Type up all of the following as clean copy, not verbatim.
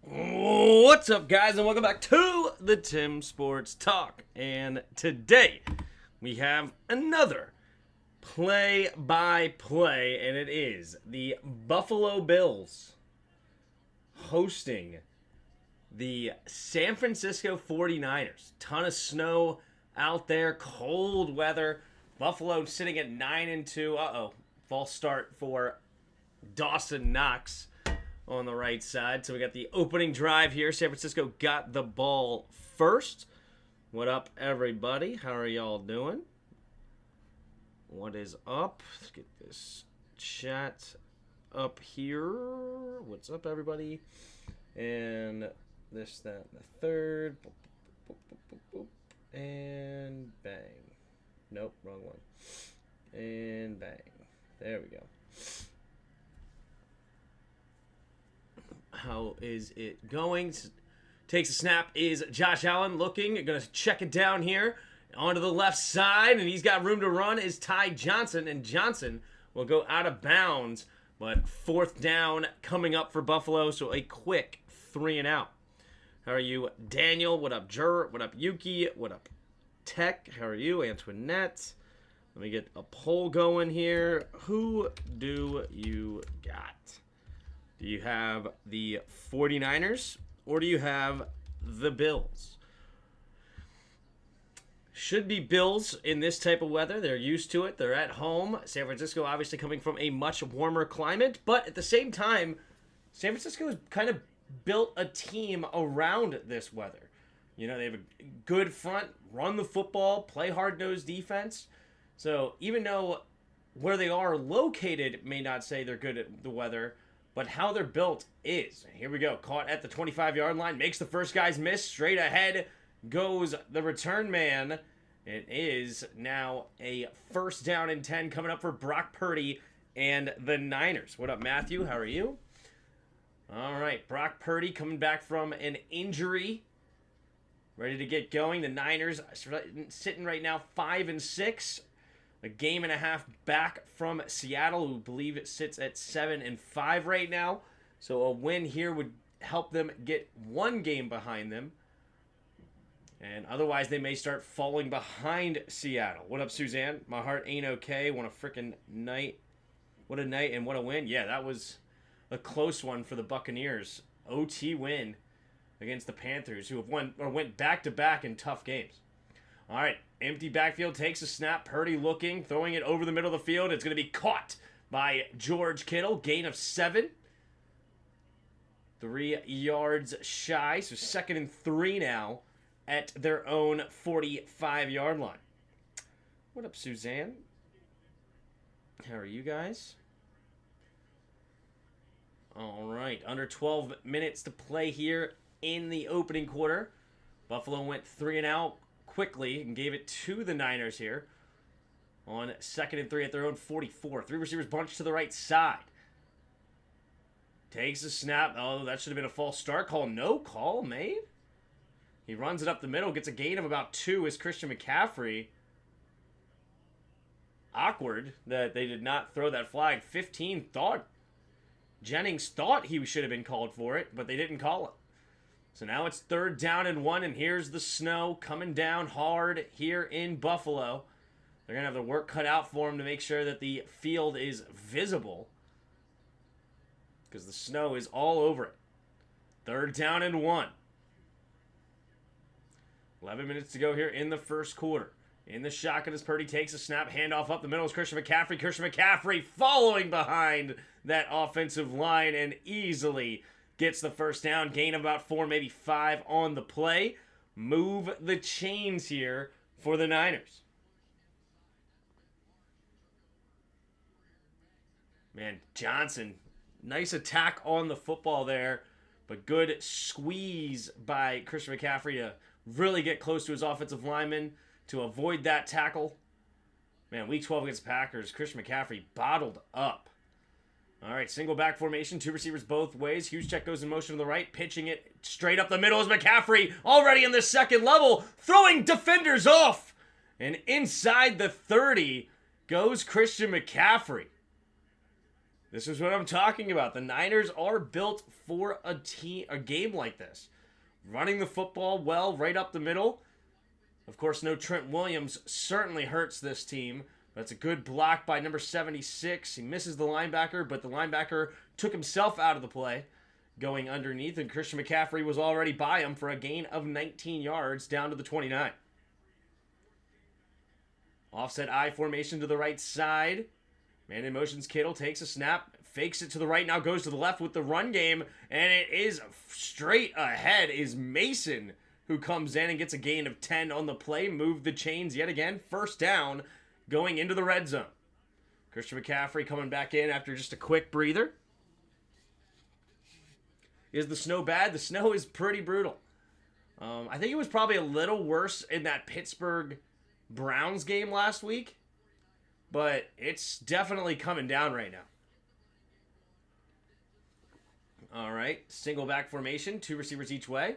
What's up, guys, and welcome back to the Tim Sports Talk. And today we have another play-by-play, and it is the Buffalo Bills hosting the San Francisco 49ers. Ton of snow out there, cold weather. Buffalo sitting at 9-2. False start for Dawson Knox on the right side. So we got the opening drive here. San Francisco got the ball first. What up, everybody? How are y'all doing? What is up? Let's get this chat up here. What's up, everybody? And this, that, and the third. Boop, boop, boop, boop, boop. And bang. Nope, wrong one. And bang. There we go. How is it going? Takes a snap is Josh Allen looking. Going to check it down here onto the left side, and he's got room to run is Ty Johnson, and Johnson will go out of bounds, but fourth down coming up for Buffalo, so a quick 3-and-out. How are you, Daniel? What up, Jur? What up, Yuki? What up, Tech? How are you, Antoinette? Let me get a poll going here. Who do you got? Do you have the 49ers or do you have the Bills? Should be Bills in this type of weather. They're used to it. They're at home. San Francisco obviously coming from a much warmer climate, but at the same time, San Francisco has kind of built a team around this weather. You know, they have a good front, run the football, play hard-nosed defense. So even though where they are located may not say they're good at the weather, but how they're built is. Here we go. Caught at the 25-yard line. Makes the first guy's miss. Straight ahead goes the return man. It is now a first down and 10 coming up for Brock Purdy and the Niners. What up, Matthew? How are you? All right. Brock Purdy coming back from an injury. Ready to get going. The Niners sitting right now 5-6. A game and a half back from Seattle, who believe it sits at 7-5 right now. So a win here would help them get one game behind them. And otherwise, they may start falling behind Seattle. What up, Suzanne? My heart ain't okay. What a freaking night. What a night and what a win. Yeah, that was a close one for the Buccaneers. OT win against the Panthers, who have won or went back-to-back in tough games. All right, empty backfield, takes a snap. Purdy looking, throwing it over the middle of the field. It's going to be caught by George Kittle. Gain of 7. 3 yards shy, so 2nd and 3 now at their own 45-yard line. What up, Suzanne? How are you guys? All right, under 12 minutes to play here in the opening quarter. Buffalo went 3-and-out quickly and gave it to the Niners here on 2nd and 3 at their own 44. 3 receivers bunched to the right side. Takes a snap. Oh, that should have been a false start call. No call made. He runs it up the middle, gets a gain of about 2 as Christian McCaffrey. Awkward that they did not throw that flag. Jennings thought he should have been called for it, but they didn't call it. So now it's 3rd down and 1, and here's the snow coming down hard here in Buffalo. They're going to have the work cut out for them to make sure that the field is visible, because the snow is all over it. 3rd down and 1. 11 minutes to go here in the first quarter. In the shotgun as Purdy takes a snap, handoff up the middle is Christian McCaffrey. Christian McCaffrey following behind that offensive line and easily gets the first down. Gain of about 4, maybe 5 on the play. Move the chains here for the Niners. Man, Johnson, nice attack on the football there, but good squeeze by Christian McCaffrey to really get close to his offensive lineman to avoid that tackle. Man, week 12 against Packers, Christian McCaffrey bottled up. All right, single back formation, 2 receivers both ways. Juszczyk goes in motion to the right, pitching it straight up the middle is McCaffrey, already in the second level, throwing defenders off. And inside the 30 goes Christian McCaffrey. This is what I'm talking about. The Niners are built for a game like this. Running the football well right up the middle. Of course, no Trent Williams certainly hurts this team. That's a good block by number 76. He misses the linebacker, but the linebacker took himself out of the play, going underneath, and Christian McCaffrey was already by him for a gain of 19 yards down to the 29. Offset I formation to the right side. Man in motions, Kittle takes a snap, fakes it to the right, now goes to the left with the run game, and it is straight ahead is Mason, who comes in and gets a gain of 10 on the play, moved the chains yet again, first down, going into the red zone. Christian McCaffrey coming back in after just a quick breather. Is the snow bad? The snow is pretty brutal. I think it was probably a little worse in that Pittsburgh Browns game last week, but it's definitely coming down right now. All right, single back formation, 2 receivers each way.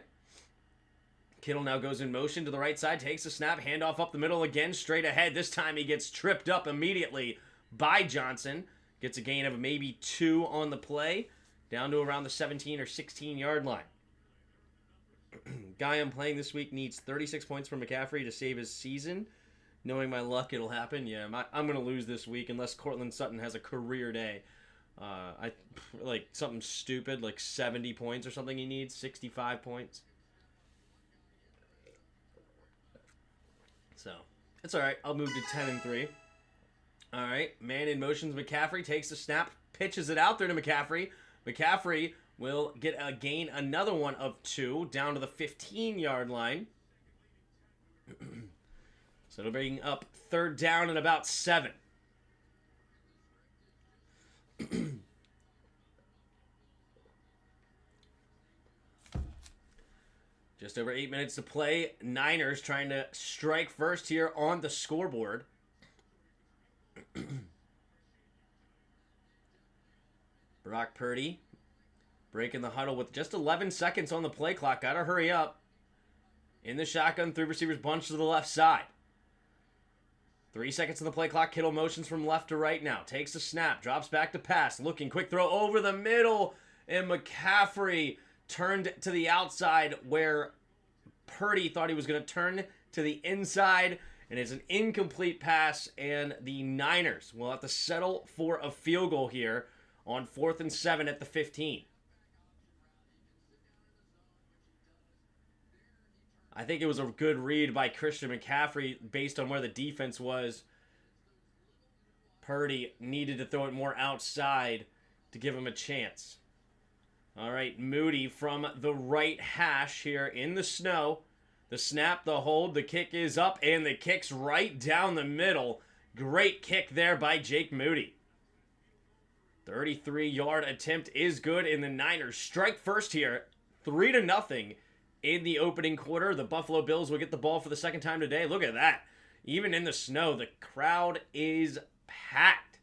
Kittle now goes in motion to the right side, takes a snap, handoff up the middle again, straight ahead. This time he gets tripped up immediately by Johnson. Gets a gain of maybe 2 on the play, down to around the 17 or 16 yard line. Guy I'm playing this week needs 36 points from McCaffrey to save his season. Knowing my luck, it'll happen. Yeah, I'm going to lose this week unless Cortland Sutton has a career day. I like something stupid, like 70 points or something he needs, 65 points. So, it's all right. I'll move to 10-3. All right, man in motions. McCaffrey takes the snap, pitches it out there to McCaffrey. McCaffrey will get a gain, another one of 2, down to the 15-yard line. So it'll bring up third down and about 7. Just over 8 minutes to play. Niners trying to strike first here on the scoreboard. Brock Purdy breaking the huddle with just 11 seconds on the play clock. Gotta hurry up. In the shotgun, 3 receivers bunched to the left side. 3 seconds on the play clock. Kittle motions from left to right now. Takes the snap. Drops back to pass. Looking. Quick throw over the middle. And McCaffrey turned to the outside where Purdy thought he was going to turn to the inside. And it's an incomplete pass. And the Niners will have to settle for a field goal here on 4th and 7 at the 15. I think it was a good read by Christian McCaffrey based on where the defense was. Purdy needed to throw it more outside to give him a chance. All right, Moody from the right hash here in the snow. The snap, the hold, the kick is up, and the kick's right down the middle. Great kick there by Jake Moody. 33-yard attempt is good, and the Niners strike first here, 3-0. In the opening quarter, the Buffalo Bills will get the ball for the second time today. Look at that. Even in the snow, the crowd is packed.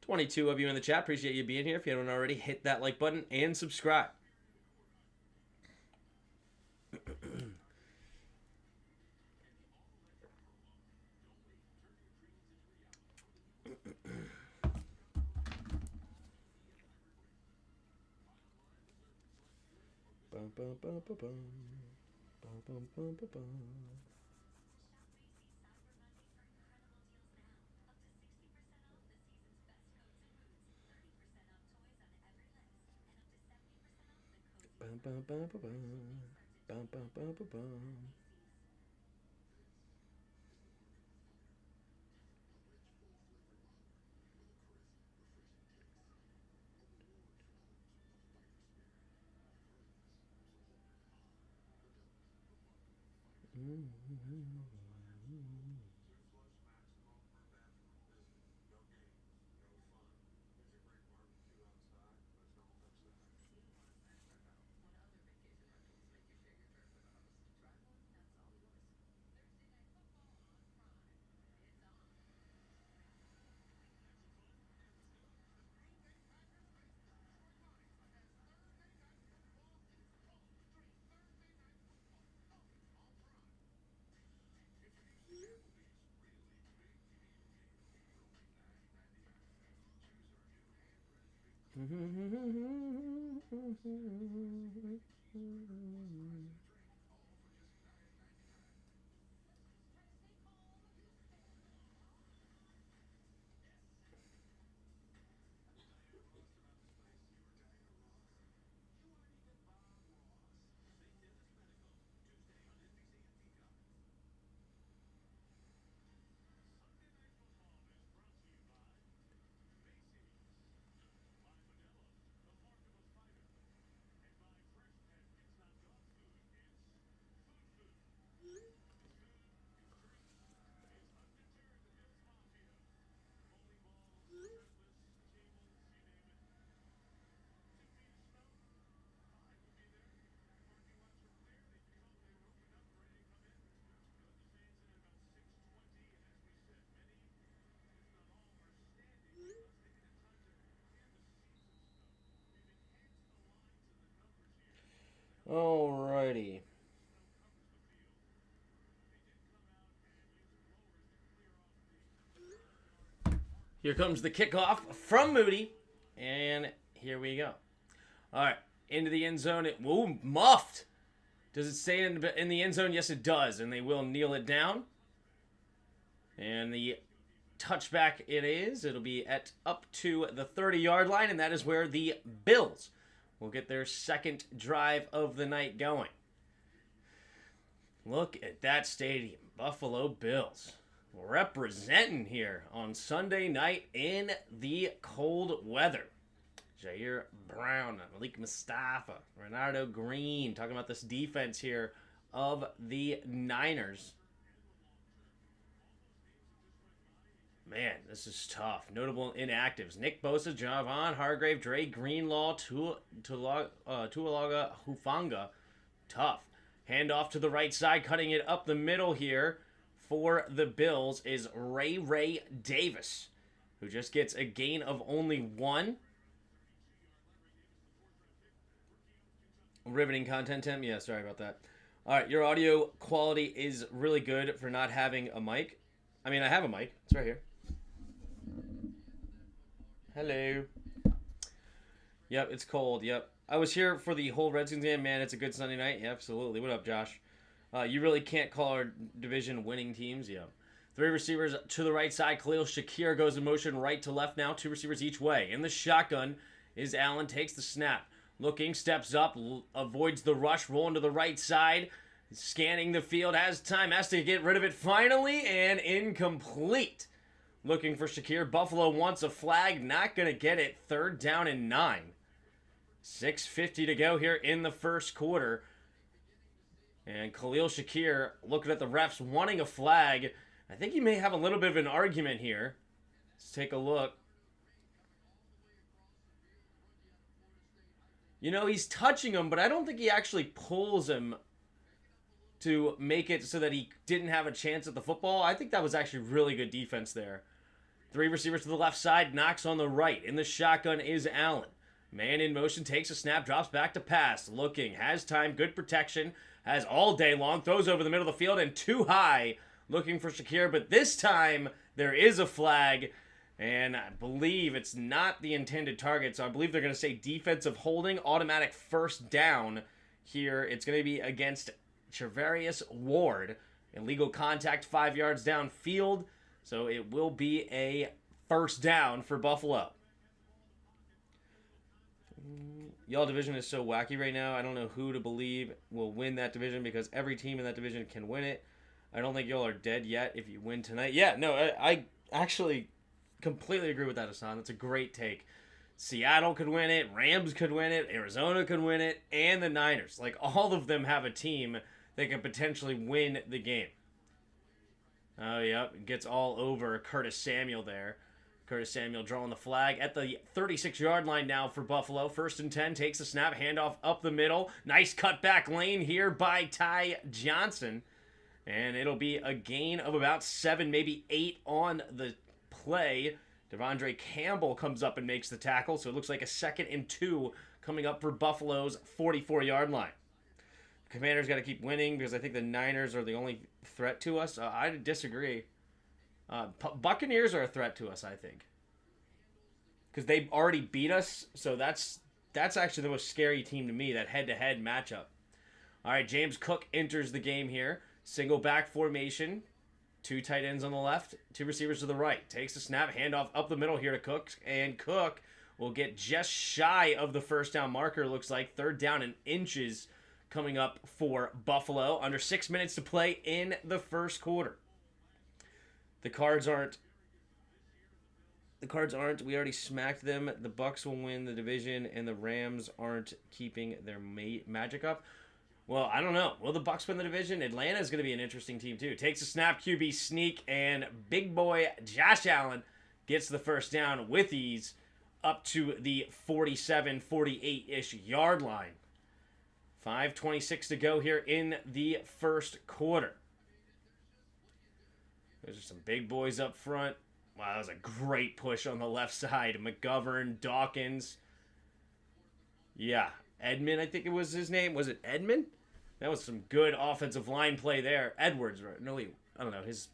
22 of you in the chat. Appreciate you being here. If you haven't already, hit that like button and subscribe. Alrighty. Here comes the kickoff from Moody. And here we go. All right. Into the end zone. Whoa, muffed. Does it stay in the end zone? Yes, it does. And they will kneel it down. And the touchback it is. It'll be at up to the 30-yard line. And that is where the Bills will get their second drive of the night going. Look at that stadium. Buffalo Bills representing here on Sunday night in the cold weather. Jair Brown, Malik Mustafa, Renardo Green, talking about this defense here of the Niners. Man, this is tough. Notable inactives: Nick Bosa, Javon Hargrave, Dre Greenlaw, Tualaga Hufanga. Tough. Handoff to the right side, cutting it up the middle here for the Bills is Ray Davis, who just gets a gain of only 1. Riveting content, Tim. Yeah, sorry about that. All right, your audio quality is really good for not having a mic. I mean, I have a mic. It's right here. Hello. Yep, it's cold. Yep. I was here for the whole Redskins game. Man, it's a good Sunday night. Yeah, absolutely. What up, Josh? You really can't call our division winning teams. Yeah. 3 receivers to the right side. Khalil Shakir goes in motion right to left now. 2 receivers each way. In the shotgun is Allen. Takes the snap. Looking, steps up, avoids the rush, rolling to the right side. Scanning the field. Has time. Has to get rid of it finally. And incomplete. Looking for Shakir. Buffalo wants a flag. Not going to get it. 3rd down and 9. 6:50 to go here in the first quarter. And Khalil Shakir looking at the refs wanting a flag. I think he may have a little bit of an argument here. Let's take a look. You know, he's touching him, but I don't think he actually pulls him to make it so that he didn't have a chance at the football. I think that was actually really good defense there. 3 receivers to the left side, Knox on the right. In the shotgun is Allen. Man in motion, takes a snap, drops back to pass. Looking, has time, good protection. Has all day long, throws over the middle of the field and too high. Looking for Shakir, but this time there is a flag. And I believe it's not the intended target, so I believe they're going to say defensive holding, automatic first down here. It's going to be against Charvarius Ward. Illegal contact 5 yards downfield, so it will be a first down for Buffalo. Y'all division is so wacky right now. I don't know who to believe will win that division because every team in that division can win it. I don't think y'all are dead yet if you win tonight. Yeah, no, I actually completely agree with that, Hassan. That's a great take. Seattle could win it. Rams could win it. Arizona could win it. And the Niners. Like, all of them have a team that can potentially win the game. Oh, yep. Gets all over Curtis Samuel there. Curtis Samuel drawing the flag at the 36-yard line now for Buffalo. 1st and 10, takes the snap, handoff up the middle. Nice cutback lane here by Ty Johnson. And it'll be a gain of about 7, maybe 8 on the play. Devondre Campbell comes up and makes the tackle, so it looks like a 2nd and 2 coming up for Buffalo's 44-yard line. Commanders got to keep winning because I think the Niners are the only threat to us. I disagree. Buccaneers are a threat to us, I think. because they already beat us. So that's actually the most scary team to me, that head-to-head matchup. All right, James Cook enters the game here. Single back formation. 2 tight ends on the left, 2 receivers to the right. Takes the snap, handoff up the middle here to Cook. And Cook will get just shy of the first down marker, looks like. 3rd down and inches coming up for Buffalo. Under 6 minutes to play in the first quarter. The Cards aren't. We already smacked them. The Bucks will win the division, and the Rams aren't keeping their magic up. Well, I don't know. Will the Bucks win the division? Atlanta is going to be an interesting team, too. Takes a snap, QB sneak, and big boy Josh Allen gets the first down with ease up to the 47, 48-ish yard line. 5:26 to go here in the first quarter. Those are some big boys up front. Wow, that was a great push on the left side. McGovern, Dawkins. Yeah, Edmund, I think it was his name. Was it Edmund? That was some good offensive line play there. Edwards, right? No, I don't know. His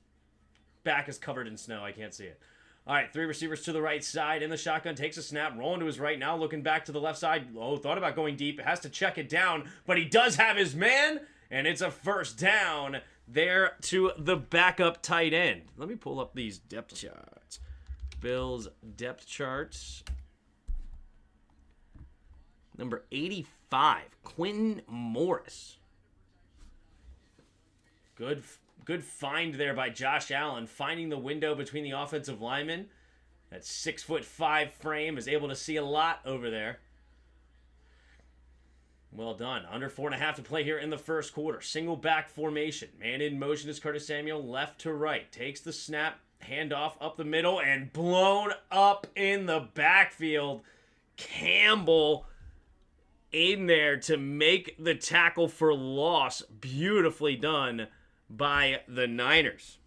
back is covered in snow. I can't see it. All right, 3 receivers to the right side. In the shotgun, takes a snap, rolling to his right now, looking back to the left side. Oh, thought about going deep. Has to check it down, but he does have his man, and it's a first down there to the backup tight end. Let me pull up these depth charts. Bills depth charts. Number 85, Quentin Morris. Good find there by Josh Allen, finding the window between the offensive linemen. That 6'5" frame is able to see a lot over there. Well done. Under 4.5 to play here in the first quarter. Single back formation. Man in motion is Curtis Samuel, left to right. Takes the snap, handoff up the middle, and blown up in the backfield. Campbell in there to make the tackle for loss. Beautifully done by the Niners.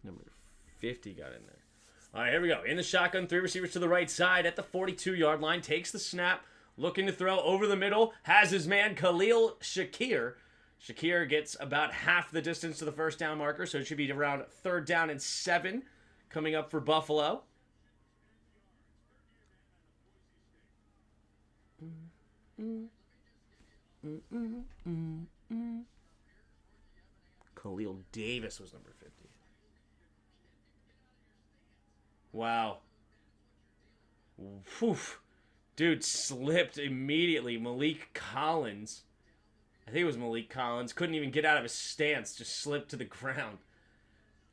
Number 50 got in there. All right, here we go. In the shotgun, 3 receivers to the right side at the 42-yard line. Takes the snap, looking to throw over the middle. Has his man, Khalil Shakir. Shakir gets about half the distance to the first down marker, so it should be around 3rd down and 7 coming up for Buffalo. Khalil Davis was number 50. Wow. Whew. Dude slipped immediately. Malik Collins. I think it was Malik Collins. Couldn't even get out of his stance. Just slipped to the ground.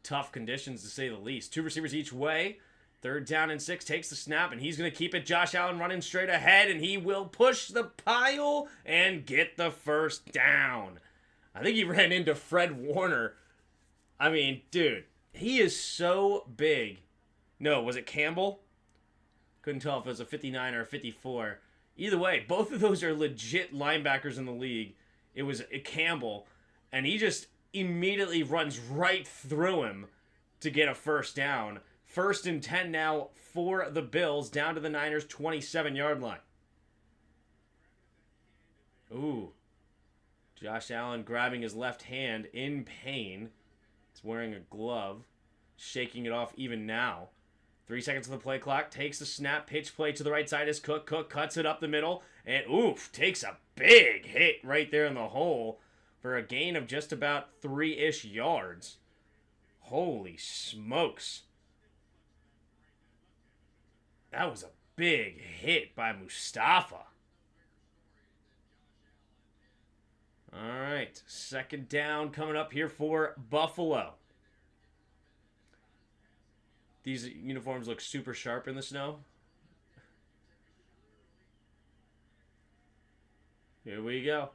Tough conditions to say the least. 2 receivers each way. 3rd down and 6. Takes the snap, and he's going to keep it. Josh Allen running straight ahead, and he will push the pile and get the first down. I think he ran into Fred Warner. I mean, dude, he is so big. No, was it Campbell? Couldn't tell if it was a 59 or a 54. Either way, both of those are legit linebackers in the league. It was Campbell, and he just immediately runs right through him to get a first down. 1st and 10 now for the Bills, down to the Niners' 27-yard line. Ooh. Josh Allen grabbing his left hand in pain. He's wearing a glove. Shaking it off even now. 3 seconds on the play clock. Takes the snap. Pitch play to the right side is Cook. Cook cuts it up the middle. And oof, takes a big hit right there in the hole for a gain of just about 3-ish yards. Holy smokes. That was a big hit by Mustafa. All right, 2nd down coming up here for Buffalo. These uniforms look super sharp in the snow. Here we go.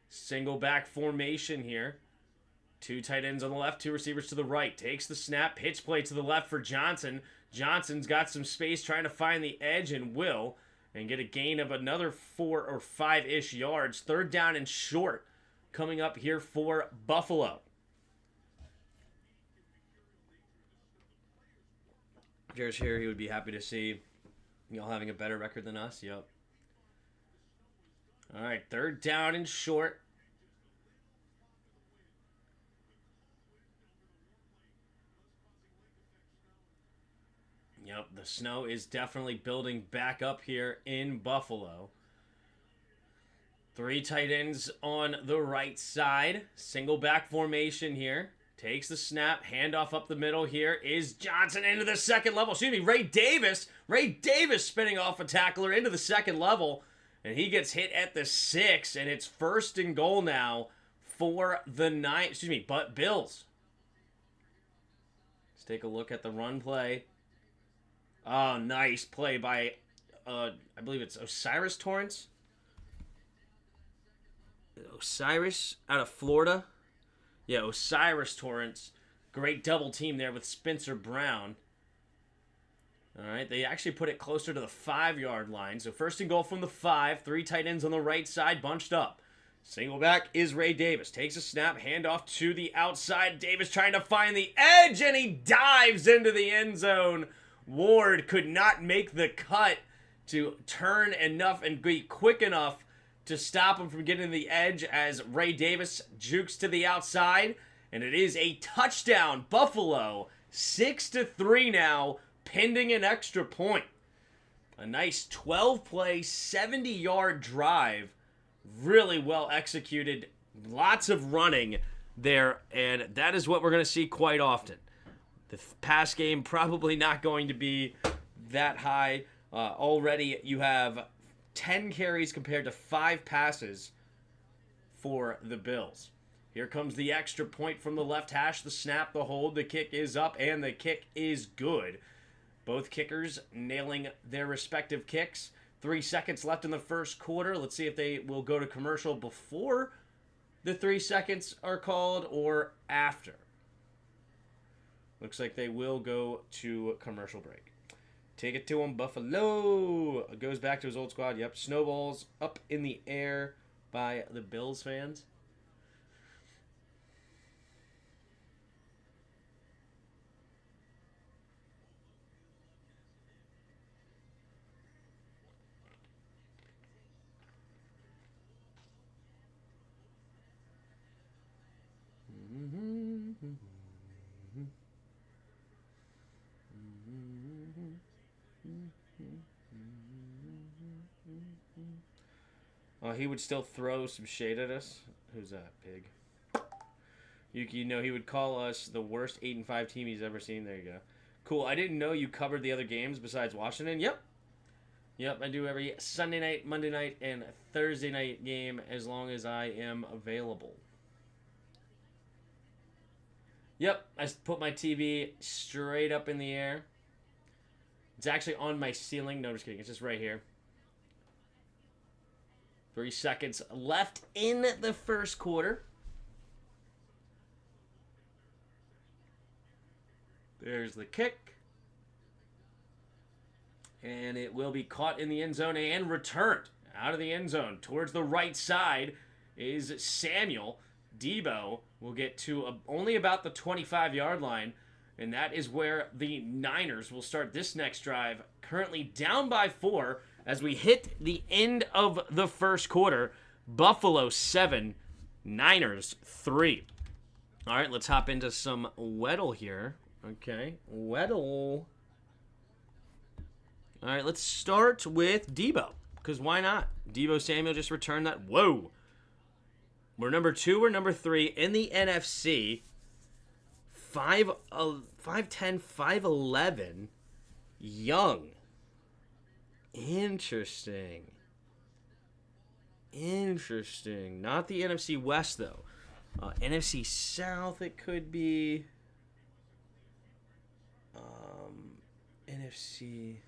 Single back formation here. 2 tight ends on the left, 2 receivers to the right. Takes the snap, pitch play to the left for Johnson. Johnson's got some space trying to find the edge and will. And get a gain of another 4 or 5-ish yards. 3rd down and short coming up here for Buffalo. Raptors here. He would be happy to see y'all having a better record than us. Yep. All right, third down and short. Yep, the snow is definitely building back up here in Buffalo. 3 tight ends on the right side. Single back formation here. Takes the snap. Handoff up the middle here is Johnson into the second level. Excuse me, Ray Davis. Ray Davis spinning off a tackler into the second level. And he gets hit at the 6. And it's first and goal now for the Bills. Let's take a look at the run play. Oh, nice play by, I believe it's Osiris Torrance. Osiris out of Florida. Yeah, Osiris Torrance. Great double team there with Spencer Brown. All right, they actually put it closer to the 5-yard line. So first and goal from the 5. 3 tight ends on the right side, bunched up. Single back is Ray Davis. Takes a snap, handoff to the outside. Davis trying to find the edge, and he dives into the end zone. Ward could not make the cut to turn enough and be quick enough to stop him from getting to the edge as Ray Davis jukes to the outside. And it is a touchdown. Buffalo 6-3 now, pending an extra point. A nice 12-play, 70-yard drive. Really well executed. Lots of running there. And that is what we're going to see quite often. The pass game probably not going to be that high. Already you have 10 carries compared to 5 passes for the Bills. Here comes the extra point from the left hash. The snap, the hold, the kick is up, and the kick is good. Both kickers nailing their respective kicks. 3 seconds left in the first quarter. Let's see if they will go to commercial before the 3 seconds are called or after. Looks like they will go to commercial break. Take it to him, Buffalo. Goes back to his old squad. Yep, snowballs up in the air by the Bills fans. He would still throw some shade at us. Who's that, Pig? You know he would call us the worst 8-5 team he's ever seen. There you go. Cool. I didn't know you covered the other games besides Washington. Yep, I do every Sunday night, Monday night, and Thursday night game as long as I am available. Yep, I put my TV straight up in the air. It's actually on my ceiling. No, just kidding. It's just right here. 3 seconds left in the first quarter. There's the kick. And it will be caught in the end zone and returned out of the end zone. Towards the right side is Samuel. Debo will get to only about the 25-yard line. And that is where the Niners will start this next drive. Currently down by 4 as we hit the end of the first quarter. Buffalo 7, Niners 3. All right, let's hop into some Weddle here. Okay, Weddle. All right, let's start with Debo, because why not? Debo Samuel just returned that. Whoa. We're number 2 or number 3 in the NFC. 5'10", 5'11", young. Interesting. Not the NFC West, though. NFC South, it could be. NFC.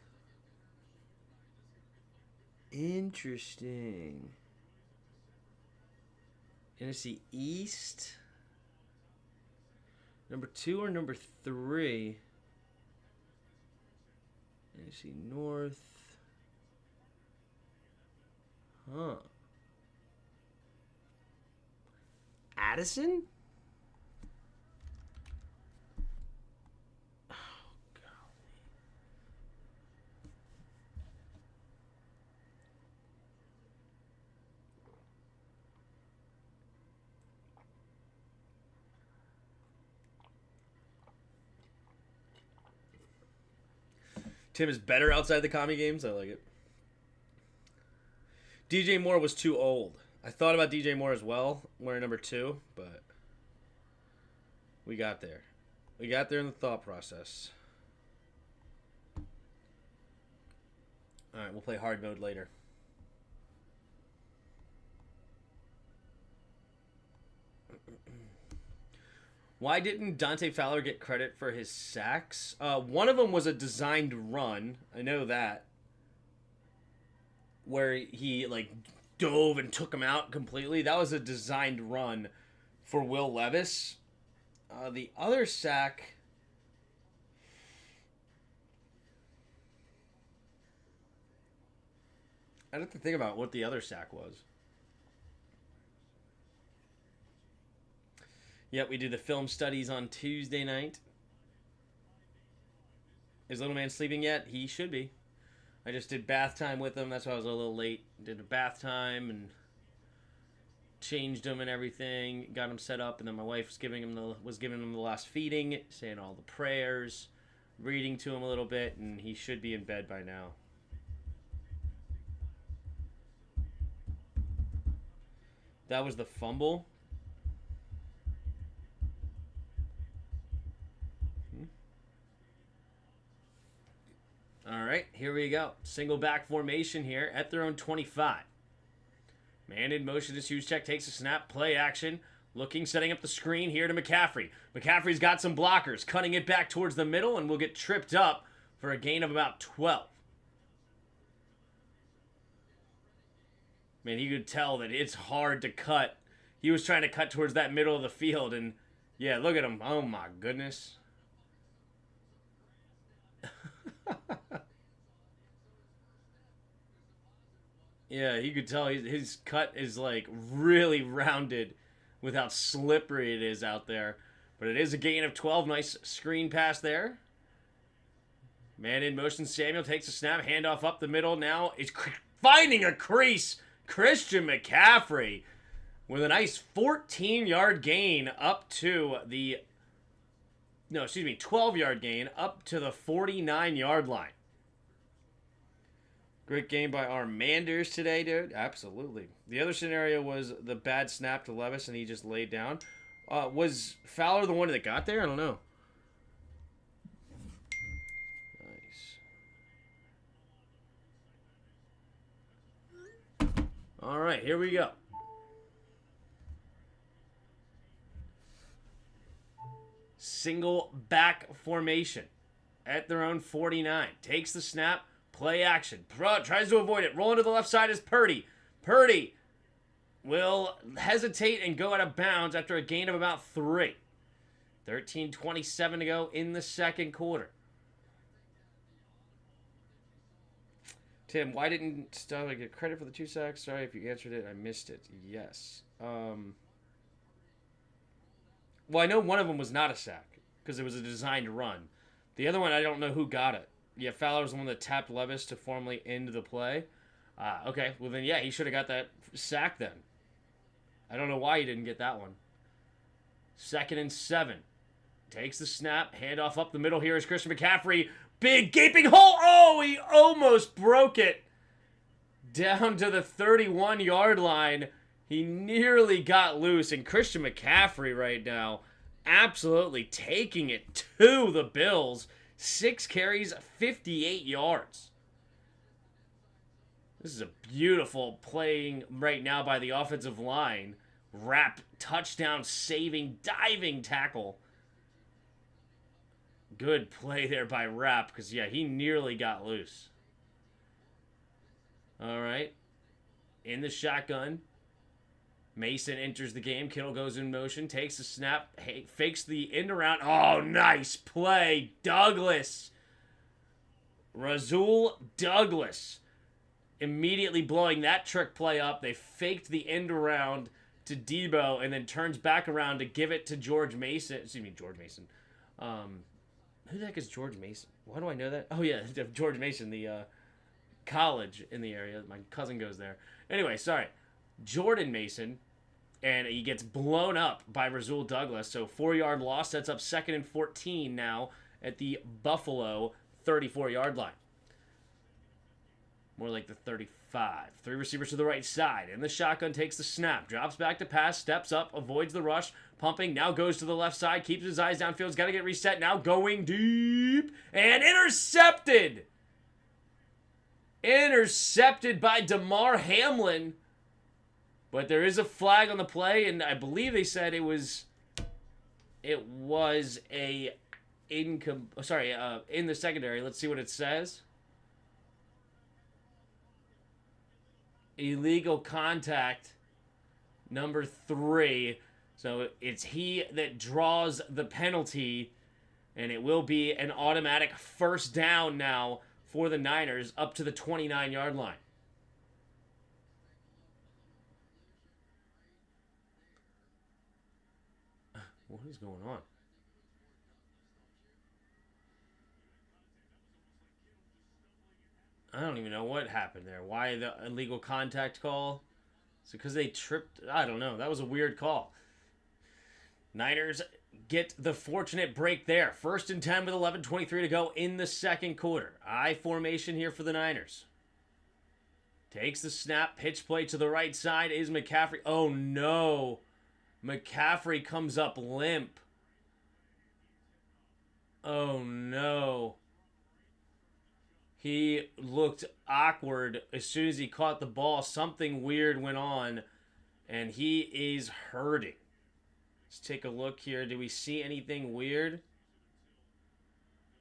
Interesting. NFC East. Number 2 or number 3? NFC North. Huh. Addison? Oh, golly. Tim is better outside the commie games. I like it. DJ Moore was too old. I thought about DJ Moore as well, wearing number 2, but we got there. We got there in the thought process. All right, we'll play hard mode later. Why didn't Dante Fowler get credit for his sacks? One of them was a designed run. I know that. Where he, like, dove and took him out completely. That was a designed run for Will Levis. The other sack... I'd have to think about what the other sack was. Yep, we do the film studies on Tuesday night. Is little man sleeping yet? He should be. I just did bath time with him. That's why I was a little late. Did a bath time and changed him and everything. Got him set up, and then my wife was giving him the last feeding, saying all the prayers, reading to him a little bit, and he should be in bed by now. That was the fumble. All right, here we go. Single back formation here at their own 25. Man in motion as Juszczyk takes a snap, play action. Looking, setting up the screen here to McCaffrey. McCaffrey's got some blockers, cutting it back towards the middle, and will get tripped up for a gain of about 12. Man, you could tell that it's hard to cut. He was trying to cut towards that middle of the field, and yeah, look at him. Oh my goodness. Yeah, you could tell his cut is like really rounded with how slippery it is out there. But it is a gain of 12. Nice screen pass there. Man in motion. Samuel takes a snap. Handoff up the middle. Now is finding a crease. Christian McCaffrey with a nice 14-yard gain up to the... No, excuse me, 12-yard gain up to the 49-yard line. Great game by our Manders today, dude. Absolutely. The other scenario was the bad snap to Levis, and he just laid down. Was Fowler the one that got there? I don't know. Nice. All right, here we go. Single back formation at their own 49. Takes the snap. Play action. Tries to avoid it. Rolling to the left side is Purdy. Purdy will hesitate and go out of bounds after a gain of about 3. 13:27 to go in the second quarter. Tim, why didn't Stella get credit for the 2 sacks? Sorry if you answered it. I missed it. Yes. Well, I know one of them was not a sack because it was a designed run. The other one, I don't know who got it. Yeah, Fowler was the one that tapped Levis to formally end the play. Okay, well then, yeah, he should have got that sack then. I don't know why he didn't get that one. 2nd and 7. Takes the snap. Handoff up the middle here is Christian McCaffrey. Big gaping hole. Oh, he almost broke it. Down to the 31-yard line. He nearly got loose. And Christian McCaffrey right now absolutely taking it to the Bills. 6 carries, 58 yards. This is a beautiful playing right now by the offensive line. Wrap, touchdown, saving, diving tackle. Good play there by Rapp because, yeah, he nearly got loose. All right. In the shotgun. Mason enters the game. Kittle goes in motion. Takes the snap. Fakes the end around. Oh, nice play. Douglas. Rasul Douglas. Immediately blowing that trick play up. They faked the end around to Debo and then turns back around to give it to George Mason. Excuse me, George Mason. Who the heck is George Mason? Why do I know that? Oh, yeah, George Mason, the college in the area. My cousin goes there. Anyway, sorry. Jordan Mason, and he gets blown up by Rasul Douglas. So 4-yard loss. Sets up 2nd and 14 now at the Buffalo 34-yard line. More like the 35. Three receivers to the right side. And the shotgun takes the snap. Drops back to pass. Steps up. Avoids the rush. Pumping. Now goes to the left side. Keeps his eyes downfield. He's got to get reset. Now going deep. And intercepted. Intercepted by Damar Hamlin. But there is a flag on the play. And I believe they said it was a in the secondary. Let's see what it says. Illegal contact, number 3. So it's he that draws the penalty, and it will be an automatic first down now for the Niners up to the 29-yard line. What is going on? I don't even know what happened there. Why the illegal contact call? Is it because they tripped? I don't know. That was a weird call. Niners get the fortunate break there. 1st and 10 with 11:23 to go in the second quarter. I formation here for the Niners. Takes the snap. Pitch play to the right side is McCaffrey. Oh, no. McCaffrey comes up limp. Oh, no. He looked awkward as soon as he caught the ball. Something weird went on, and he is hurting. Let's take a look here. Do we see anything weird?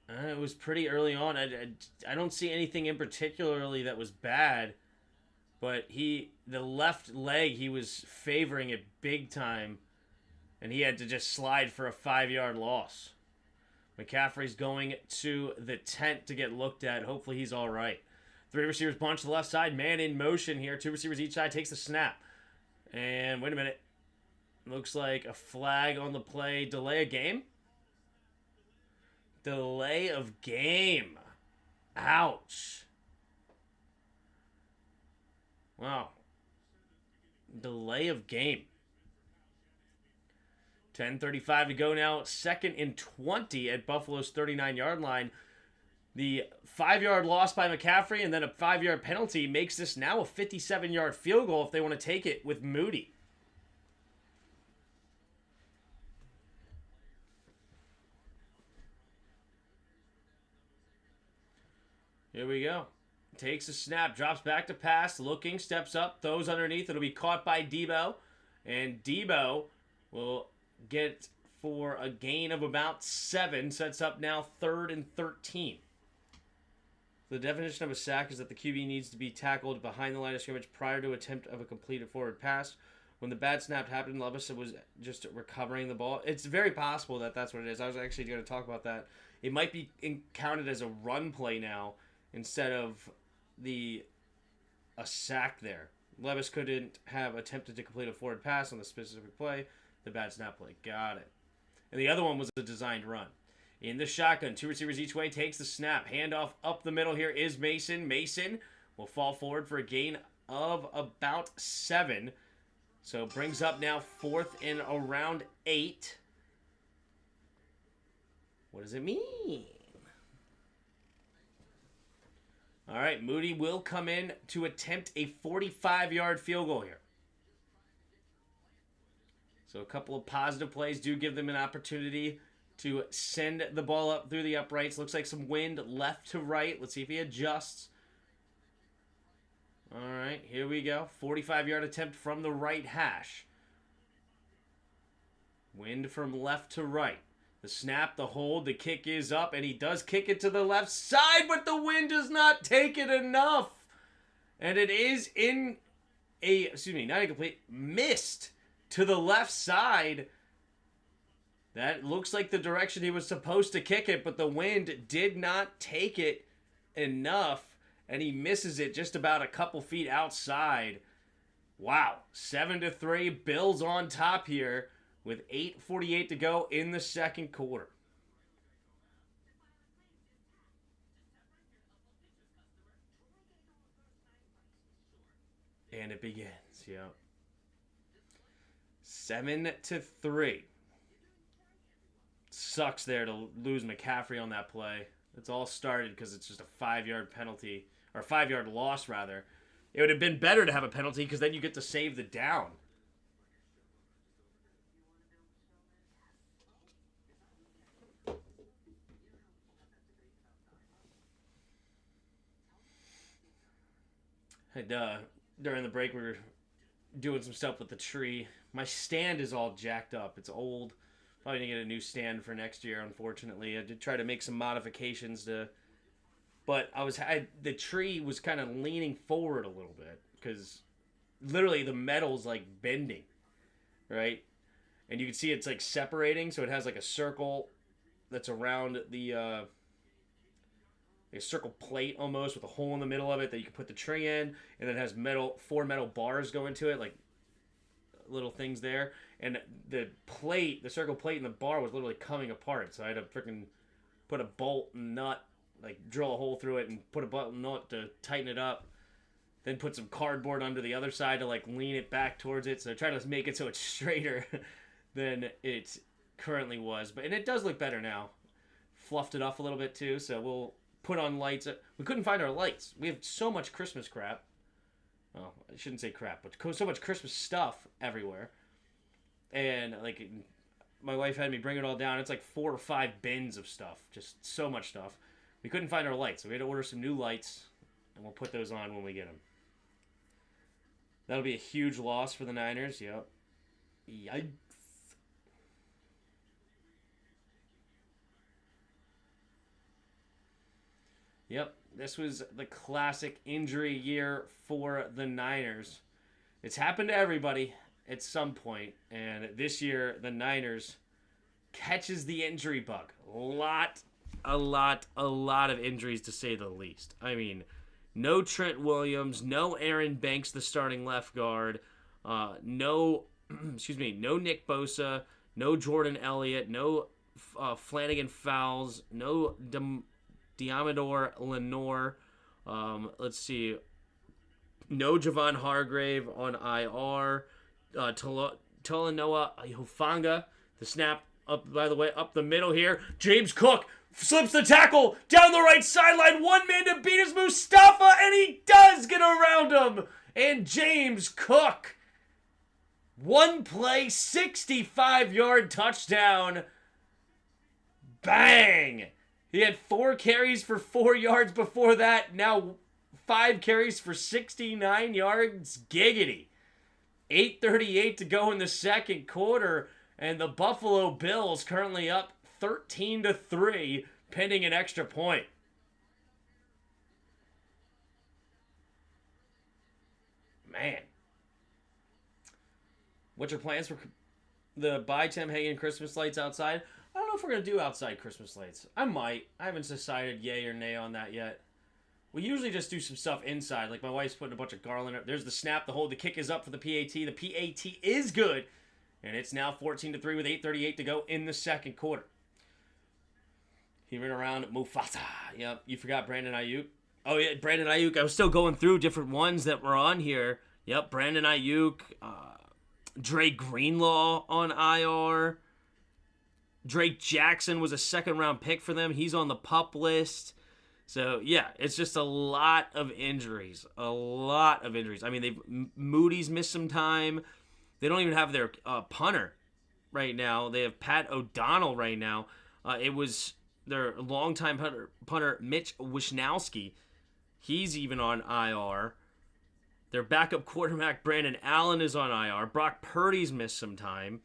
It was pretty early on. I don't see anything in particularly that was bad, but the left leg, he was favoring it big time, and he had to just slide for a 5-yard loss. McCaffrey's going to the tent to get looked at. Hopefully he's all right. 3 receivers bunch to the left side. Man in motion here. 2 receivers each side. Takes the snap. And wait a minute. Looks like a flag on the play. Delay of game? Delay of game. Ouch. Wow. Delay of game. 10:35 to go now. 2nd and 20 at Buffalo's 39-yard line. The 5-yard loss by McCaffrey and then a 5-yard penalty makes this now a 57-yard field goal if they want to take it with Moody. Here we go. Takes a snap, drops back to pass, looking, steps up, throws underneath. It'll be caught by Debo. And Debo will get for a gain of about 7. Sets up now 3rd and 13. The definition of a sack is that the QB needs to be tackled behind the line of scrimmage prior to attempt of a completed forward pass. When the bad snap happened, Levis was just recovering the ball. It's very possible that that's what it is. I was actually going to talk about that. It might be counted as a run play now instead of a sack there. Levis couldn't have attempted to complete a forward pass on the specific play. The bad snap play. Got it. And the other one was a designed run. In the shotgun, 2 receivers each way, takes the snap. Handoff up the middle here is Mason. Mason will fall forward for a gain of about 7. So brings up now 4th and around 8. What does it mean? All right, Moody will come in to attempt a 45-yard field goal here. So a couple of positive plays do give them an opportunity to send the ball up through the uprights. Looks like some wind left to right. Let's see if he adjusts. All right, here we go. 45-yard attempt from the right hash. Wind from left to right. The snap, the hold, the kick is up, and he does kick it to the left side, but the wind does not take it enough. And it is not incomplete, missed to the left side. That looks like the direction he was supposed to kick it, but the wind did not take it enough, and he misses it just about a couple feet outside. Wow, 7-3, Bills on top here with 8:48 to go in the second quarter. And it begins, yep. 7-3. Sucks there to lose McCaffrey on that play. It's all started because it's just a 5-yard penalty or 5-yard loss rather. It would have been better to have a penalty because then you get to save the down. And during the break, we were doing some stuff with the tree. My stand is all jacked up. It's old. Probably gonna get a new stand for next year. Unfortunately, I did try to make some modifications but the tree was kind of leaning forward a little bit because literally the metal's like bending, right? And you can see it's like separating, so it has like a circle that's around a circle plate almost with a hole in the middle of it that you can put the tree in, and then it has four metal bars go into it, like little things there. And the circle plate and the bar was literally coming apart, so I had to freaking put a bolt and nut, like drill a hole through it and put a bolt and nut to tighten it up. Then put some cardboard under the other side to like lean it back towards it. So I try to make it so it's straighter than it currently was. And it does look better now. Fluffed it up a little bit too, so we'll put on lights. We couldn't find our lights. We have so much Christmas crap. Well, I shouldn't say crap, but so much Christmas stuff everywhere. And like my wife had me bring it all down. It's like 4 or 5 bins of stuff. Just so much stuff. We couldn't find our lights, so we had to order some new lights, and we'll put those on when we get them. That'll be a huge loss for the Niners. Yep. Yikes. Yep, this was the classic injury year for the Niners. It's happened to everybody at some point, and this year the Niners catches the injury bug. A lot of injuries to say the least. I mean, no Trent Williams, no Aaron Banks, the starting left guard, no Nick Bosa, no Jordan Elliott, no Flanagan Fowles, no Diamador Lenore. Let's see. No Javon Hargrave on IR. Talanoa Hufanga. The snap up, by the way, up the middle here. James Cook slips the tackle down the right sideline. One man to beat is Mustafa, and he does get around him. And James Cook, one play, 65-yard touchdown. Bang! He had 4 carries for 4 yards before that. Now 5 carries for 69 yards. Giggity. 8:38 to go in the second quarter. And the Buffalo Bills currently up 13-3, pending an extra point. Man. What's your plans for the Buy Tim Hagen Christmas lights outside? I don't know if we're going to do outside Christmas lights. I might. I haven't decided yay or nay on that yet. We usually just do some stuff inside. Like my wife's putting a bunch of garland up. There's the snap, the hold, the kick is up for the PAT. The PAT is good. And it's now 14-3 with 8:38 to go in the second quarter. He ran around Mufasa. Yep, you forgot Brandon Ayuk. Oh, yeah, Brandon Ayuk. I was still going through different ones that were on here. Yep, Brandon Ayuk. Dre Greenlaw on IR. Drake Jackson was a second-round pick for them. He's on the PUP list. So, yeah, it's just a lot of injuries. A lot of injuries. I mean, Moody's missed some time. They don't even have their punter right now. They have Pat O'Donnell right now. It was their longtime punter Mitch Wishnowsky. He's even on IR. Their backup quarterback Brandon Allen is on IR. Brock Purdy's missed some time.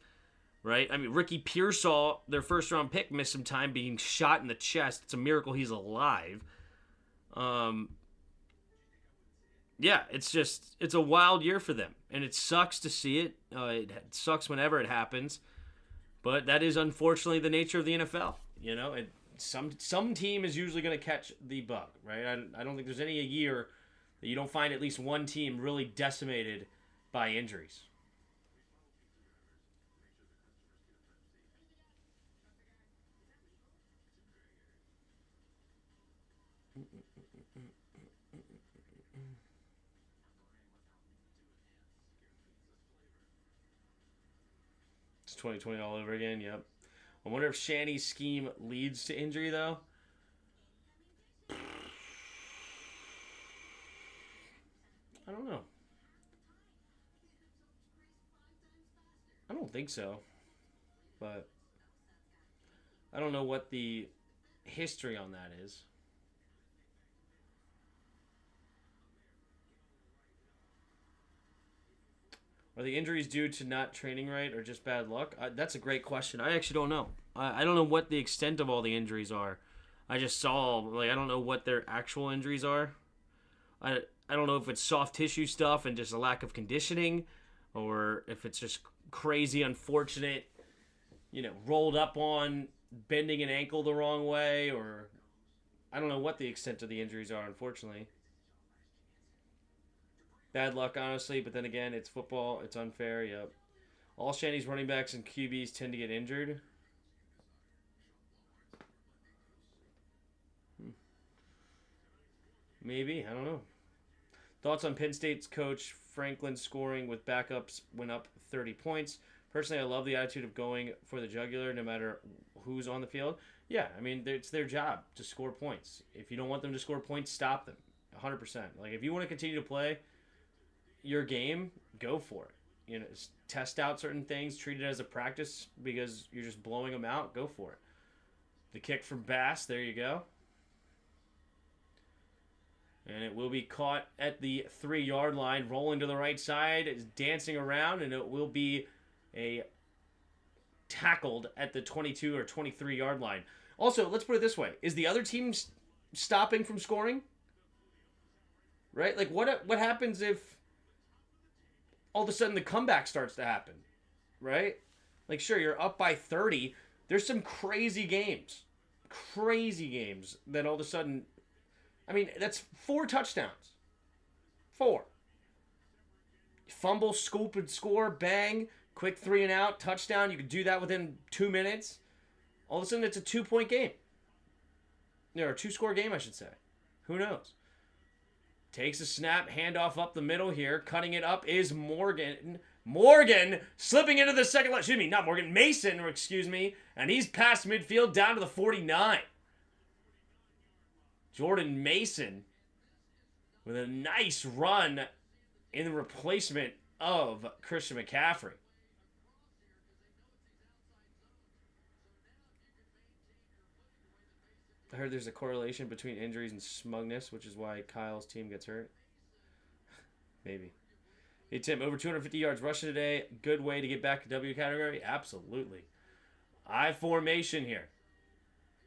Right? I mean, Ricky Pearsall, their first-round pick, missed some time being shot in the chest. It's a miracle he's alive. Yeah, it's a wild year for them. And it sucks to see it. It sucks whenever it happens. But that is unfortunately the nature of the NFL. You know, some team is usually going to catch the bug, right? I don't think there's any a year that you don't find at least one team really decimated by injuries. It's 2020 all over again, yep. I wonder if Shanny's scheme leads to injury, though. I don't know. I don't think so. But I don't know what the history on that is. Are the injuries due to not training right or just bad luck? That's a great question. I actually don't know. I don't know what the extent of all the injuries are. I just saw, like, I don't know what their actual injuries are. I don't know if it's soft tissue stuff and just a lack of conditioning, or if it's just crazy, unfortunate, rolled up on bending an ankle the wrong way, or I don't know what the extent of the injuries are, unfortunately. Bad luck, honestly, but then again, it's football. It's unfair, yep. All Shanny's running backs and QBs tend to get injured. Maybe, I don't know. Thoughts on Penn State's coach Franklin scoring with backups went up 30 points. Personally, I love the attitude of going for the jugular no matter who's on the field. Yeah, I mean, it's their job to score points. If you don't want them to score points, stop them. 100%. Like, if you want to continue to play your game, go for it. Test out certain things, treat it as a practice because you're just blowing them out. Go for it. The kick from Bass, there you go. And it will be caught at the 3-yard line, rolling to the right side, is dancing around, and it will be tackled at the 22 or 23-yard line. Also, let's put it this way. Is the other team stopping from scoring? Right? Like, what happens if all of a sudden the comeback starts to happen? Right? Like, sure, you're up by 30. There's some crazy games. Crazy games that all of a sudden... I mean, that's 4 touchdowns. 4. Fumble, scoop, and score, bang, quick 3 and out, touchdown. You can do that within 2 minutes. All of a sudden, it's a 2-point game. Or a 2-score game, I should say. Who knows? Takes a snap, handoff up the middle here. Cutting it up is Morgan. Morgan slipping into the second line. Excuse me, not Morgan. Mason, excuse me. And he's past midfield down to the 49. Jordan Mason with a nice run in the replacement of Christian McCaffrey. I heard there's a correlation between injuries and smugness, which is why Kyle's team gets hurt. Maybe. Hey, Tim, over 250 yards rushing today. Good way to get back to W category? Absolutely. I formation here.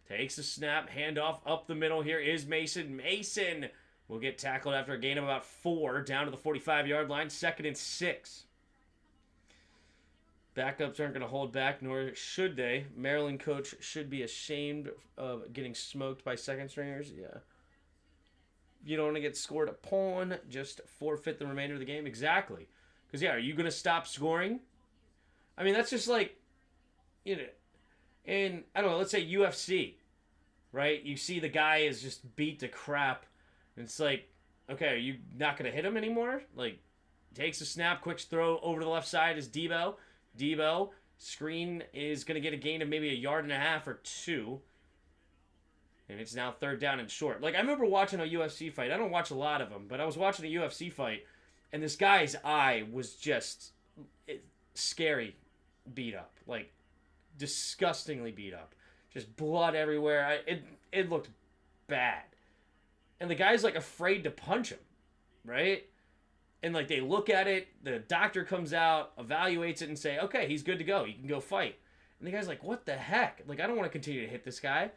Takes a snap, handoff up the middle here is Mason. Mason will get tackled after a gain of about 4 down to the 45-yard line. 2nd and 6. Backups aren't going to hold back, nor should they. Maryland coach should be ashamed of getting smoked by second stringers. Yeah. If you don't want to get scored a pawn, just forfeit the remainder of the game. Exactly. Because, yeah, are you going to stop scoring? I mean, that's just like, in, I don't know, let's say UFC, right? You see the guy is just beat to crap. And it's like, okay, are you not going to hit him anymore? Like, takes a snap, quick throw over to the left side is Debo. Debo, screen is going to get a gain of maybe 1.5 yards or 2. And it's now 3rd down and short. Like, I remember watching a UFC fight. I don't watch a lot of them, but I was watching a UFC fight, and this guy's eye was just scary beat up. Like, disgustingly beat up. Just blood everywhere. It looked bad. And the guy's, like, afraid to punch him, right? And, like, they look at it, the doctor comes out, evaluates it, and say, okay, he's good to go. You can go fight. And the guy's like, what the heck? Like, I don't want to continue to hit this guy.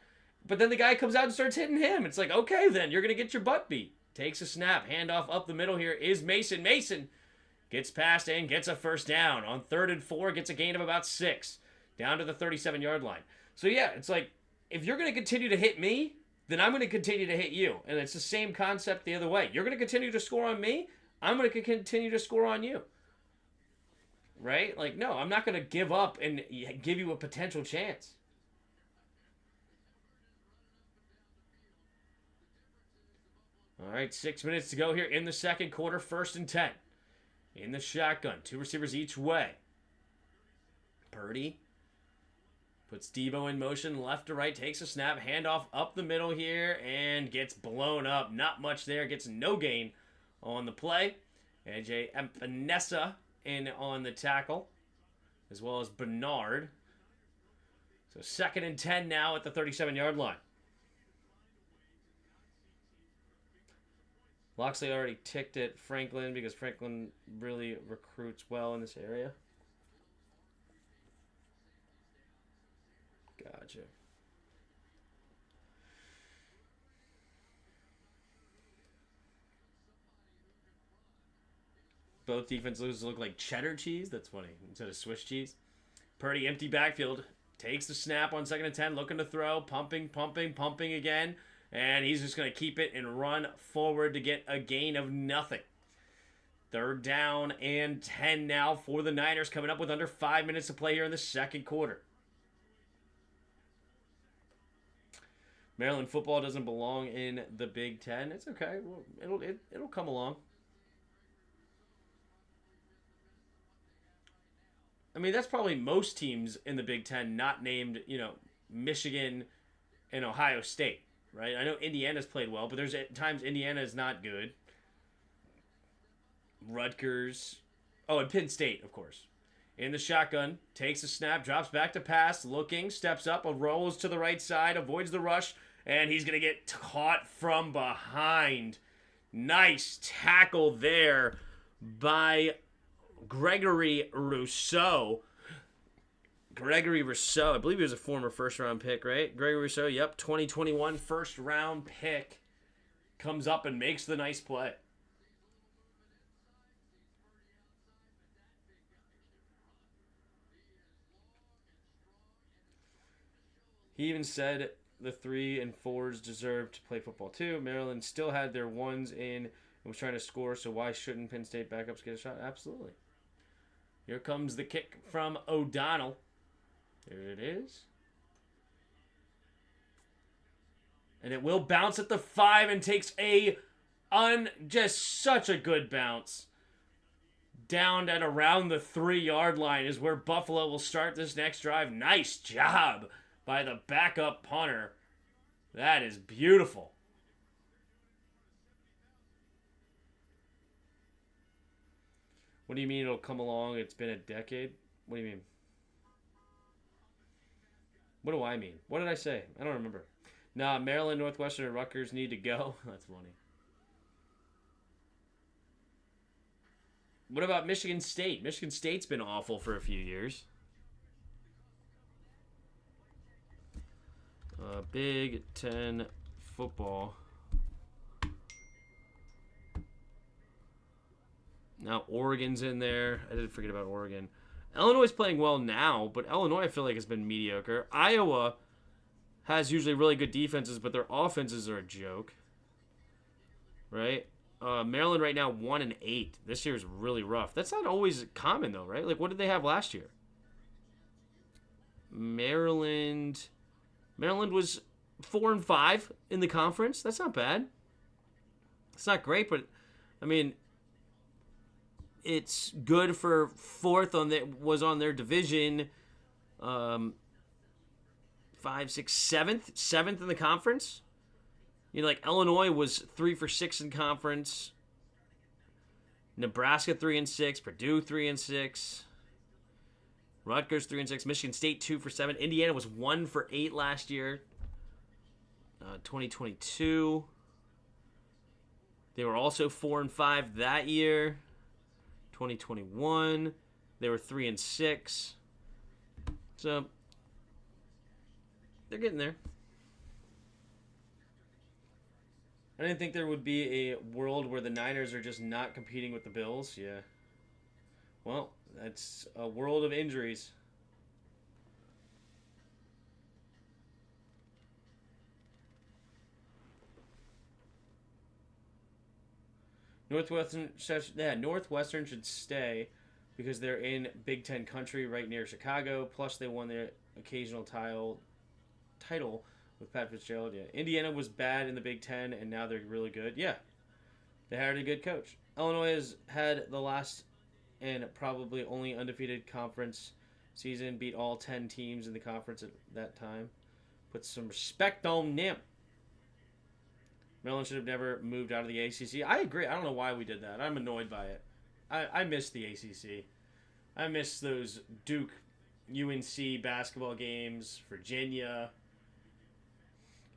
But then the guy comes out and starts hitting him. It's like, okay, then, you're going to get your butt beat. Takes a snap. Handoff up the middle here is Mason. Mason gets past and gets a 1st down. On 3rd and 4, gets a gain of about 6. Down to the 37-yard line. So, yeah, it's like, if you're going to continue to hit me, then I'm going to continue to hit you. And it's the same concept the other way. You're going to continue to score on me, I'm going to continue to score on you. Right? Like, no, I'm not going to give up and give you a potential chance. All right, 6 minutes to go here in the second quarter. 1st and 10. In the shotgun. 2 receivers each way. Purdy puts Debo in motion left to right. Takes a snap. Handoff up the middle here and gets blown up. Not much there. Gets no gain on the play. AJ Epinesa in on the tackle, as well as Bernard. So 2nd and 10 now at the 37-yard line. Loxley already ticked at Franklin because Franklin really recruits well in this area. Gotcha. Both defenses look like cheddar cheese. That's funny. Instead of Swiss cheese. Purdy, empty backfield. Takes the snap on 2nd and 10. Looking to throw. Pumping again. And he's just going to keep it and run forward to get a gain of nothing. 3rd down and 10 now for the Niners, coming up with under 5 minutes to play here in the 2nd quarter. Maryland football doesn't belong in the Big Ten. It's okay. It'll come along. I mean, that's probably most teams in the Big Ten not named, Michigan and Ohio State, right? I know Indiana's played well, but there's at times Indiana is not good. Rutgers. Oh, and Penn State, of course. In the shotgun, takes a snap, drops back to pass, looking, steps up, rolls to the right side, avoids the rush, and he's going to get caught from behind. Nice tackle there by Gregory Rousseau. I believe he was a former first-round pick, right? Gregory Rousseau, yep, 2021 first-round pick. Comes up and makes the nice play. He even said the 3 and 4s deserved to play football too. Maryland still had their 1s in and was trying to score, so why shouldn't Penn State backups get a shot? Absolutely. Here comes the kick from O'Donnell. There it is. And it will bounce at the 5 and takes just such a good bounce. Down at around the 3-yard line is where Buffalo will start this next drive. Nice job by the backup punter. That is beautiful. What do you mean it'll come along? It's been a decade? What do you mean? What do I mean? What did I say? I don't remember. Nah, Maryland, Northwestern, and Rutgers need to go. That's funny. What about Michigan State? Michigan State's been awful for a few years. Big Ten football. Now Oregon's in there. I did forget about Oregon. Illinois is playing well now, but Illinois I feel like has been mediocre. Iowa has usually really good defenses, but their offenses are a joke. Right? Maryland right now 1-8. This year is really rough. That's not always common though, right? Like what did they have last year? Maryland was 4-5 in the conference. That's not bad. It's not great, but I mean, it's good for 4th on their division. 5, 6, 7th in the conference. Like Illinois was 3 for 6 in conference. Nebraska 3-6, Purdue 3-6. Rutgers 3-6, Michigan State 2 for 7. Indiana was 1 for 8 last year. 2022. They were also 4-5 that year. 2021, they were 3-6. So they're getting there. I didn't think there would be a world where the Niners are just not competing with the Bills. Yeah. Well, that's a world of injuries. Northwestern should stay because they're in Big Ten country right near Chicago. Plus, they won their occasional title with Pat Fitzgerald. Yeah. Indiana was bad in the Big Ten, and now they're really good. Yeah. They hired a good coach. Illinois has had the last and probably only undefeated conference season, beat all 10 teams in the conference at that time. Put some respect on them. Maryland should have never moved out of the ACC. I agree. I don't know why we did that. I'm annoyed by it. I miss the ACC. I miss those Duke UNC basketball games, Virginia,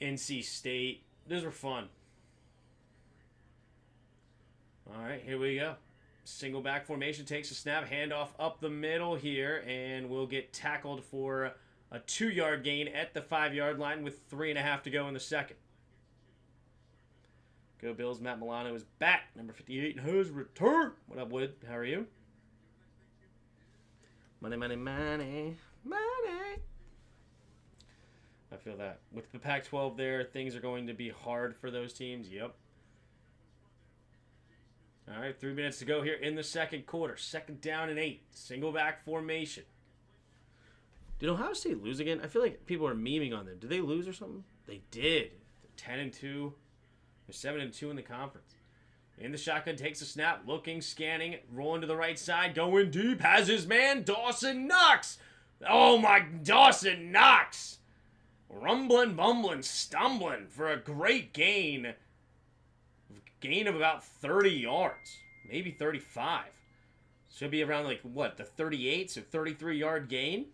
NC State. Those were fun. All right, here we go. Single back formation, takes a snap, handoff up the middle here, and we'll get tackled for a 2-yard gain at the 5-yard line with 3.5 to go in the second. Go Bills. Matt Milano is back. Number 58 has returned. What up, Wood? How are you? Money, money, money, money. I feel that. With the Pac-12 there, things are going to be hard for those teams. Yep. All right, 3 minutes to go here in the second quarter. 2nd down and 8. Single back formation. Did Ohio State lose again? I feel like people are memeing on them. Did they lose or something? They did. 10-2. They're 7-2 in the conference. In the shotgun, takes a snap, looking, scanning, rolling to the right side, going deep, has his man, Dawson Knox. Oh my, Dawson Knox. Rumbling, bumbling, stumbling for a great gain. Gain of about 30 yards, maybe 35. Should be around like, what, the 38, so 33-yard gain.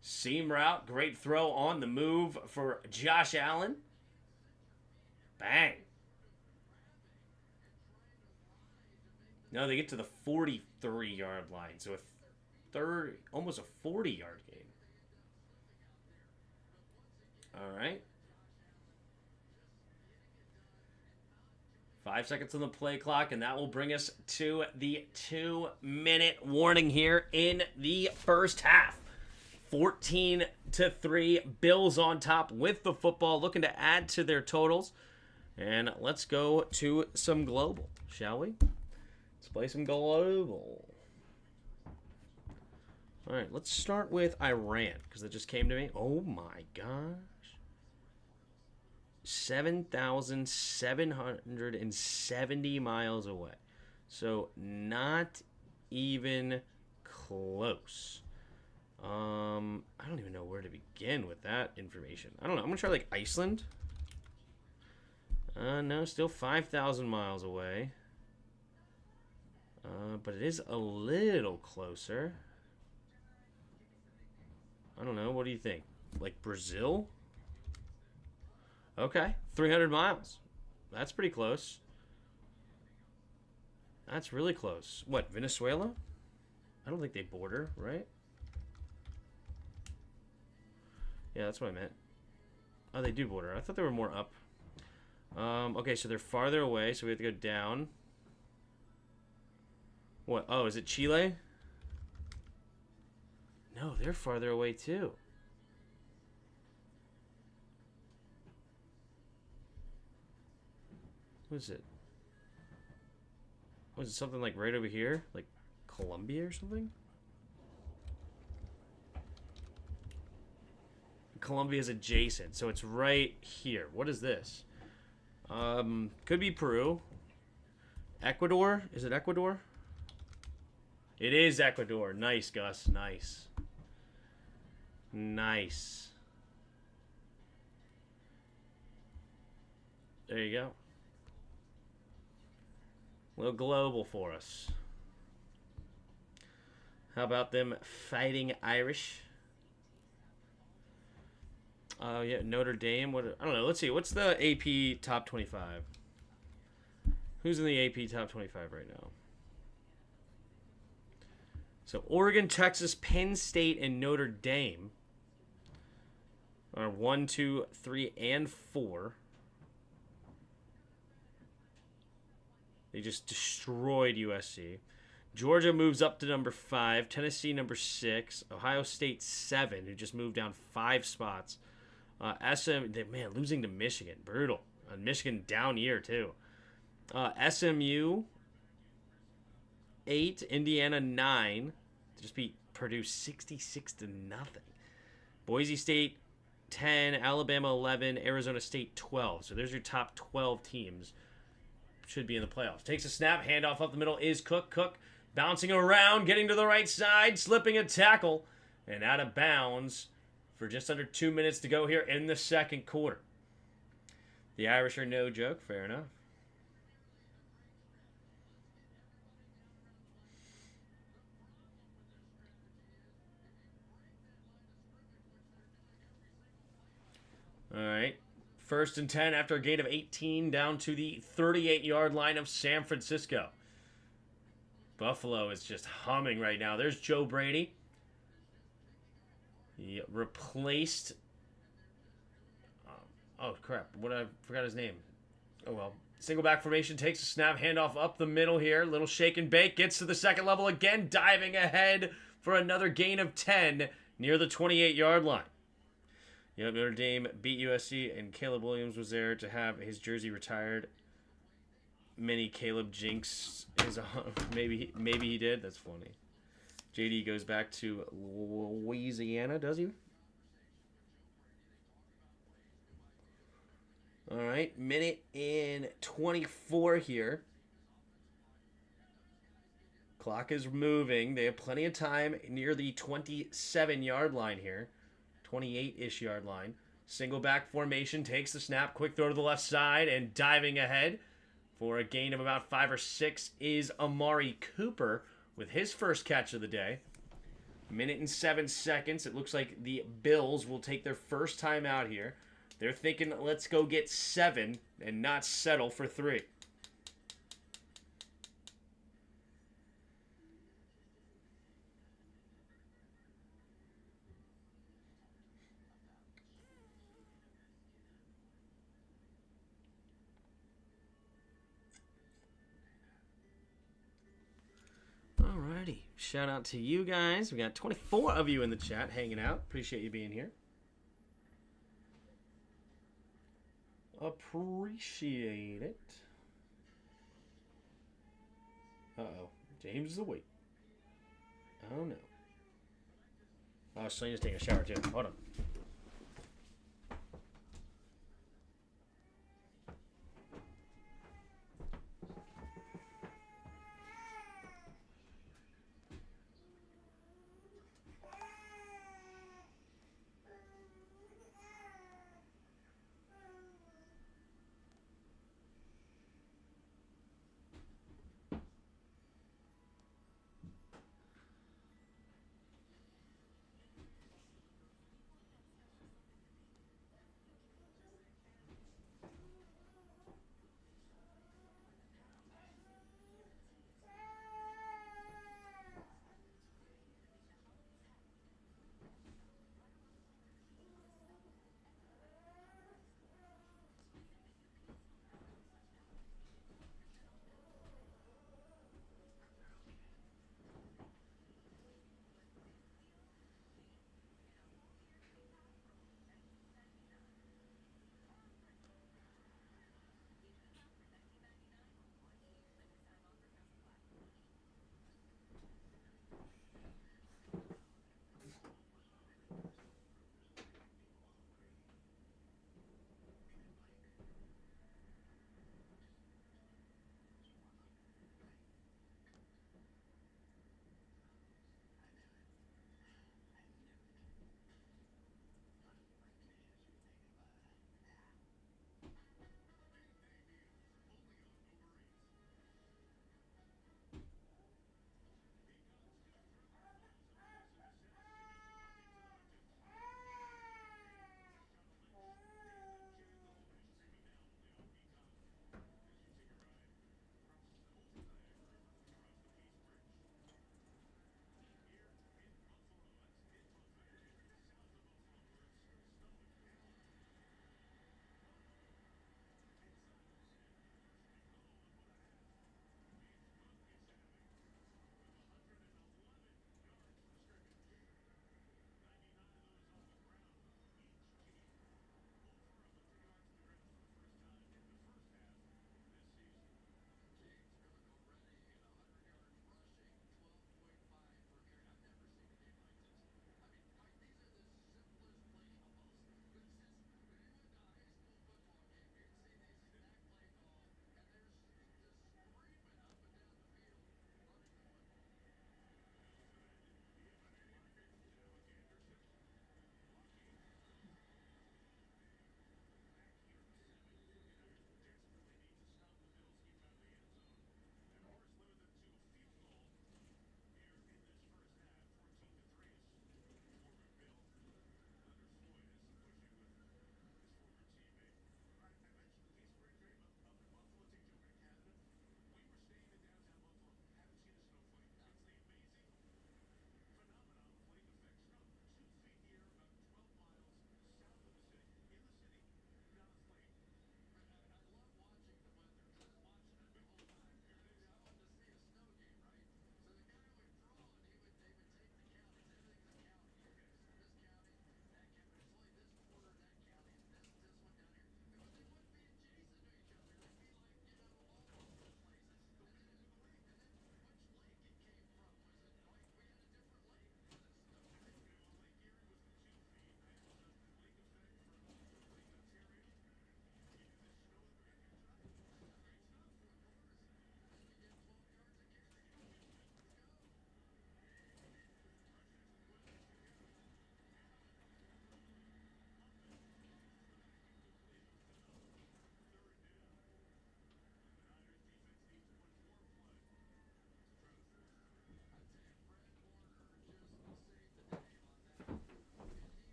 Seam route, great throw on the move for Josh Allen. Bang. No, they get to the 43-yard line, so almost a 40-yard gain. All right. 5 seconds on the play clock, and that will bring us to the 2-minute warning here in the first half. 14-3, Bills on top with the football, looking to add to their totals. And let's go to some global, shall we? Let's play some global. All right, let's start with Iran, because that just came to me. Oh, my gosh. 7,770 miles away. So not even close. I don't even know where to begin with that information. I don't know. I'm going to try like Iceland. No, still 5,000 miles away. But it is a little closer. I don't know. What do you think? Like Brazil? Okay, 300 miles. That's pretty close. That's really close. What, Venezuela? I don't think they border, right? Yeah, that's what I meant. Oh, they do border. I thought they were more up. Okay, so they're farther away, so we have to go down. What? Oh, is it Chile? No, they're farther away too. What is it? Was it something like right over here? Like Colombia or something? Colombia is adjacent, so it's right here. What is this? Could be Peru. Ecuador? Is it Ecuador? It is Ecuador. Nice, Gus. Nice. Nice. There you go. A little global for us. How about them fighting Irish? Yeah, Notre Dame. What? I don't know. Let's see. What's the AP top 25? Who's in the AP top 25 right now? So Oregon, Texas, Penn State, and Notre Dame are 1, 2, 3, and 4. They just destroyed USC. Georgia moves up to number 5. Tennessee number 6. Ohio State 7, who just moved down 5 spots. Man, losing to Michigan, brutal. Michigan down year too. SMU 8, Indiana 9. Just beat Purdue 66-0. Boise State 10, Alabama 11, Arizona State 12. So there's your top 12 teams. Should be in the playoffs. Takes a snap, handoff up the middle is Cook. Cook bouncing around, getting to the right side, slipping a tackle, and out of bounds for just under 2 minutes to go here in the second quarter. The Irish are no joke, fair enough. All right. 1st and 10 after a gain of 18 down to the 38-yard line of San Francisco. Buffalo is just humming right now. There's Joe Brady. He replaced... oh, crap. I forgot his name. Oh, well. Single back formation takes a snap, handoff up the middle here. Little shake and bake. Gets to the second level again, diving ahead for another gain of 10 near the 28-yard line. Yep, Notre Dame beat USC, and Caleb Williams was there to have his jersey retired. Mini Caleb jinx is maybe he did. That's funny. JD goes back to Louisiana, does he? All right, minute and 24 here. Clock is moving. They have plenty of time near the 27-yard line here. 28-ish yard line. Single back formation, takes the snap, quick throw to the left side, and diving ahead for a gain of about 5 or 6 is Amari Cooper with his first catch of the day. Minute and 7 seconds. It looks like the Bills will take their first time out here. They're thinking, let's go get 7 and not settle for 3. Alrighty. Shout out to you guys. We got 24 of you in the chat hanging out. Appreciate you being here. Appreciate it. Uh-oh. James is awake. Oh, no. Oh, Selena's taking a shower, too. Hold on.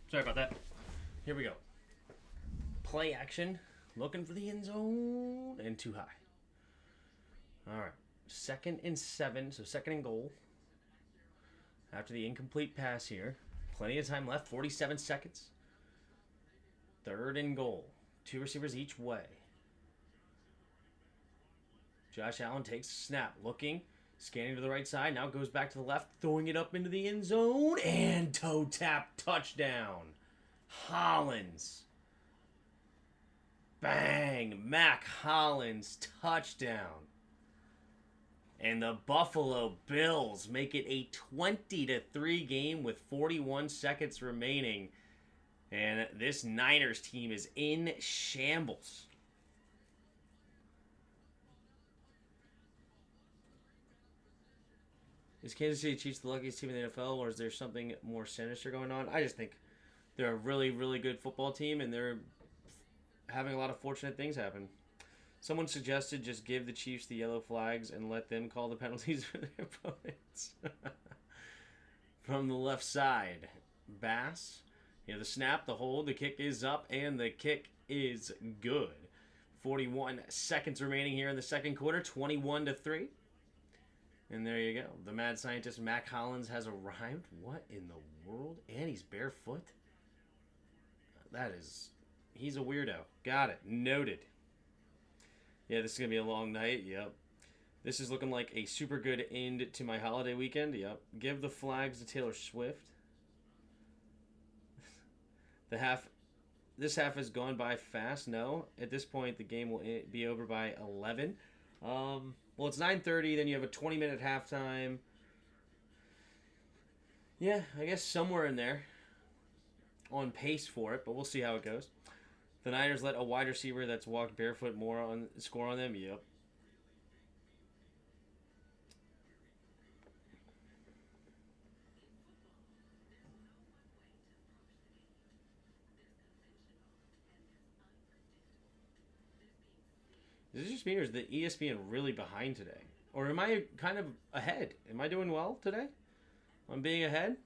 Sorry about that. Here we go. Play action. Looking for the end zone. And too high. All right. 2nd and 7. So 2nd and goal. After the incomplete pass here. Plenty of time left. 47 seconds. 3rd and goal. 2 receivers each way. Josh Allen takes a snap. Looking. Scanning to the right side. Now goes back to the left. Throwing it up into the end zone. And toe tap touchdown. Hollins. Bang. Mac Hollins touchdown. And the Buffalo Bills make it a 20-3 game with 41 seconds remaining. And this Niners team is in shambles. Is Kansas City Chiefs the luckiest team in the NFL, or is there something more sinister going on? I just think they're a really, really good football team, and they're having a lot of fortunate things happen. Someone suggested just give the Chiefs the yellow flags and let them call the penalties for their opponents. From the left side, Bass. You know, the snap, the hold, the kick is up, and the kick is good. 41 seconds remaining here in the second quarter, 21-3. And there you go. The mad scientist Mac Hollins has arrived. What in the world? And he's barefoot? He's a weirdo. Got it. Noted. Yeah, this is going to be a long night. Yep. This is looking like a super good end to my holiday weekend. Yep. Give the flags to Taylor Swift. This half has gone by fast. No. At this point, the game will be over by 11. Well, it's 9:30, then you have a 20-minute halftime. Yeah, I guess somewhere in there. On pace for it, but we'll see how it goes. The Niners let a wide receiver that's walked barefoot score on them. Yep. Is it just me, or is the ESPN really behind today? Or am I kind of ahead? Am I doing well today? I'm being ahead?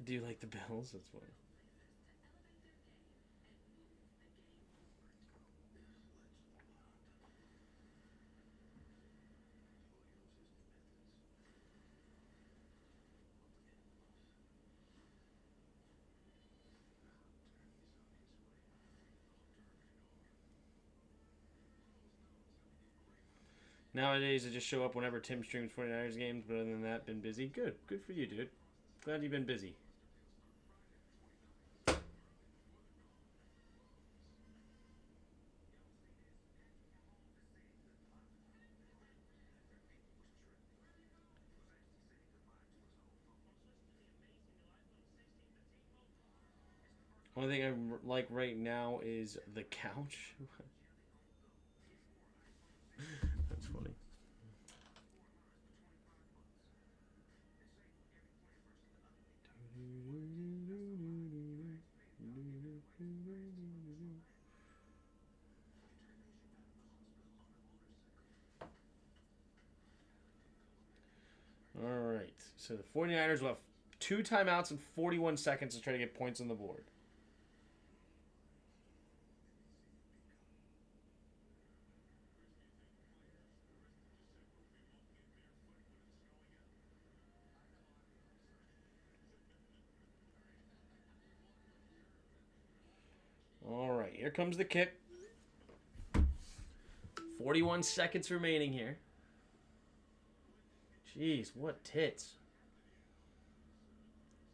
Do you like the Bills? That's funny. Nowadays, I just show up whenever Tim streams 49ers games, but other than that, been busy. Good. Good for you, dude. Glad you've been busy. Only thing I like right now is the couch. That's funny. All right. So the 49ers will have 2 timeouts and 41 seconds to try to get points on the board. All right, here comes the kick. 41 seconds remaining here. Jeez, what tits.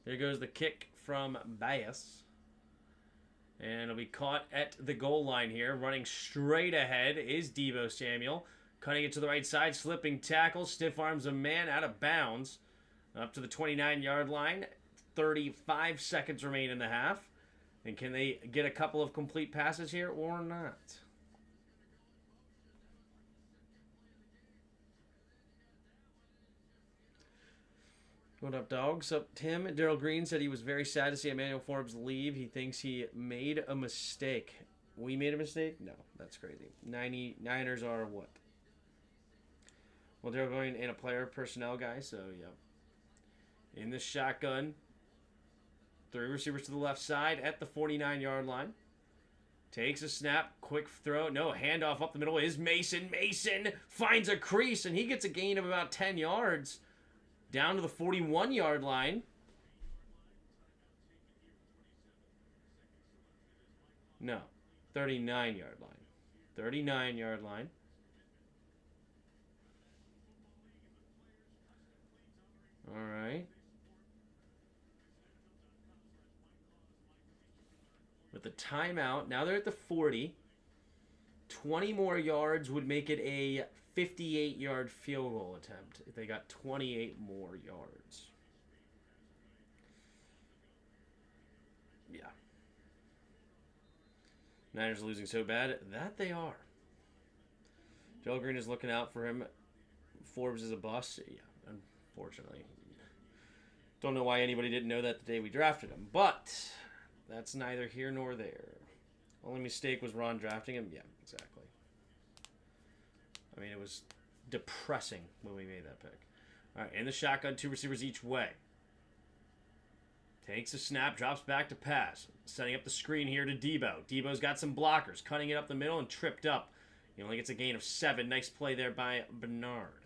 There goes the kick from Bass. And it'll be caught at the goal line here. Running straight ahead is Deebo Samuel. Cutting it to the right side, slipping tackle, stiff arms a man out of bounds. Up to the 29-yard line. 35 seconds remain in the half. And can they get a couple of complete passes here or not? What up, dogs? Up, Tim? Daryl Green said he was very sad to see Emmanuel Forbes leave. He thinks he made a mistake. We made a mistake? No, that's crazy. 99ers are what? Well, they're going in a player personnel guy, so yeah. In the shotgun. 3 receivers to the left side at the 49-yard line. Takes a snap, quick throw. No, handoff up the middle is Mason. Mason finds a crease, and he gets a gain of about 10 yards. Down to the 41-yard line. No, 39-yard line. 39-yard line. All right. With the timeout, now they're at the 40. 20 more yards would make it a 58-yard field goal attempt if they got 28 more yards. Yeah. Niners losing so bad that they are. Joe Green is looking out for him. Forbes is a bust. Yeah, unfortunately. Don't know why anybody didn't know that the day we drafted him, but that's neither here nor there. Only mistake was Ron drafting him. Yeah, exactly. I mean, it was depressing when we made that pick. All right, in the shotgun, 2 receivers each way. Takes a snap, drops back to pass. Setting up the screen here to Debo. Debo's got some blockers, cutting it up the middle and tripped up. He only gets a gain of 7. Nice play there by Bernard.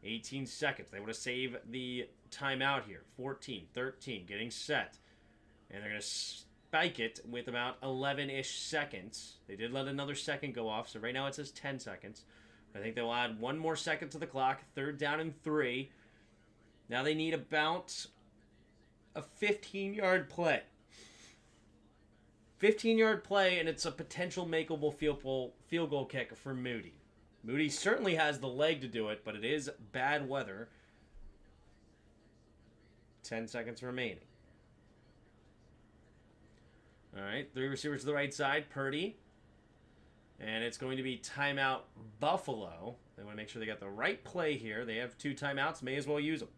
18 seconds. They want to save the timeout here. 14, 13, getting set. And they're going to spike it with about 11-ish seconds. They did let another second go off, so right now it says 10 seconds. I think they'll add 1 more second to the clock. 3rd down and 3. Now they need about a 15-yard play. 15-yard play, and it's a potential makeable field goal kick for Moody. Moody certainly has the leg to do it, but it is bad weather. 10 seconds remaining. All right, 3 receivers to the right side. Purdy. And it's going to be timeout Buffalo. They want to make sure they got the right play here. They have 2 timeouts. May as well use them.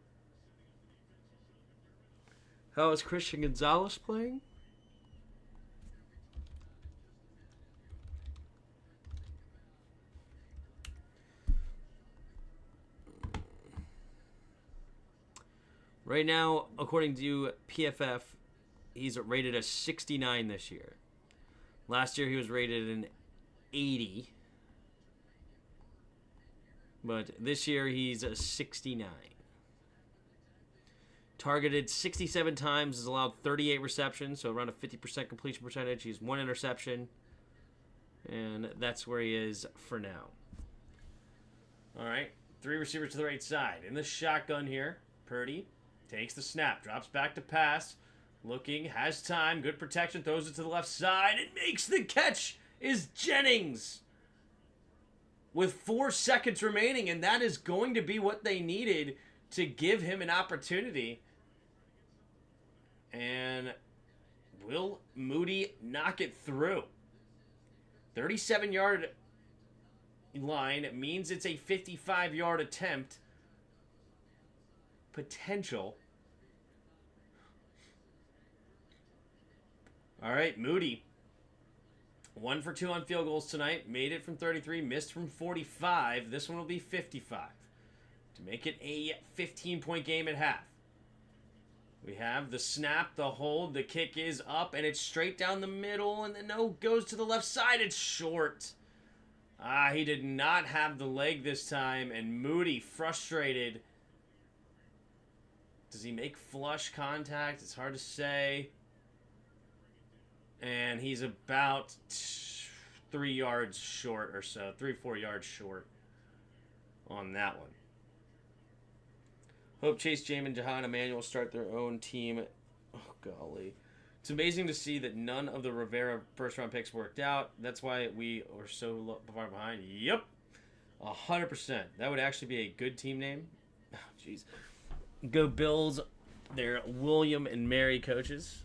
How is Christian Gonzalez playing? Right now, according to PFF, he's rated a 69 this year. Last year he was rated an 80. But this year he's a 69. Targeted 67 times, has allowed 38 receptions, so around a 50% completion percentage. He's 1 interception. And that's where he is for now. All right, 3 receivers to the right side. In the shotgun here, Purdy takes the snap, drops back to pass. Looking, has time, good protection, throws it to the left side, and makes the catch is Jennings. With 4 seconds remaining, and that is going to be what they needed to give him an opportunity. And will Moody knock it through? 37-yard line means it's a 55-yard attempt. Potential. All right, Moody. 1 for 2 on field goals tonight. Made it from 33, missed from 45. This one will be 55 to make it a 15-point game at half. We have the snap, the hold, the kick is up, and it's straight down the middle, and then no, goes to the left side. It's short. He did not have the leg this time, and Moody frustrated. Does he make flush contact? It's hard to say. And he's about 3 yards short or so, 3-4 yards short on that one. Hope Chase, Jamin, Jahan, Emmanuel start their own team. Oh, golly. It's amazing to see that none of the Rivera first-round picks worked out. That's why we were so far behind. Yep. 100%. That would actually be a good team name. Oh, jeez. Go Bills. They're William and Mary coaches.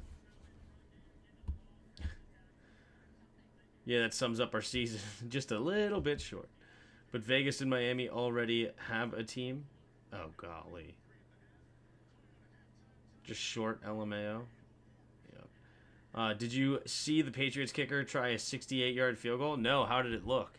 Yeah, that sums up our season. Just a little bit short. But Vegas and Miami already have a team. Oh, golly. Just short LMAO. Yeah. Did you see the Patriots kicker try a 68-yard field goal? No. How did it look?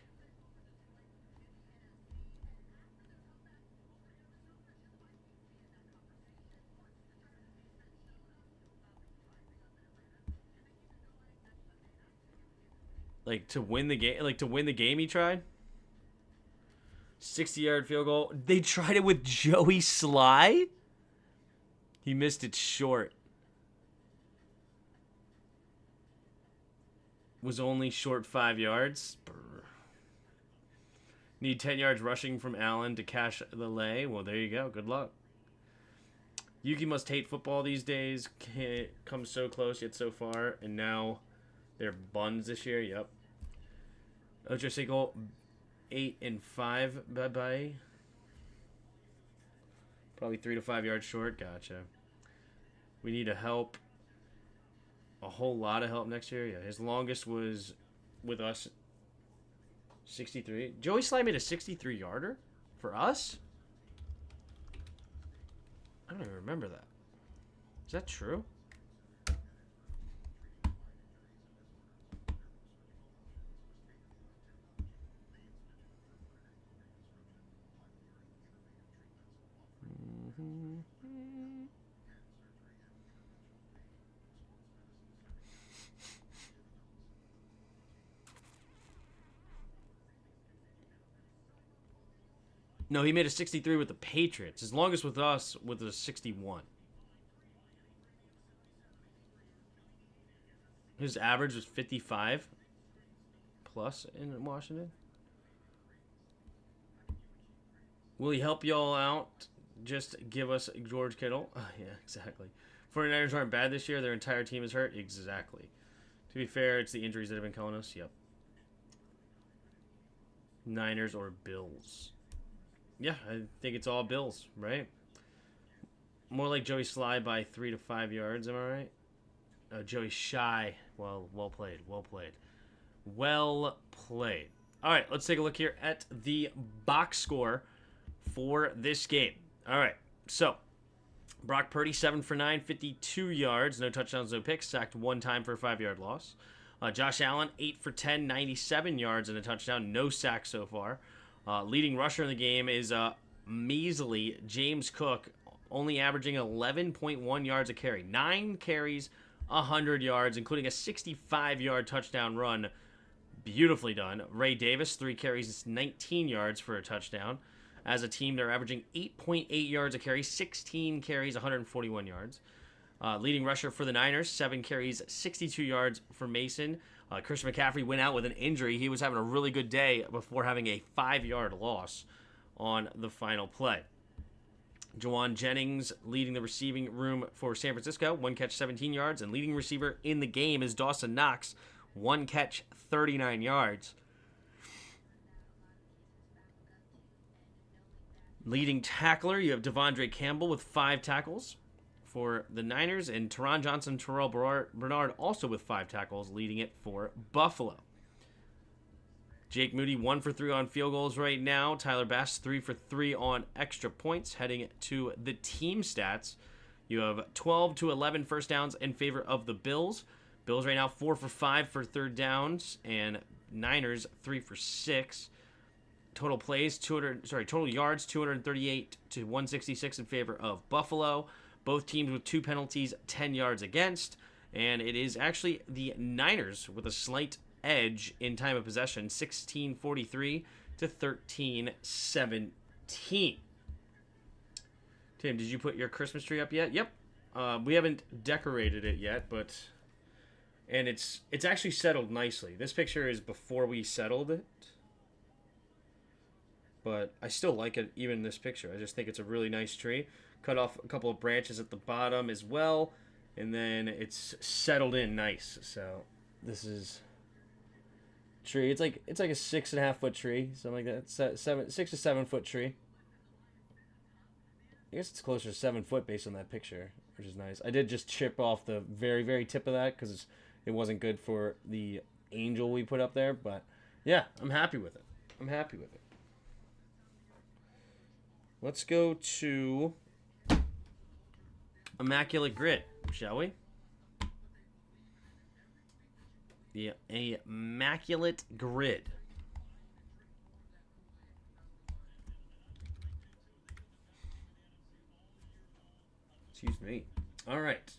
Like to win the game. Like to win the game, he tried. 60-yard field goal. They tried it with Joey Sly. He missed it short. Was only short 5 yards. Brr. Need 10 yards rushing from Allen to cash the lay. Well, there you go. Good luck. Yuki must hate football these days. Can't come so close yet so far. And now they're buns this year. Yep. Ocho Cinco, 8 and 5. Bye-bye. Probably 3 to 5 yards short. Gotcha. We need a help. A whole lot of help next year. Yeah, his longest was with us. 63. Joey Sly made a 63-yarder for us? I don't even remember that. Is that true? No, he made a 63 with the Patriots. His longest with us was a 61. His average was 55 plus in Washington. Will he help y'all out? Just give us George Kittle. Yeah, exactly. 49ers aren't bad this year. Their entire team is hurt. Exactly. To be fair, it's the injuries that have been killing us. Yep. Niners or Bills. Yeah, I think it's all Bills, right? More like Joey Sly by 3 to 5 yards, am I right? Joey Shy. Well played. Well played. Well played. All right, let's take a look here at the box score for this game. All right, so Brock Purdy, 7 for 9, 52 yards. No touchdowns, no picks. Sacked 1 time for a 5-yard loss. Josh Allen, 8 for 10, 97 yards and a touchdown. No sacks so far. Leading rusher in the game is measly James Cook, only averaging 11.1 yards a carry. 9 carries, 100 yards, including a 65-yard touchdown run. Beautifully done. Ray Davis, 3 carries, 19 yards for a touchdown. As a team, they're averaging 8.8 yards a carry, 16 carries, 141 yards. Leading rusher for the Niners, 7 carries, 62 yards for Mason. Christian McCaffrey went out with an injury. He was having a really good day before having a 5-yard loss on the final play. Jawan Jennings leading the receiving room for San Francisco, 1 catch, 17 yards, and leading receiver in the game is Dawson Knox, 1 catch, 39 yards. Leading tackler, you have Devondre Campbell with 5 tackles for the Niners, and Teron Johnson, Terrell Bernard also with 5 tackles, leading it for Buffalo. Jake Moody, 1 for 3 on field goals right now. Tyler Bass, 3 for 3 on extra points. Heading to the team stats, you have 12 to 11 first downs in favor of the Bills. Bills right now 4 for 5 for third downs, and Niners 3 for 6. Total plays, total yards, 238 to 166 in favor of Buffalo. Both teams with 2 penalties, 10 yards against. And it is actually the Niners with a slight edge in time of possession, 16:43 to 13:17. Tim, did you put your Christmas tree up yet? Yep. We haven't decorated it yet, and it's actually settled nicely. This picture is before we settled it. But I still like it, even in this picture. I just think it's a really nice tree. Cut off a couple of branches at the bottom as well, and then it's settled in nice. So this is tree. It's like a 6.5 foot tree, something like that. 6 to 7 foot tree. I guess it's closer to 7 foot based on that picture, which is nice. I did just chip off the very, very tip of that because it wasn't good for the angel we put up there. But yeah, I'm happy with it. Let's go to Immaculate Grid, shall we? The Immaculate Grid. Excuse me. All right.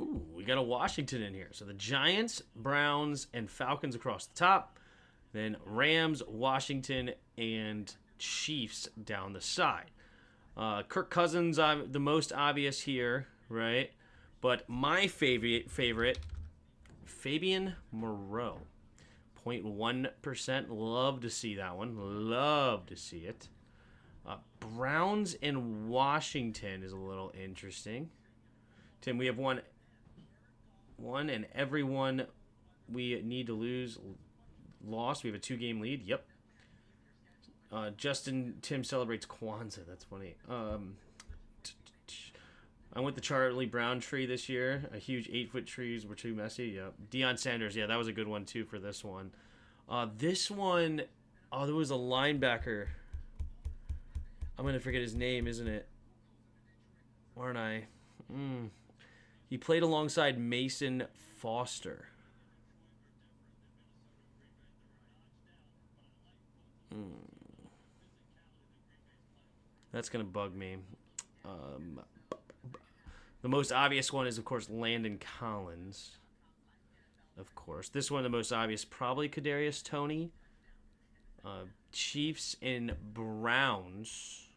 Ooh, we got a Washington in here. So the Giants, Browns, and Falcons across the top. Then Rams, Washington, and Chiefs down the side. Kirk Cousins, the most obvious here, right? But my favorite, Fabian Moreau. 0.1%. Love to see that one. Love to see it. Browns and Washington is a little interesting. Tim, we have one, and everyone we need to lose lost. We have a 2-game lead. Yep. Justin Tim celebrates Kwanzaa. That's funny. I went the Charlie Brown tree this year. A huge 8-foot trees were too messy. Yep. Deion Sanders. Yeah, that was a good one too for this one. This one, there was a linebacker. I'm gonna forget his name, isn't it? Aren't I? He played alongside Mason Foster. That's going to bug me. The most obvious one is, of course, Landon Collins. Of course. This one, the most obvious, probably Kadarius Toney. Chiefs and Browns.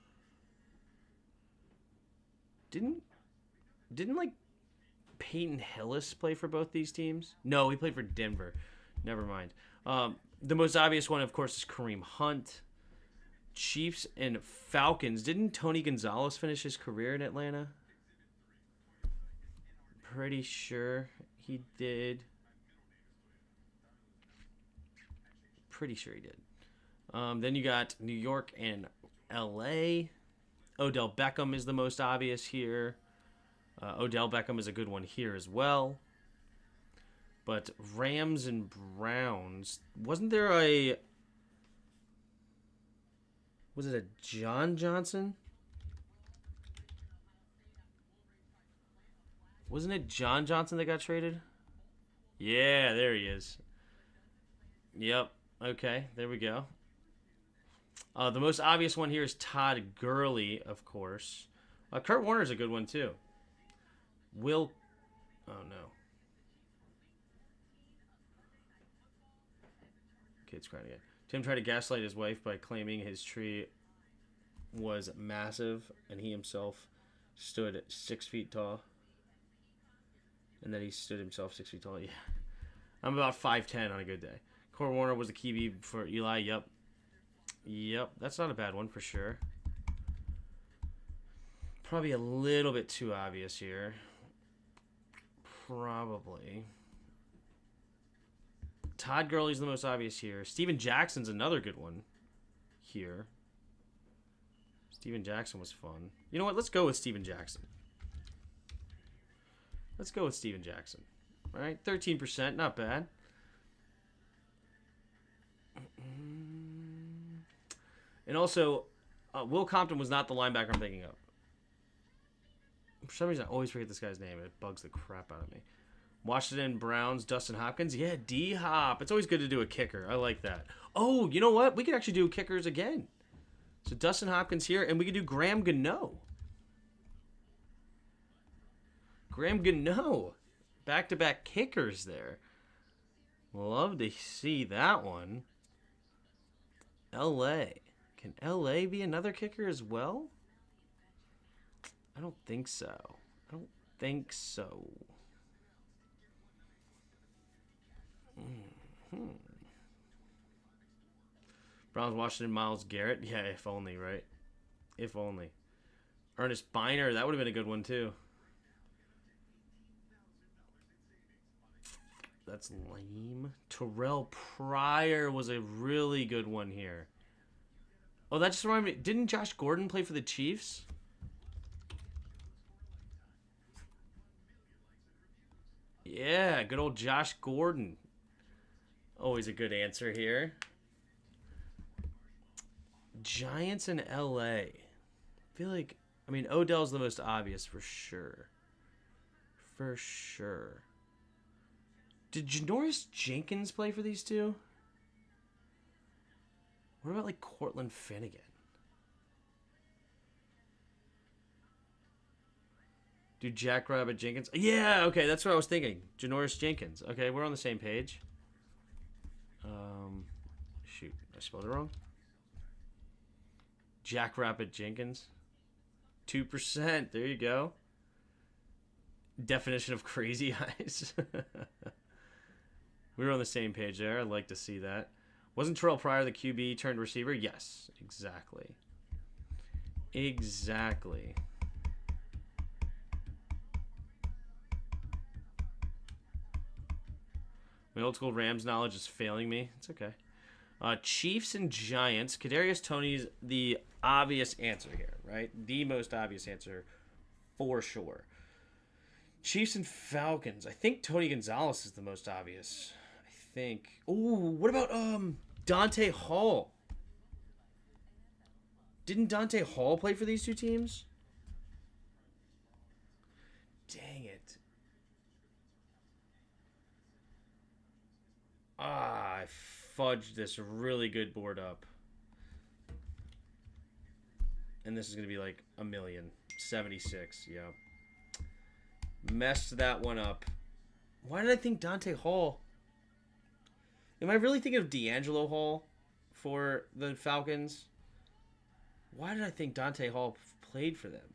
Didn't like Peyton Hillis play for both these teams? No, he played for Denver. Never mind. The most obvious one, of course, is Kareem Hunt. Chiefs and Falcons. Didn't Tony Gonzalez finish his career in Atlanta? Pretty sure he did. Pretty sure he did. Then you got New York and LA. Odell Beckham is the most obvious here. Odell Beckham is a good one here as well. But Rams and Browns. Wasn't there a... Was it a John Johnson? Wasn't it John Johnson that got traded? Yeah, there he is. Yep. Okay, there we go. The most obvious one here is Todd Gurley, of course. Kurt Warner's a good one, too. Oh, no. Kid's crying again. Tim tried to gaslight his wife by claiming his tree was massive and he himself stood 6 feet tall. And then he stood himself 6 feet tall. Yeah. I'm about 5'10" on a good day. Kurt Warner was the QB for Eli. Yep. Yep. That's not a bad one for sure. Probably a little bit too obvious here. Probably. Todd Gurley's the most obvious here. Steven Jackson's another good one here. Steven Jackson was fun. You know what? Let's go with Steven Jackson. Let's go with Steven Jackson. All right, 13%, not bad. And also, Will Compton was not the linebacker I'm thinking of. For some reason, I always forget this guy's name. It bugs the crap out of me. Washington Browns, Dustin Hopkins. Yeah, D-Hop. It's always good to do a kicker. I like that. Oh, you know what? We could actually do kickers again. So Dustin Hopkins here, and we could do Graham Gano. Graham Gano. Back-to-back kickers there. Love to see that one. L.A. Can L.A. be another kicker as well? I don't think so. I don't think so. Browns, Washington, Myles Garrett. Yeah, if only, right? If only. Ernest Biner. That would have been a good one, too. That's lame. Terrell Pryor was a really good one here. Oh, that just reminded me. Didn't Josh Gordon play for the Chiefs? Yeah, good old Josh Gordon. Always a good answer here. Giants in LA. I feel like, I mean, Odell's the most obvious for sure. For sure. Did Janoris Jenkins play for these two? What about like Cortland Finnegan? Do Jackrabbit Jenkins. Yeah, okay, that's what I was thinking. Janoris Jenkins. Okay, we're on the same page. Shoot, I spelled it wrong. Jackrabbit Jenkins. 2%. There you go. Definition of crazy eyes. We were on the same page there. I'd like to see that. Wasn't Terrell Pryor the QB turned receiver? Yes, exactly. Exactly. My old school Rams knowledge is failing me. It's okay. Chiefs and Giants. Kadarius Toney's the obvious answer here, right? The most obvious answer for sure. Chiefs and Falcons. I think Tony Gonzalez is the most obvious. I think. Ooh, what about Dante Hall? Didn't Dante Hall play for these two teams? Dang it. I fudged this really good board up. And this is going to be like 1,076,000. Yeah. Messed that one up. Why did I think Dante Hall? Am I really thinking of D'Angelo Hall for the Falcons? Why did I think Dante Hall played for them?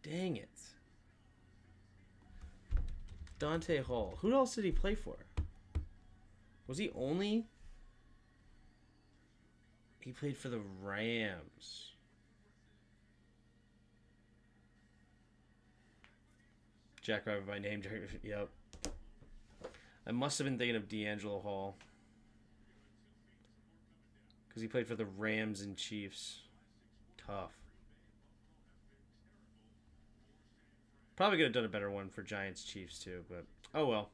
Dang it. Dante Hall. Who else did he play for? Was he only... He played for the Rams. Jackrabbit by name. Yep. I must have been thinking of D'Angelo Hall. Because he played for the Rams and Chiefs. Tough. Probably could have done a better one for Giants Chiefs too, but oh well.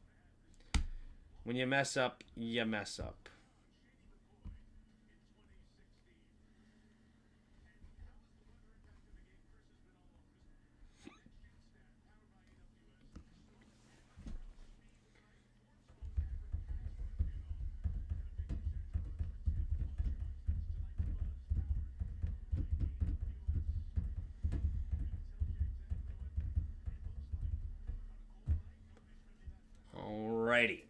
When you mess up, you mess up. Alrighty.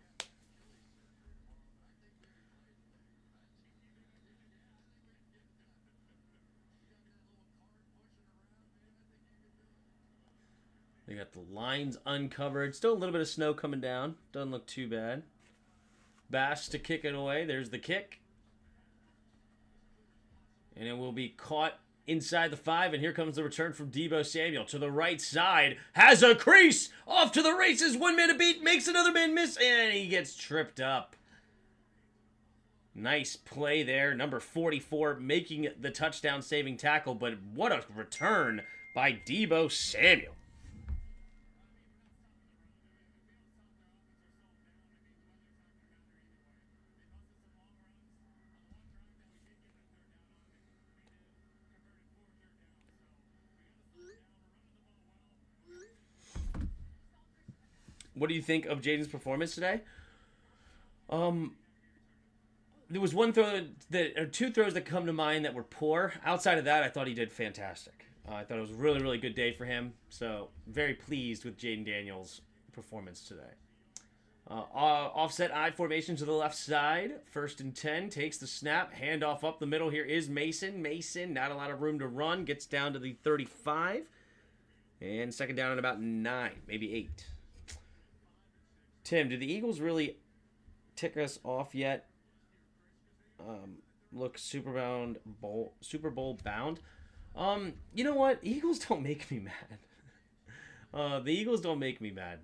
They got the lines uncovered. Still a little bit of snow coming down. Doesn't look too bad. Bass to kick it away. There's the kick. And it will be caught inside the 5. And here comes the return from Deebo Samuel to the right side. Has a crease. Off to the races. One man to beat. Makes another man miss. And he gets tripped up. Nice play there. Number 44 making the touchdown saving tackle. But what a return by Deebo Samuel. What do you think of Jaden's performance today? There was one throw or two throws that come to mind that were poor. Outside of that, I thought he did fantastic. I thought it was a really, really good day for him. So very pleased with Jaden Daniels' performance today. Offset I formation to the left side. 1st and 10. Takes the snap. Handoff up the middle. Here is Mason. Mason, not a lot of room to run. Gets down to the 35. And second down at about 9, maybe 8. Tim, did the Eagles really tick us off yet? Look Super Bowl bound. You know what? Eagles don't make me mad. The Eagles don't make me mad.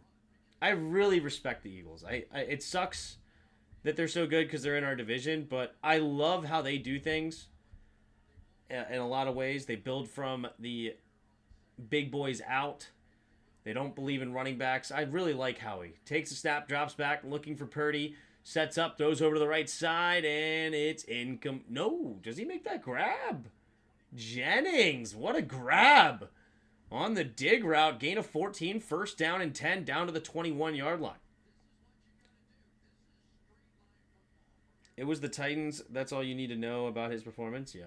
I really respect the Eagles. It sucks that they're so good because they're in our division, but I love how they do things. In a lot of ways, they build from the big boys out. They don't believe in running backs. I really like Howie. Takes a snap, drops back, looking for Purdy. Sets up, throws over to the right side, and it's No, does he make that grab? Jennings, what a grab. On the dig route, gain of 14, 1st down and 10, down to the 21-yard line. It was the Titans. That's all you need to know about his performance? Yeah.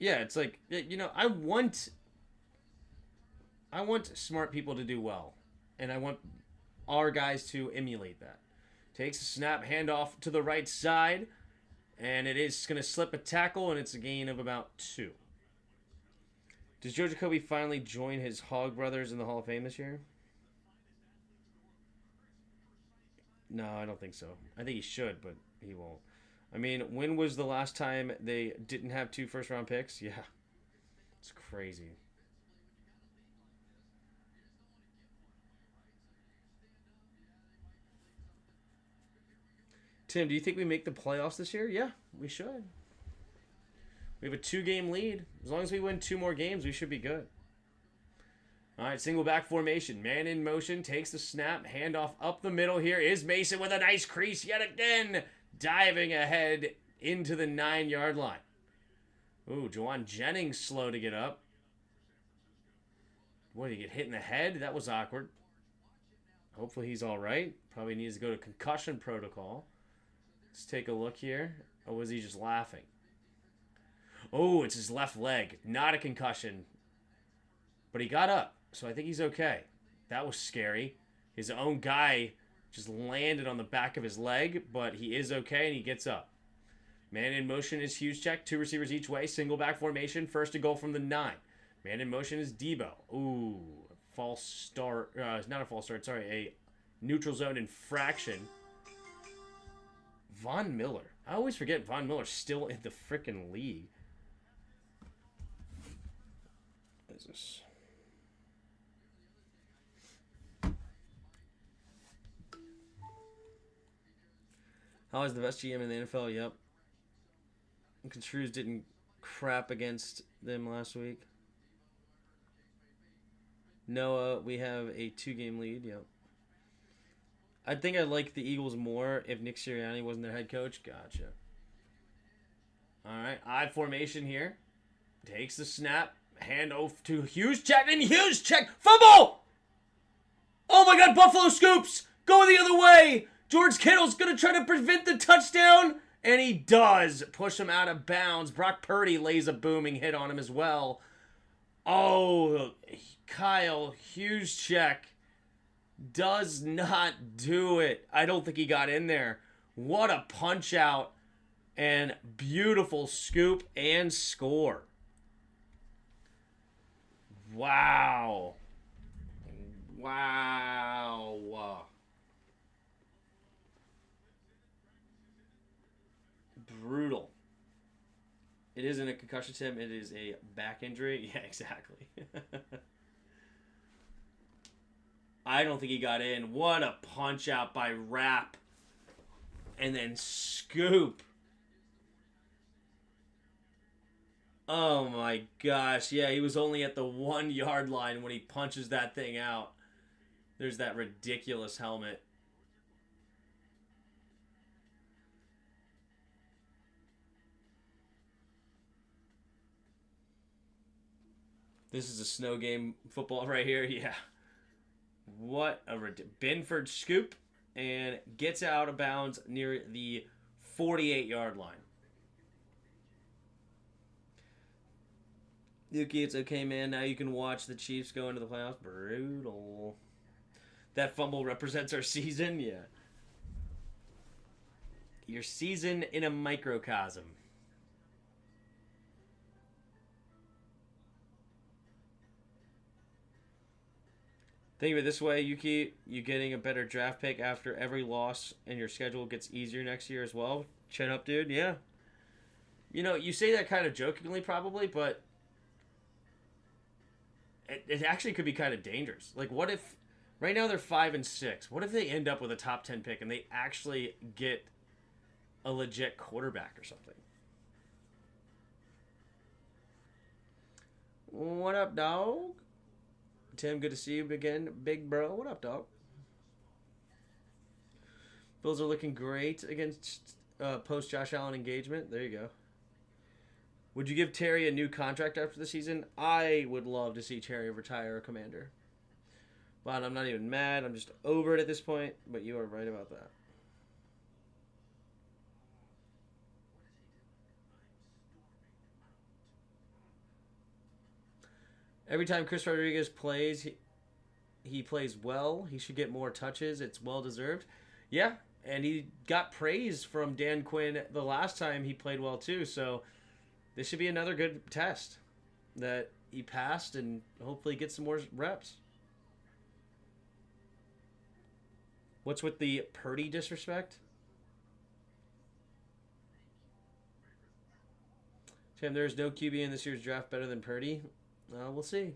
Yeah, it's like, I want smart people to do well, and I want our guys to emulate that. Takes a snap, handoff to the right side, and it is going to slip a tackle, and it's a gain of about 2. Does Joe Jacoby finally join his Hog brothers in the Hall of Fame this year? No, I don't think so. I think he should, but he won't. I mean, when was the last time they didn't have 2 first-round picks? Yeah, it's crazy. Tim, do you think we make the playoffs this year? Yeah, we should. We have a 2-game lead. As long as we win 2 more games, we should be good. All right, single back formation. Man in motion, takes the snap, handoff up the middle. Here is Mason with a nice crease yet again, diving ahead into the 9-yard line. Ooh, Juwan Jennings slow to get up. What, did he get hit in the head? That was awkward. Hopefully he's all right. Probably needs to go to concussion protocol. Let's take a look here. Or was he just laughing? Oh, it's his left leg. Not a concussion. But he got up, so I think he's okay. That was scary. His own guy just landed on the back of his leg, but he is okay and he gets up. Man in motion is Hughes check. 2 receivers each way. Single back formation. First to goal from the 9. Man in motion is Debo. Ooh, false start. Not a false start. Sorry, a neutral zone infraction. Von Miller. I always forget Von Miller's still in the freaking league. What is this? How is the best GM in the NFL? Yep. Contreras didn't crap against them last week. Noah, we have a 2-game lead. Yep. I think I like the Eagles more if Nick Sirianni wasn't their head coach. Gotcha. All right, I formation here. Takes the snap. Hand off to Hughes check, and Hughes check. Fumble! Oh my God, Buffalo scoops! Go the other way! George Kittle's going to try to prevent the touchdown, and he does. Push him out of bounds. Brock Purdy lays a booming hit on him as well. Oh, Kyle Juszczyk does not do it. I don't think he got in there. What a punch out, and beautiful scoop and score. Wow. Wow. Brutal. It isn't a concussion, Tim. It is a back injury. Yeah, exactly. I don't think he got in. What a punch out by Rapp. And then scoop. Oh my gosh. Yeah, he was only at the 1-yard line when he punches that thing out. There's that ridiculous helmet. This is a snow game football right here. Yeah. What a Benford scoop and gets out of bounds near the 48-yard line. Yuki, it's okay, man. Now you can watch the Chiefs go into the playoffs. Brutal. That fumble represents our season? Yeah. Your season in a microcosm. Think of it this way, Yuki. You getting a better draft pick after every loss, and your schedule gets easier next year as well. Chin up, dude. Yeah. You know, you say that kind of jokingly, probably, but it actually could be kind of dangerous. Like, what if right now they're 5-6? What if they end up with a top 10 pick and they actually get a legit quarterback or something? What up, dog? Tim, good to see you again, big bro. What up, dog? Bills are looking great against post Josh Allen engagement. There you go. Would you give Terry a new contract after the season? I would love to see Terry retire a Commander. But I'm not even mad. I'm just over it at this point. But you are right about that. Every time Chris Rodriguez plays, he plays well. He should get more touches. It's well deserved. Yeah, and he got praise from Dan Quinn the last time he played well too. So this should be another good test that he passed and hopefully get some more reps. What's with the Purdy disrespect? Tim, there's no QB in this year's draft better than Purdy. We'll see.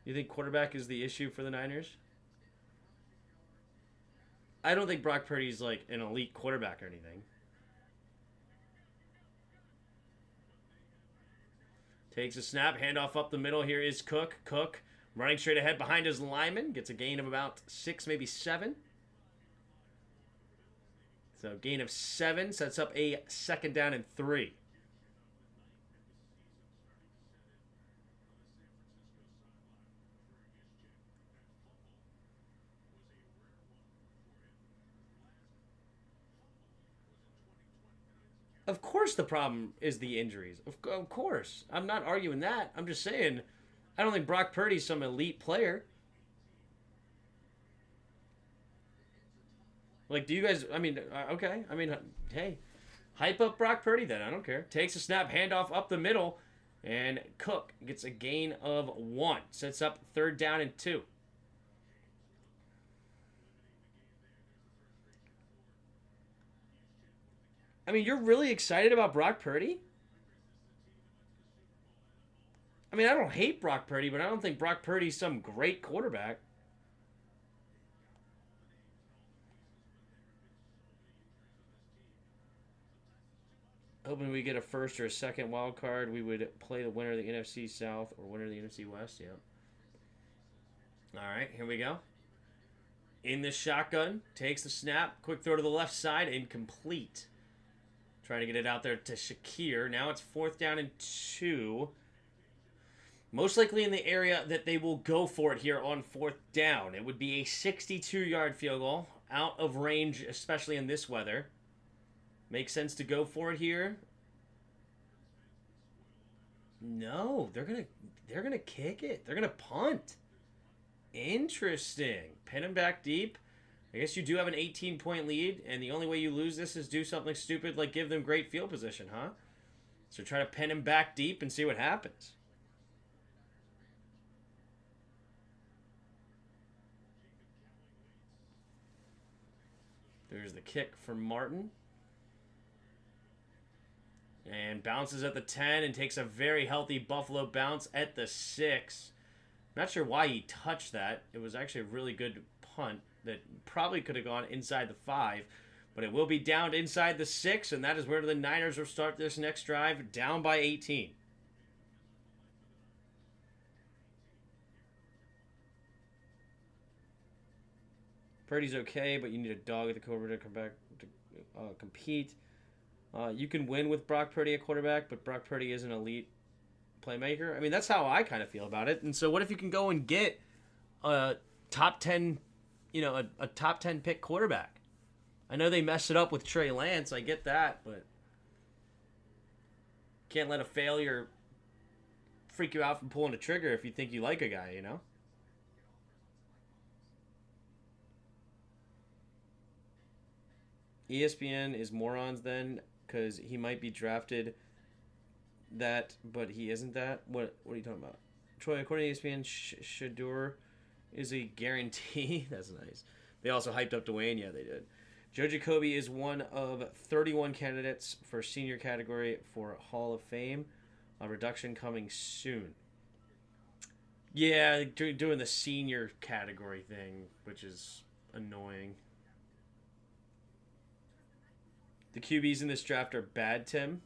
You think quarterback is the issue for the Niners? I don't think Brock Purdy's like an elite quarterback or anything. Takes a snap, handoff up the middle. Here is Cook. Cook running straight ahead behind his lineman. Gets a gain of about 6, maybe 7. So gain of 7 sets up a 2nd down and 3. Of course, the problem is the injuries. Of course. I'm not arguing that. I'm just saying, I don't think Brock Purdy's some elite player. Like, do you guys, I mean, okay. I mean, hey, hype up Brock Purdy then. I don't care. Takes a snap, handoff up the middle, and Cook gets a gain of 1. Sets up 3rd down and 2. I mean, you're really excited about Brock Purdy? I mean, I don't hate Brock Purdy, but I don't think Brock Purdy's some great quarterback. Hoping we get a first or a second wild card. We would play the winner of the NFC South or winner of the NFC West. Yeah. All right, here we go. In the shotgun, takes the snap, quick throw to the left side, incomplete. Trying to get it out there to Shakir. Now it's 4th down and 2. Most likely in the area that they will go for it here on 4th down. It would be a 62-yard field goal. Out of range, especially in this weather. Makes sense to go for it here. No, they're gonna kick it. They're gonna punt. Interesting. Pin him back deep. I guess you do have an 18-point lead, and the only way you lose this is do something stupid like give them great field position, huh? So try to pin him back deep and see what happens. There's the kick from Martin. And bounces at the 10 and takes a very healthy Buffalo bounce at the 6. Not sure why he touched that. It was actually a really good punt that probably could have gone inside the 5. But it will be down inside the 6, and that is where the Niners will start this next drive, down by 18. Purdy's okay, but you need a dog at the quarterback to come back to compete. You can win with Brock Purdy at quarterback, but Brock Purdy is an elite playmaker. I mean, that's how I kind of feel about it. And so what if you can go and get a top 10, a top 10 pick quarterback? I know they messed it up with Trey Lance. I get that, but can't let a failure freak you out from pulling a trigger if you think you like a guy, ESPN is morons then because he might be drafted that, but he isn't that. What are you talking about? Troy, according to ESPN, Shador is a guarantee. That's nice. They also hyped up Dwayne. Yeah, they did. Joe Jacoby is one of 31 candidates for senior category for Hall of Fame. A reduction coming soon. Yeah, doing the senior category thing, which is annoying. The QBs in this draft are bad, Tim.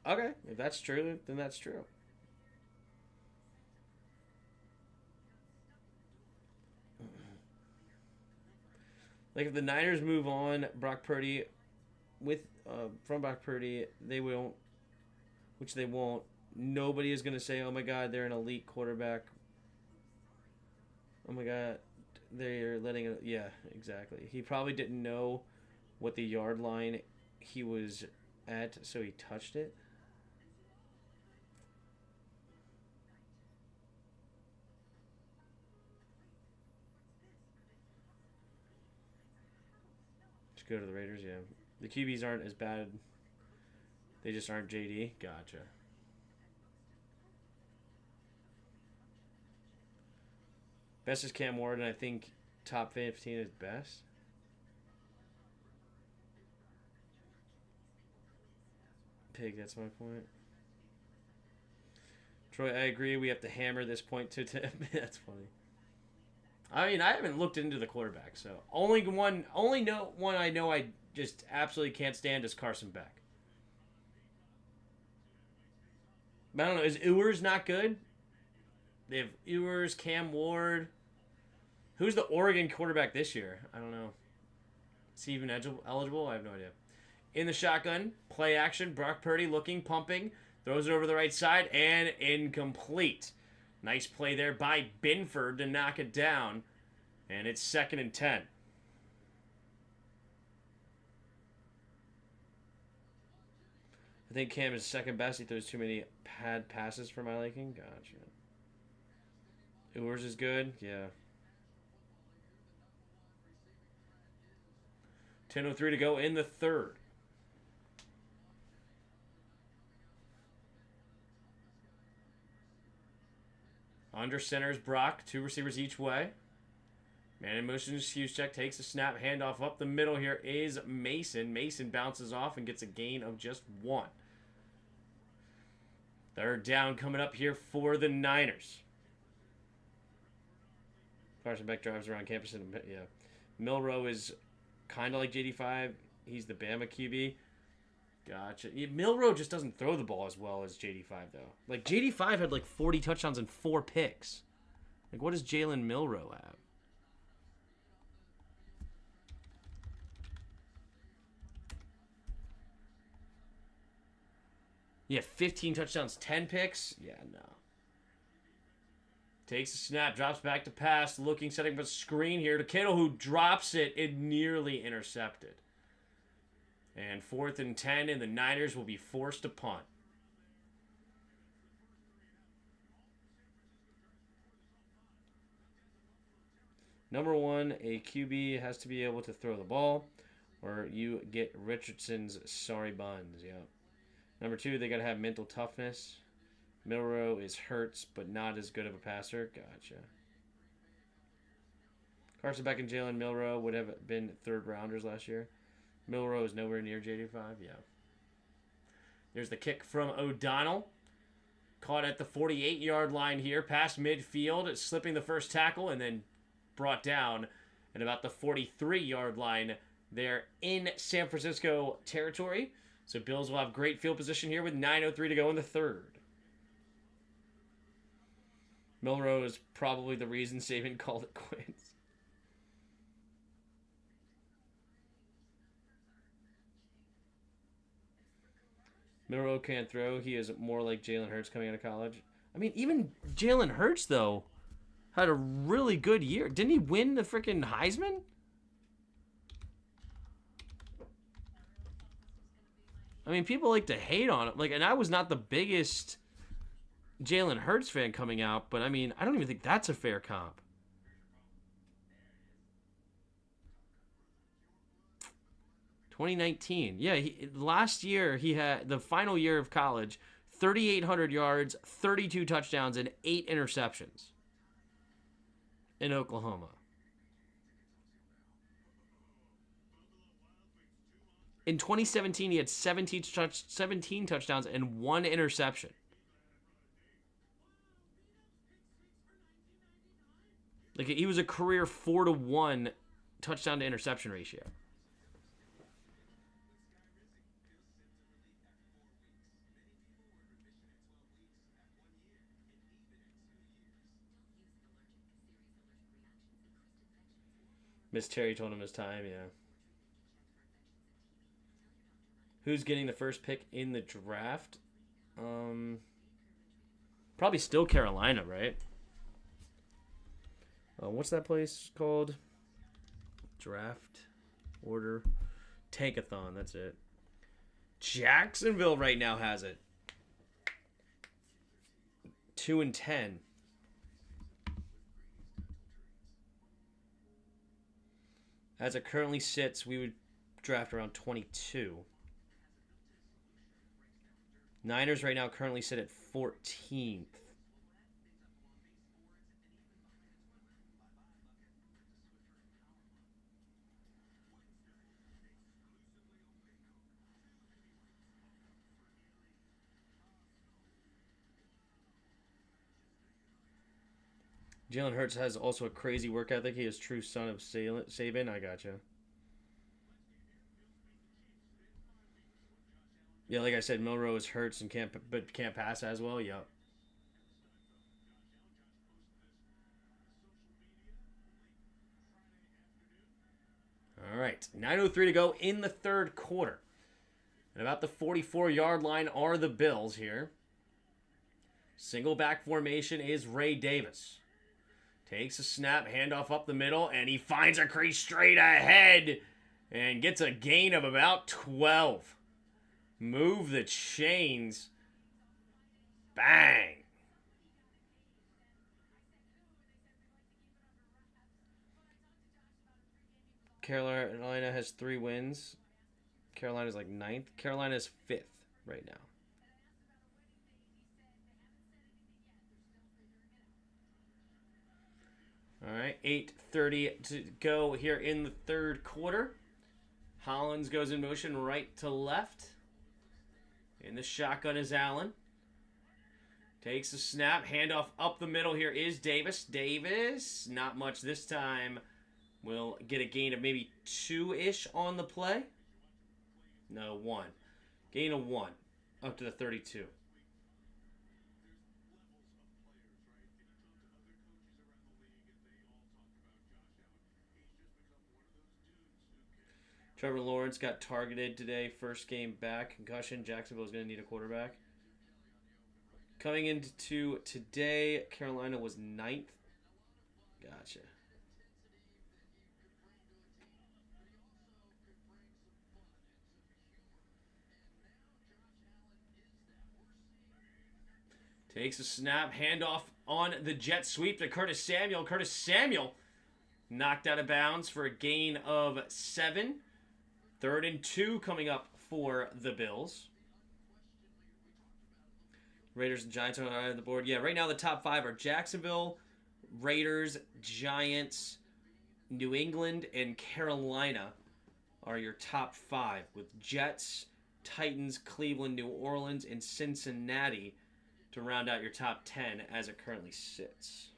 Okay, if that's true, then that's true. Like if the Niners move on, Brock Purdy with from Brock Purdy, they won't, which they won't. Nobody is going to say, "Oh my God, they're an elite quarterback." Oh my God, they're letting it. Yeah, exactly. He probably didn't know what the yard line he was at, so he touched it. Just go to the Raiders. Yeah, the QBs aren't as bad. They just aren't JD. Gotcha. Best is Cam Ward, and I think top 15 is best. Pig, that's my point. Troy, I agree. We have to hammer this point to. That's funny. I mean, I haven't looked into the quarterback, so only one I know I just absolutely can't stand is Carson Beck. But I don't know. Is Ewers not good? They have Ewers, Cam Ward. Who's the Oregon quarterback this year? I don't know. Is he even eligible? I have no idea. In the shotgun, play action. Brock Purdy looking, pumping, throws it over the right side, and incomplete. Nice play there by Binford to knock it down, and it's 2nd and 10. I think Cam is second best. He throws too many pad passes for my liking. Gotcha. Ewers is good. Yeah. 10:03 to go in the third. Under center is Brock. 2 receivers each way. Man in motion, excuse check. Takes a snap. Handoff up the middle here is Mason. Mason bounces off and gets a gain of just 1. Third down coming up here for the Niners. Carson Beck drives around campus. Yeah. Milrow is kind of like JD5. He's the Bama QB. Gotcha. Yeah, Milrow just doesn't throw the ball as well as JD5, though. Like, JD5 had like 40 touchdowns and 4 picks. Like, what does Jalen Milrow have? Yeah, 15 touchdowns, 10 picks? Yeah, no. Takes a snap, drops back to pass, looking, setting up a screen here to Kittle, who drops it and nearly intercepted. And 4th and 10, and the Niners will be forced to punt. Number 1, a QB has to be able to throw the ball, or you get Richardson's sorry buns. Yeah. Number 2, they got to have mental toughness. Milrow is Hurts, but not as good of a passer. Gotcha. Carson Beck and Jalen Milrow would have been 3rd rounders last year. Milrow is nowhere near JD5. Yeah. There's the kick from O'Donnell. Caught at the 48-yard line here, past midfield, slipping the first tackle, and then brought down at about the 43-yard line there in San Francisco territory. So Bills will have great field position here with 9:03 to go in the third. Milrow is probably the reason Saban called it quits. Milrow can't throw. He is more like Jalen Hurts coming out of college. I mean, even Jalen Hurts, though, had a really good year. Didn't he win the freaking Heisman? I mean, people like to hate on him. Like, and I was not the biggest Jalen Hurts fan coming out, but I mean, I don't even think that's a fair comp. (2019) Yeah, last year he had the final year of college, 3,800 yards, 32 touchdowns, and 8 interceptions in Oklahoma. In 2017, he had 17 touchdowns and 1 interception. Like, he was a career 4-to-1 touchdown to interception ratio. Miss Terry told him his time, yeah. Who's getting the first pick in the draft? Probably still Carolina, right? What's that place called? Draft order. Tankathon, that's it. Jacksonville right now has it. 2-10. As it currently sits, we would draft around 22. Niners right now currently sit at 14th. Jalen Hurts has also a crazy work ethic. He is true son of Saban. I gotcha. Yeah, like I said, Milrose Hurts and can't pass as well. Yep. All right, 9:03 to go in the third quarter. And about the 44-yard line are the Bills here. Single back formation is Ray Davis. Takes a snap, handoff up the middle, and he finds a crease straight ahead and gets a gain of about 12. Move the chains. Bang. Carolina has 3 wins. Carolina's like 9th. Carolina's 5th right now. All right, 8:30 to go here in the third quarter. Hollins goes in motion right to left. In the shotgun is Allen. Takes a snap, handoff up the middle here is Davis. Davis, not much this time. Will get a gain of maybe 2-ish on the play. No, 1. Gain of 1 up to the 32. Trevor Lawrence got targeted today. First game back. Concussion. Jacksonville is going to need a quarterback. Coming into today, Carolina was 9th. Gotcha. Takes a snap. Handoff on the jet sweep to Curtis Samuel. Curtis Samuel knocked out of bounds for a gain of 7. 3rd and 2 coming up for the Bills. Raiders and Giants are on the board. Yeah, right now the top 5 are Jacksonville, Raiders, Giants, New England, and Carolina are your top 5, with Jets, Titans, Cleveland, New Orleans, and Cincinnati to round out your top 10 as it currently sits.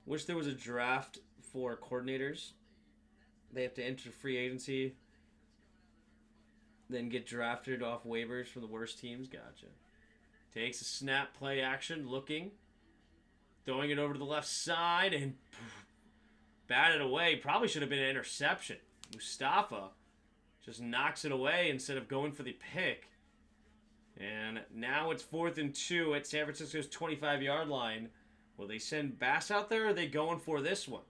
Wish there was a draft for coordinators. They have to enter free agency, then get drafted off waivers from the worst teams. Gotcha. Takes a snap, play action, looking. Throwing it over to the left side and batted away. Probably should have been an interception. Mustafa just knocks it away instead of going for the pick. And now it's 4th and 2 at San Francisco's 25-yard line. Will they send Bass out there, or are they going for this one?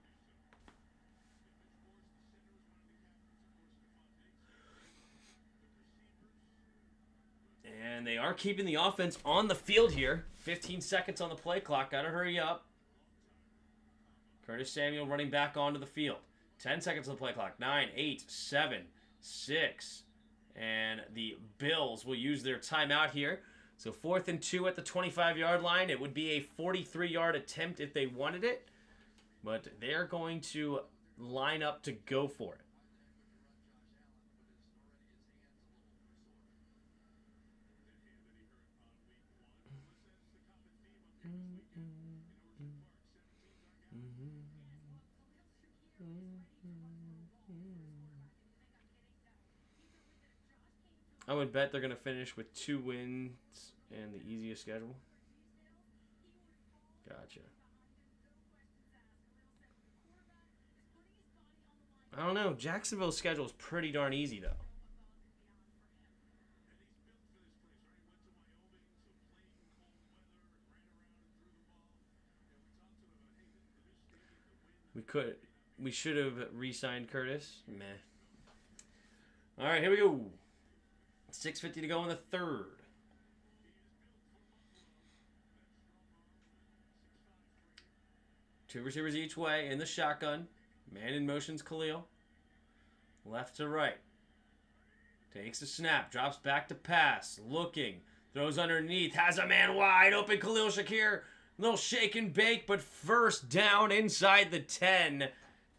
And they are keeping the offense on the field here. 15 seconds on the play clock. Got to hurry up. Curtis Samuel running back onto the field. 10 seconds on the play clock. 9, 8, 7, 6. And the Bills will use their timeout here. So 4th and 2 at the 25-yard line. It would be a 43-yard attempt if they wanted it. But they're going to line up to go for it. I would bet they're going to finish with 2 wins and the easiest schedule. Gotcha. I don't know. Jacksonville's schedule is pretty darn easy, though. We should have re-signed Curtis. Meh. All right, here we go. 6:50 to go in the third. Two receivers each way in the shotgun. Man in motion's Khalil. Left to right. Takes the snap. Drops back to pass. Looking. Throws underneath. Has a man wide open. Khalil Shakir. Little shake and bake, but first down inside the 10.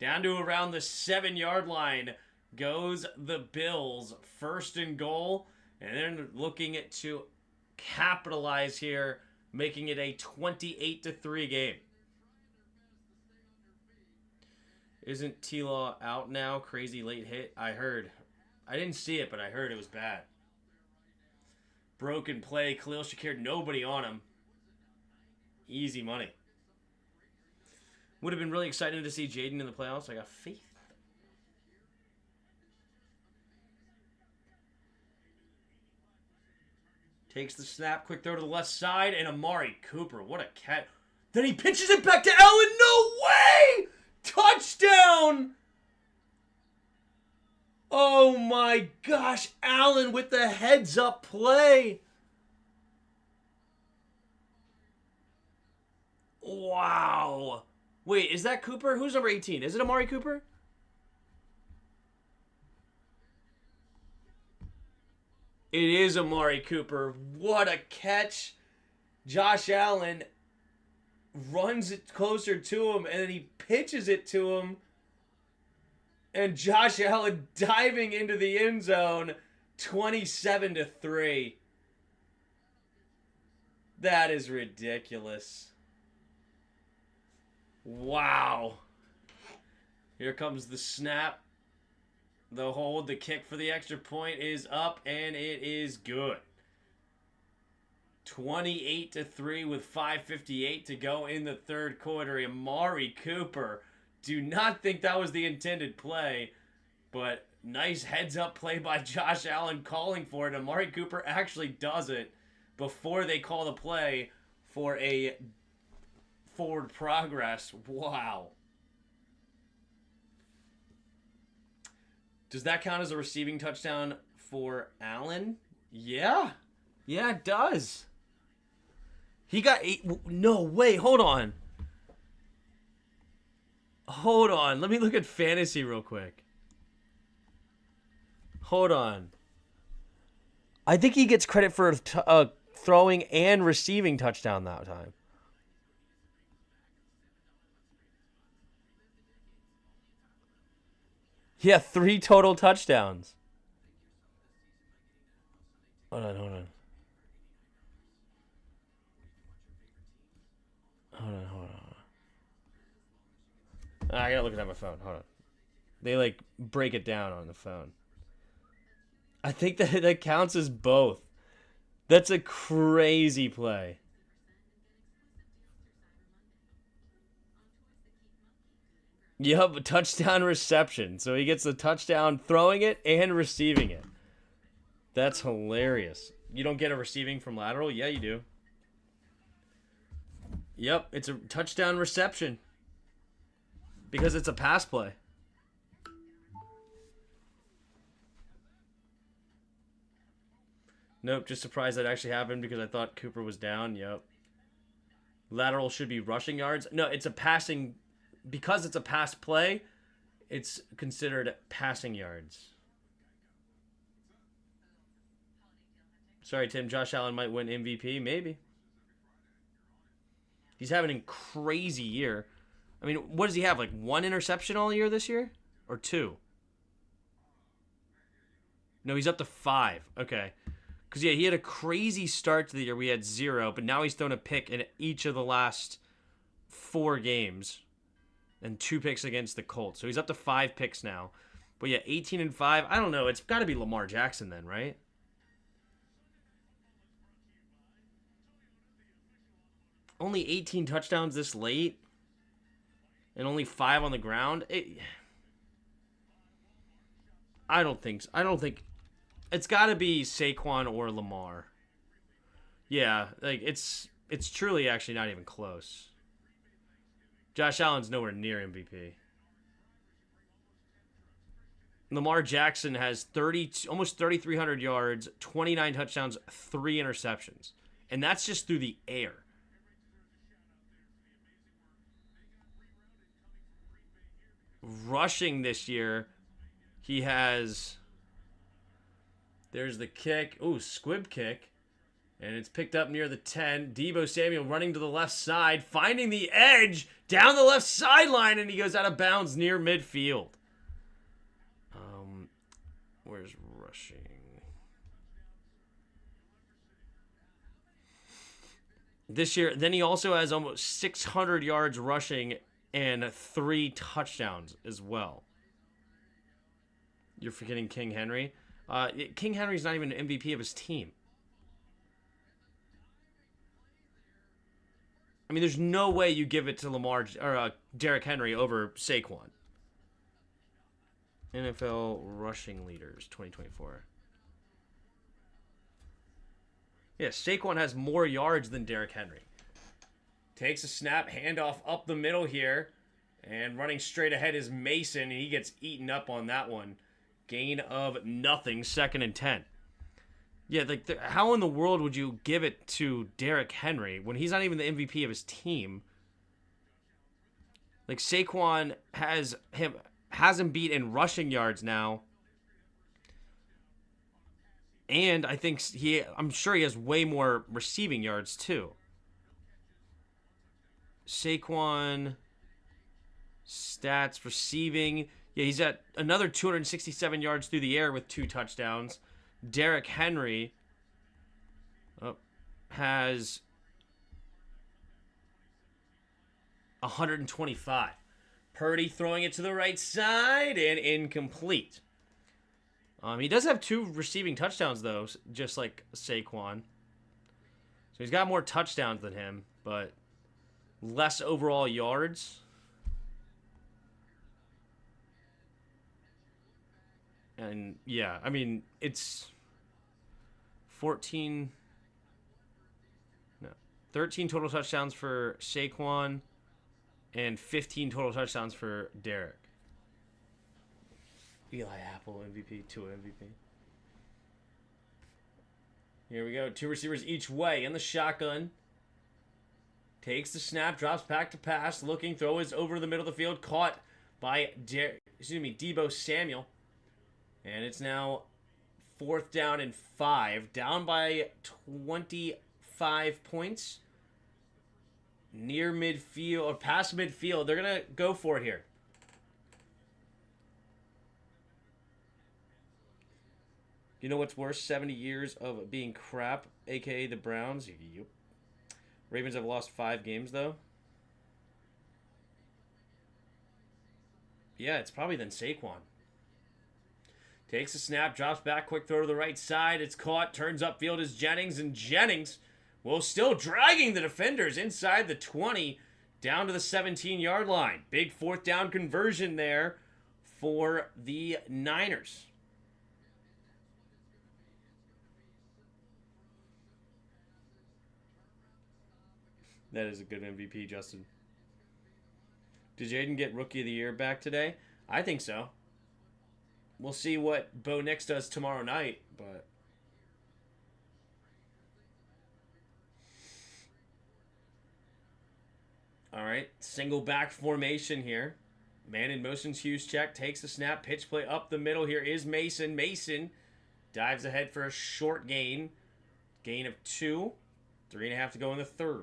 Down to around the 7-yard line goes the Bills. First and goal. And then looking to capitalize here, making it a 28-3 game. Isn't T-Law out now? Crazy late hit. I heard. I didn't see it, but I heard it was bad. Broken play. Khalil Shakir, nobody on him. Easy money. Would have been really exciting to see Jaden in the playoffs. I got faith. Takes the snap. Quick throw to the left side. And Amari Cooper. What a cat. Then he pitches it back to Allen. No way! Touchdown! Oh my gosh. Allen with the heads-up play. Wow. Wait, is that Cooper? Who's number 18? Is it Amari Cooper? It is Amari Cooper. What a catch. Josh Allen runs it closer to him, and then he pitches it to him. And Josh Allen diving into the end zone, 27-3. That is ridiculous. Wow. Here comes the snap. The hold, the kick for the extra point is up, and it is good. 28-3 with 5:58 to go in the third quarter. Amari Cooper. Do not think that was the intended play, but nice heads-up play by Josh Allen calling for it. Amari Cooper actually does it before they call the play for a forward progress. Wow. Does that count as a receiving touchdown for Allen? Yeah. Yeah, it does. He got 8. No, wait, hold on. Hold on. Let me look at fantasy real quick. Hold on. I think he gets credit for throwing and receiving touchdown that time. Yeah, 3 total touchdowns. Hold on. Hold on. I gotta look it at my phone. Hold on. They break it down on the phone. I think that counts as both. That's a crazy play. Yup, touchdown reception. So he gets the touchdown throwing it and receiving it. That's hilarious. You don't get a receiving from lateral? Yeah, you do. Yep, it's a touchdown reception. Because it's a pass play. Nope, just surprised that actually happened because I thought Cooper was down. Yep. Lateral should be rushing yards. No, it's a passing. Because it's a pass play, it's considered passing yards. Sorry, Tim. Josh Allen might win MVP. Maybe. He's having a crazy year. I mean, what does he have? 1 interception all year this year? Or 2? No, he's up to 5. Okay. Because, yeah, he had a crazy start to the year. We had 0, but now he's thrown a pick in each of the last 4 games. And 2 picks against the Colts. So he's up to 5 picks now. But, yeah, 18-5. I don't know. It's got to be Lamar Jackson then, right? Only 18 touchdowns this late. And only 5 on the ground. I don't think so. I don't think it's got to be Saquon or Lamar. Yeah, like it's truly actually not even close. Josh Allen's nowhere near MVP. Lamar Jackson has almost 3,300 yards, 29 touchdowns, 3 interceptions. And that's just through the air. Rushing this year, he has... There's the kick. Ooh, squib kick. And it's picked up near the 10. Deebo Samuel running to the left side, finding the edge down the left sideline, and he goes out of bounds near midfield. Where's rushing? This year, then he also has almost 600 yards rushing and 3 touchdowns as well. You're forgetting King Henry. King Henry's not even an MVP of his team. I mean, there's no way you give it to Lamar or Derrick Henry over Saquon. NFL rushing leaders 2024. Yeah, Saquon has more yards than Derrick Henry. Takes a snap, handoff up the middle here, and running straight ahead is Mason, and he gets eaten up on that one. Gain of nothing, 2nd and 10. Yeah, like how in the world would you give it to Derrick Henry when he's not even the MVP of his team? Like Saquon has him beat in rushing yards now. And I think I'm sure he has way more receiving yards too. Saquon stats receiving. Yeah, he's at another 267 yards through the air with 2 touchdowns. Derrick Henry has 125. Purdy throwing it to the right side and incomplete. He does have 2 receiving touchdowns, though, just like Saquon. So he's got more touchdowns than him, but less overall yards. And, yeah, I mean, it's 13 total touchdowns for Saquon and 15 total touchdowns for Derrick. Eli Apple MVP, Tua MVP. Here we go. 2 receivers each way in the shotgun. Takes the snap, drops back to pass, looking, throw is over the middle of the field, caught by Deebo Samuel. And it's now 4th down and 5, down by 25 points. Near midfield, or past midfield. They're going to go for it here. You know what's worse? 70 years of being crap, a.k.a. the Browns. Yep. Ravens have lost 5 games, though. Yeah, it's probably then Saquon. Takes a snap, drops back, quick throw to the right side. It's caught, turns upfield is Jennings, and Jennings will still dragging the defenders inside the 20, down to the 17-yard line. Big 4th down conversion there for the Niners. That is a good MVP, Justin. Did Jaden get Rookie of the Year back today? I think so. We'll see what Bo Nix does tomorrow night, but... All right, single back formation here. Man in motion's Hughes check, takes the snap, pitch play up the middle. Here is Mason. Mason dives ahead for a short gain. Gain of 2. 3.5 to go in the 3rd.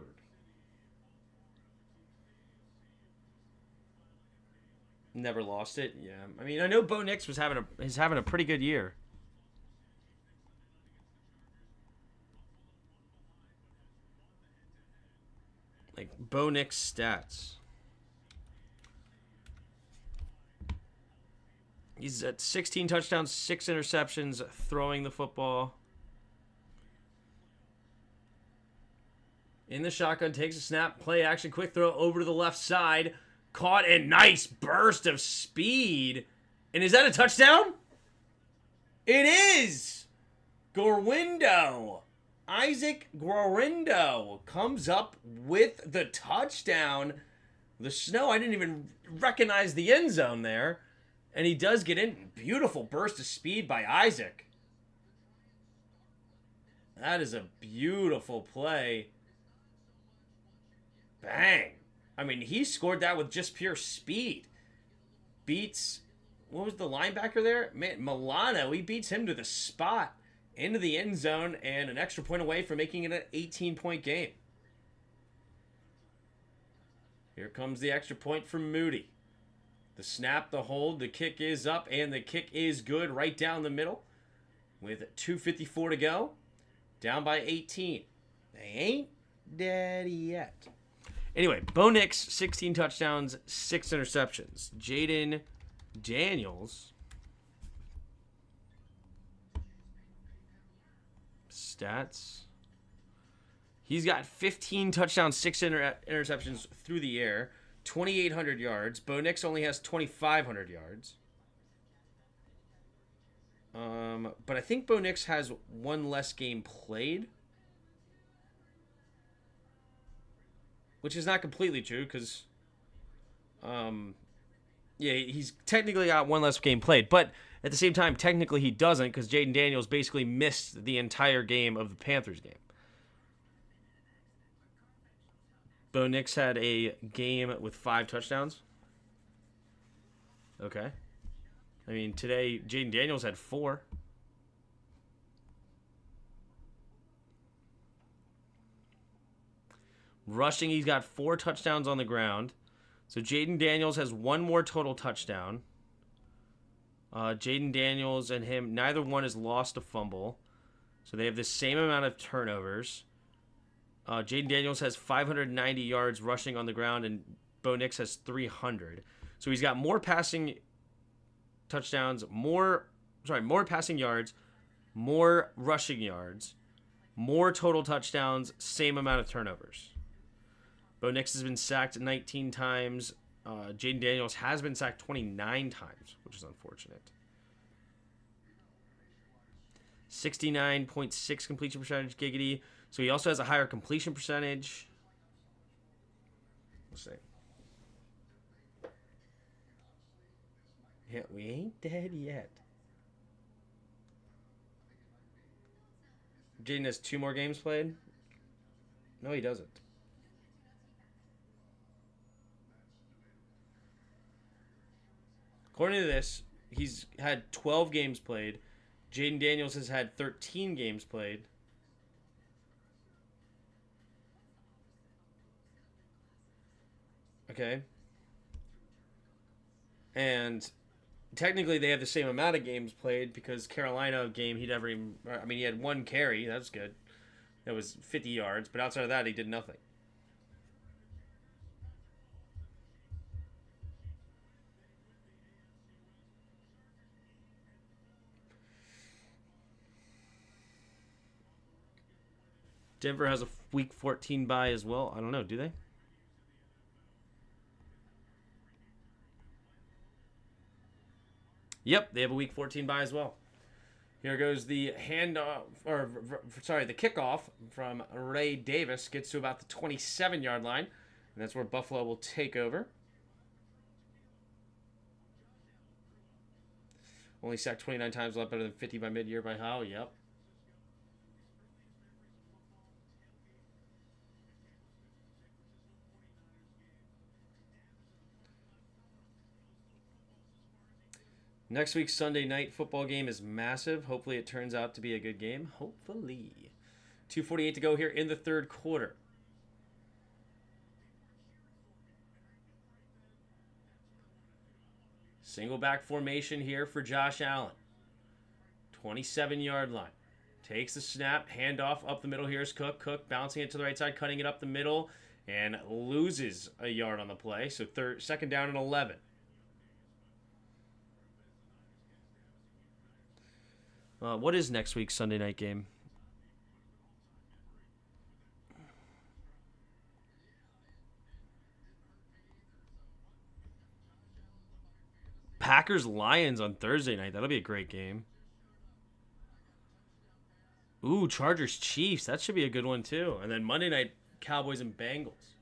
Never lost it. Yeah, I mean, I know Bo Nix is having a pretty good year. Like Bo Nix stats. He's at 16 touchdowns, 6 interceptions, throwing the football. In the shotgun, takes a snap, play action, quick throw over to the left side. Caught a nice burst of speed. And is that a touchdown? It is Gorindo. Isaac Gorindo comes up with the touchdown. The snow, I didn't even recognize the end zone there. And he does get in. Beautiful burst of speed by Isaac. That is a beautiful play. Bang. I mean, he scored that with just pure speed. Beats, what was the linebacker there? Man, Milano, he beats him to the spot, into the end zone, and an extra point away from making it an 18-point game. Here comes the extra point from Moody. The snap, the hold, the kick is up, and the kick is good right down the middle. With 2:54 to go, down by 18. They ain't dead yet. Anyway, Bo Nix, 16 touchdowns, 6 interceptions. Jaden Daniels, stats. He's got 15 touchdowns, 6 interceptions through the air, 2,800 yards. Bo Nix only has 2,500 yards. But I think Bo Nix has one less game played. Which is not completely true because, yeah, he's technically got one less game played. But at the same time, technically he doesn't because Jaden Daniels basically missed the entire game of the Panthers game. Bo Nix had a game with 5 touchdowns. Okay. I mean, today Jaden Daniels had 4. Rushing, he's got 4 touchdowns on the ground. So Jaden Daniels has 1 more total touchdown. Jaden Daniels and him, neither one has lost a fumble. So they have the same amount of turnovers. Jaden Daniels has 590 yards rushing on the ground, and Bo Nix has 300. So he's got more passing touchdowns, more passing yards, more rushing yards, more total touchdowns, same amount of turnovers. Bo Nix has been sacked 19 times. Jaden Daniels has been sacked 29 times, which is unfortunate. 69.6 completion percentage, giggity. So he also has a higher completion percentage. Let's see. Yeah, we ain't dead yet. Jaden has 2 more games played? No, he doesn't. According to this, he's had 12 games played. Jaden Daniels has had 13 games played. Okay. And technically they have the same amount of games played because Carolina game he had 1 carry. That's good. That was 50 yards. But outside of that, he did nothing. Denver has a week 14 bye as well. I don't know. Do they? Yep, they have a week 14 bye as well. Here goes the handoff, the kickoff from Ray Davis. Gets to about the 27-yard line. And that's where Buffalo will take over. Only sacked 29 times, a lot better than 50 by mid-year by Howe. Yep. Next week's Sunday night football game is massive. Hopefully it turns out to be a good game. Hopefully. 2:48 to go here in the third quarter. Single back formation here for Josh Allen. 27-yard line. Takes the snap, handoff up the middle. Here's Cook. Cook bouncing it to the right side, cutting it up the middle, and loses a yard on the play. So second down and 11. What is next week's Sunday night game? Packers-Lions on Thursday night. That'll be a great game. Ooh, Chargers Chiefs. That should be a good one too. And then Monday night, Cowboys and Bengals.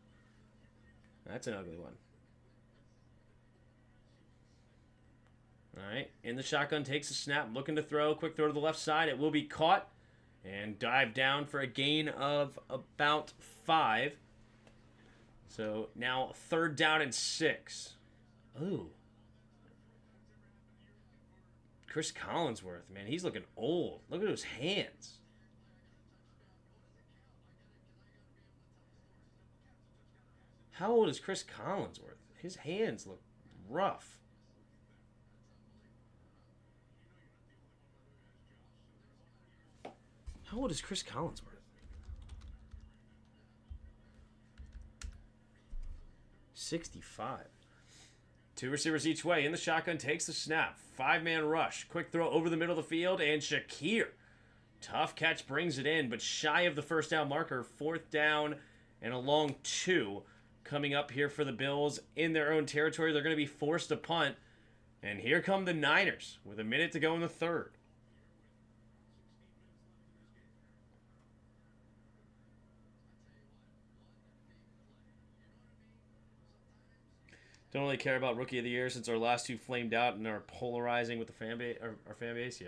That's an ugly one. All right, in the shotgun, takes a snap, looking to throw. Quick throw to the left side. It will be caught and dive down for a gain of about 5. So now 3rd down and 6. Ooh. Chris Collinsworth, man, he's looking old. Look at those hands. How old is Chris Collinsworth? His hands look rough. How old is Chris Collinsworth? 65. 2 receivers each way. In the shotgun, takes the snap. 5-man rush. Quick throw over the middle of the field, and Shakir. Tough catch, brings it in, but shy of the first down marker. 4th down and a long 2 coming up here for the Bills in their own territory. They're going to be forced to punt. And here come the Niners with a minute to go in the 3rd. Don't really care about Rookie of the Year since our last 2 flamed out and are polarizing with the fan base, our fan base, yeah.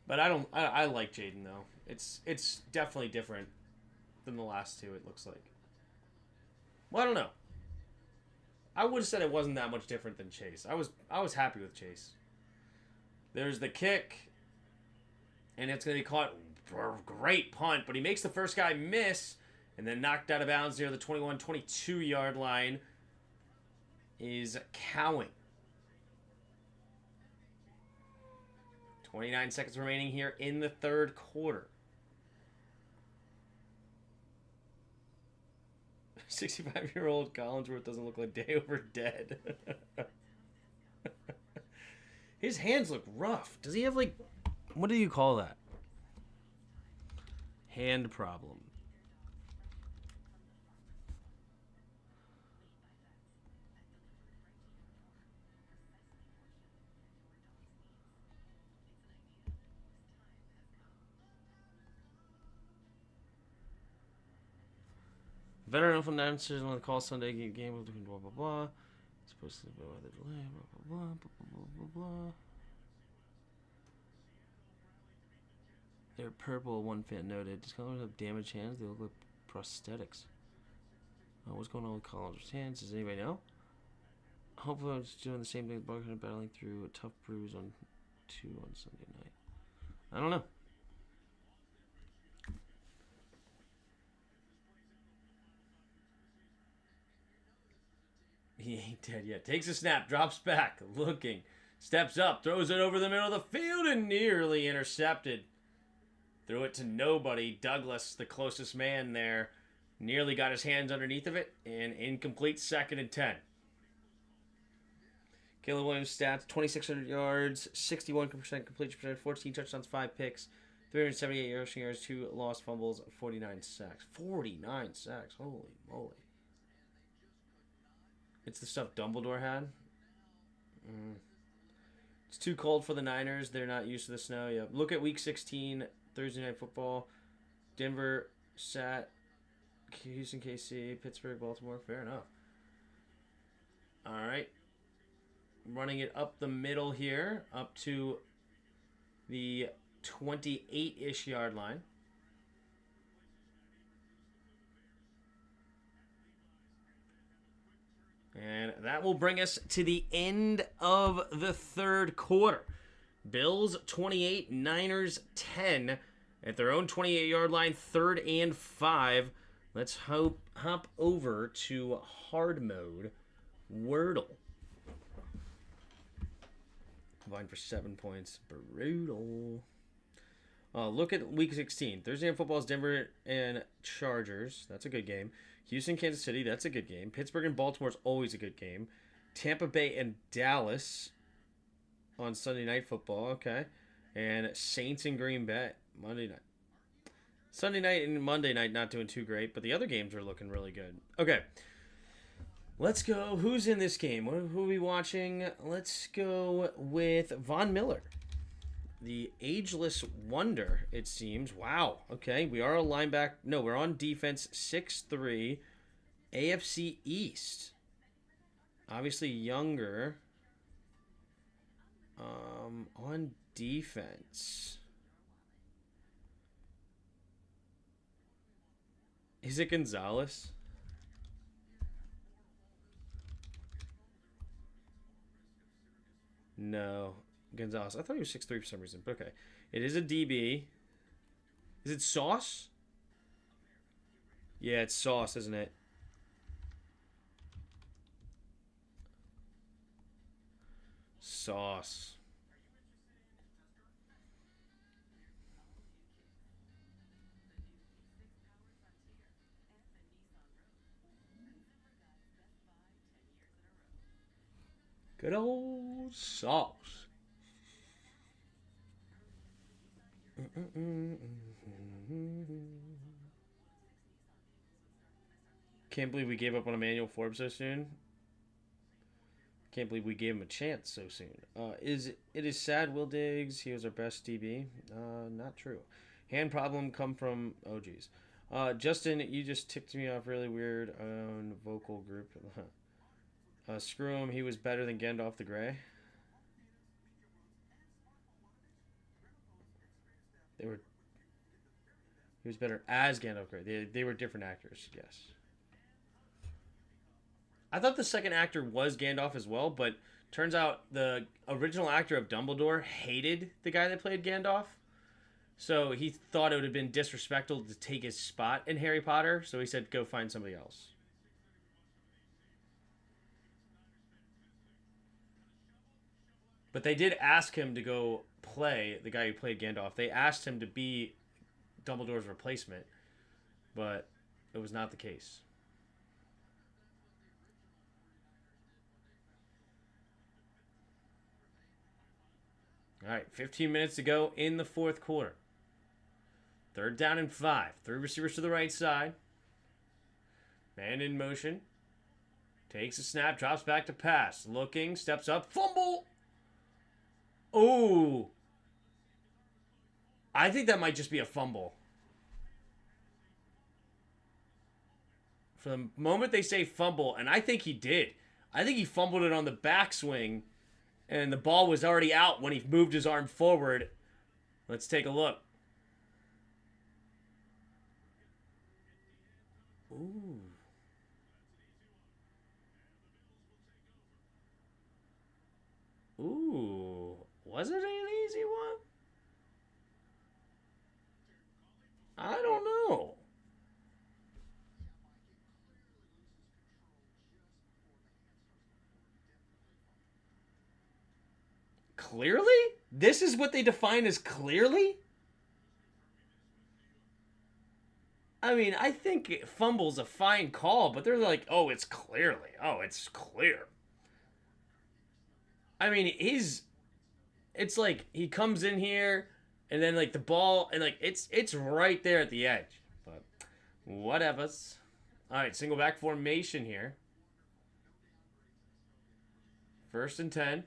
But I like Jaden though. It's definitely different than the last 2. It looks like. Well, I don't know. I would have said it wasn't that much different than Chase. I was happy with Chase. There's the kick, and it's gonna be caught. Great punt, but he makes the first guy miss, and then knocked out of bounds near the 21-22 yard line. Is Cowing. 29 seconds remaining here in the 3rd quarter. 65-year-old Collinsworth doesn't look like day over dead. His hands look rough. Does he have like, what do you call that? Hand problem. Veteran announcers on the call Sunday game between blah blah blah. Supposed to go with the delay, blah blah blah blah blah blah blah. They're purple, one fan noted. Does Collins have damaged hands? They look like prosthetics. What's going on with Collins' hands? Does anybody know? Hopefully I'm just doing the same thing as Barker, battling through a tough bruise on 2 on Sunday night. I don't know. He ain't dead yet. Takes a snap, drops back, looking, steps up, throws it over the middle of the field, and nearly intercepted. Threw it to nobody. Douglas, the closest man there, nearly got his hands underneath of it, and incomplete 2nd and 10. Caleb Williams stats, 2,600 yards, 61% completion percentage, 14 touchdowns, 5 picks, 378 rushing yards, 2 lost fumbles, 49 sacks. 49 sacks, holy moly. It's the stuff Dumbledore had. It's too cold for the Niners. They're not used to the snow. Yep. Look at Week 16, Thursday Night Football. Denver sat Houston, KC, Pittsburgh, Baltimore. Fair enough. All right. Running it up the middle here, up to the 28-ish yard line. And that will bring us to the end of the 3rd quarter. Bills 28, Niners 10 at their own 28-yard line, 3rd and 5. Let's hop over to hard mode Wordle. Combined for 7 points. Brutal. Look at Week 16. Thursday Night Football is Denver and Chargers. That's a good game. Houston, Kansas City. That's a good game. Pittsburgh and Baltimore is always a good game. Tampa Bay and Dallas on Sunday Night Football. Okay. And Saints and Green Bay Monday night. Sunday night and Monday night not doing too great, but the other games are looking really good. Okay. Let's go. Who's in this game? Who are we watching? Let's go with Von Miller. The ageless wonder, it seems. Wow. Okay, we are a linebacker. No, we're on defense. 6'3", AFC East. Obviously younger. On defense. Is it Gonzalez? No. Gonzalez. I thought he was 6'3" for some reason, but okay. It is a DB. Is it Sauce? Yeah, it's Sauce, isn't it? Sauce. Good old Sauce. Can't believe we gave up on Emmanuel Forbes so soon. Can't believe we gave him a chance so soon. It is sad, Will Diggs. He was our best DB. Not true. Hand problem come from, oh geez. Justin, you just ticked me off really weird on vocal group. Screw him. He was better than Gandalf the Grey. They were. He was better as Gandalf Grey. They were different actors. Yes. I thought the second actor was Gandalf as well, but turns out the original actor of Dumbledore hated the guy that played Gandalf. So he thought it would have been disrespectful to take his spot in Harry Potter, so he said, go find somebody else. But they did ask him to go play the guy who played Gandalf. They asked him to be Dumbledore's replacement, but it was not the case. All right, 15 minutes to go in the fourth quarter. Third down and 5. 3 receivers to the right side. Man in motion. Takes a snap, drops back to pass. Looking, steps up, fumble. Oh. I think that might just be a fumble. For the moment they say fumble, and I think he did. I think he fumbled it on the backswing, and the ball was already out when he moved his arm forward. Let's take a look. Ooh. Ooh. Was it an easy one? I don't know. Clearly? This is what they define as clearly? I mean, I think fumble's a fine call, but they're like, oh, it's clearly. Oh, it's clear. I mean, it's like he comes in here and then like the ball and like it's right there at the edge. But whatevers. All right, single back formation here. First and 10.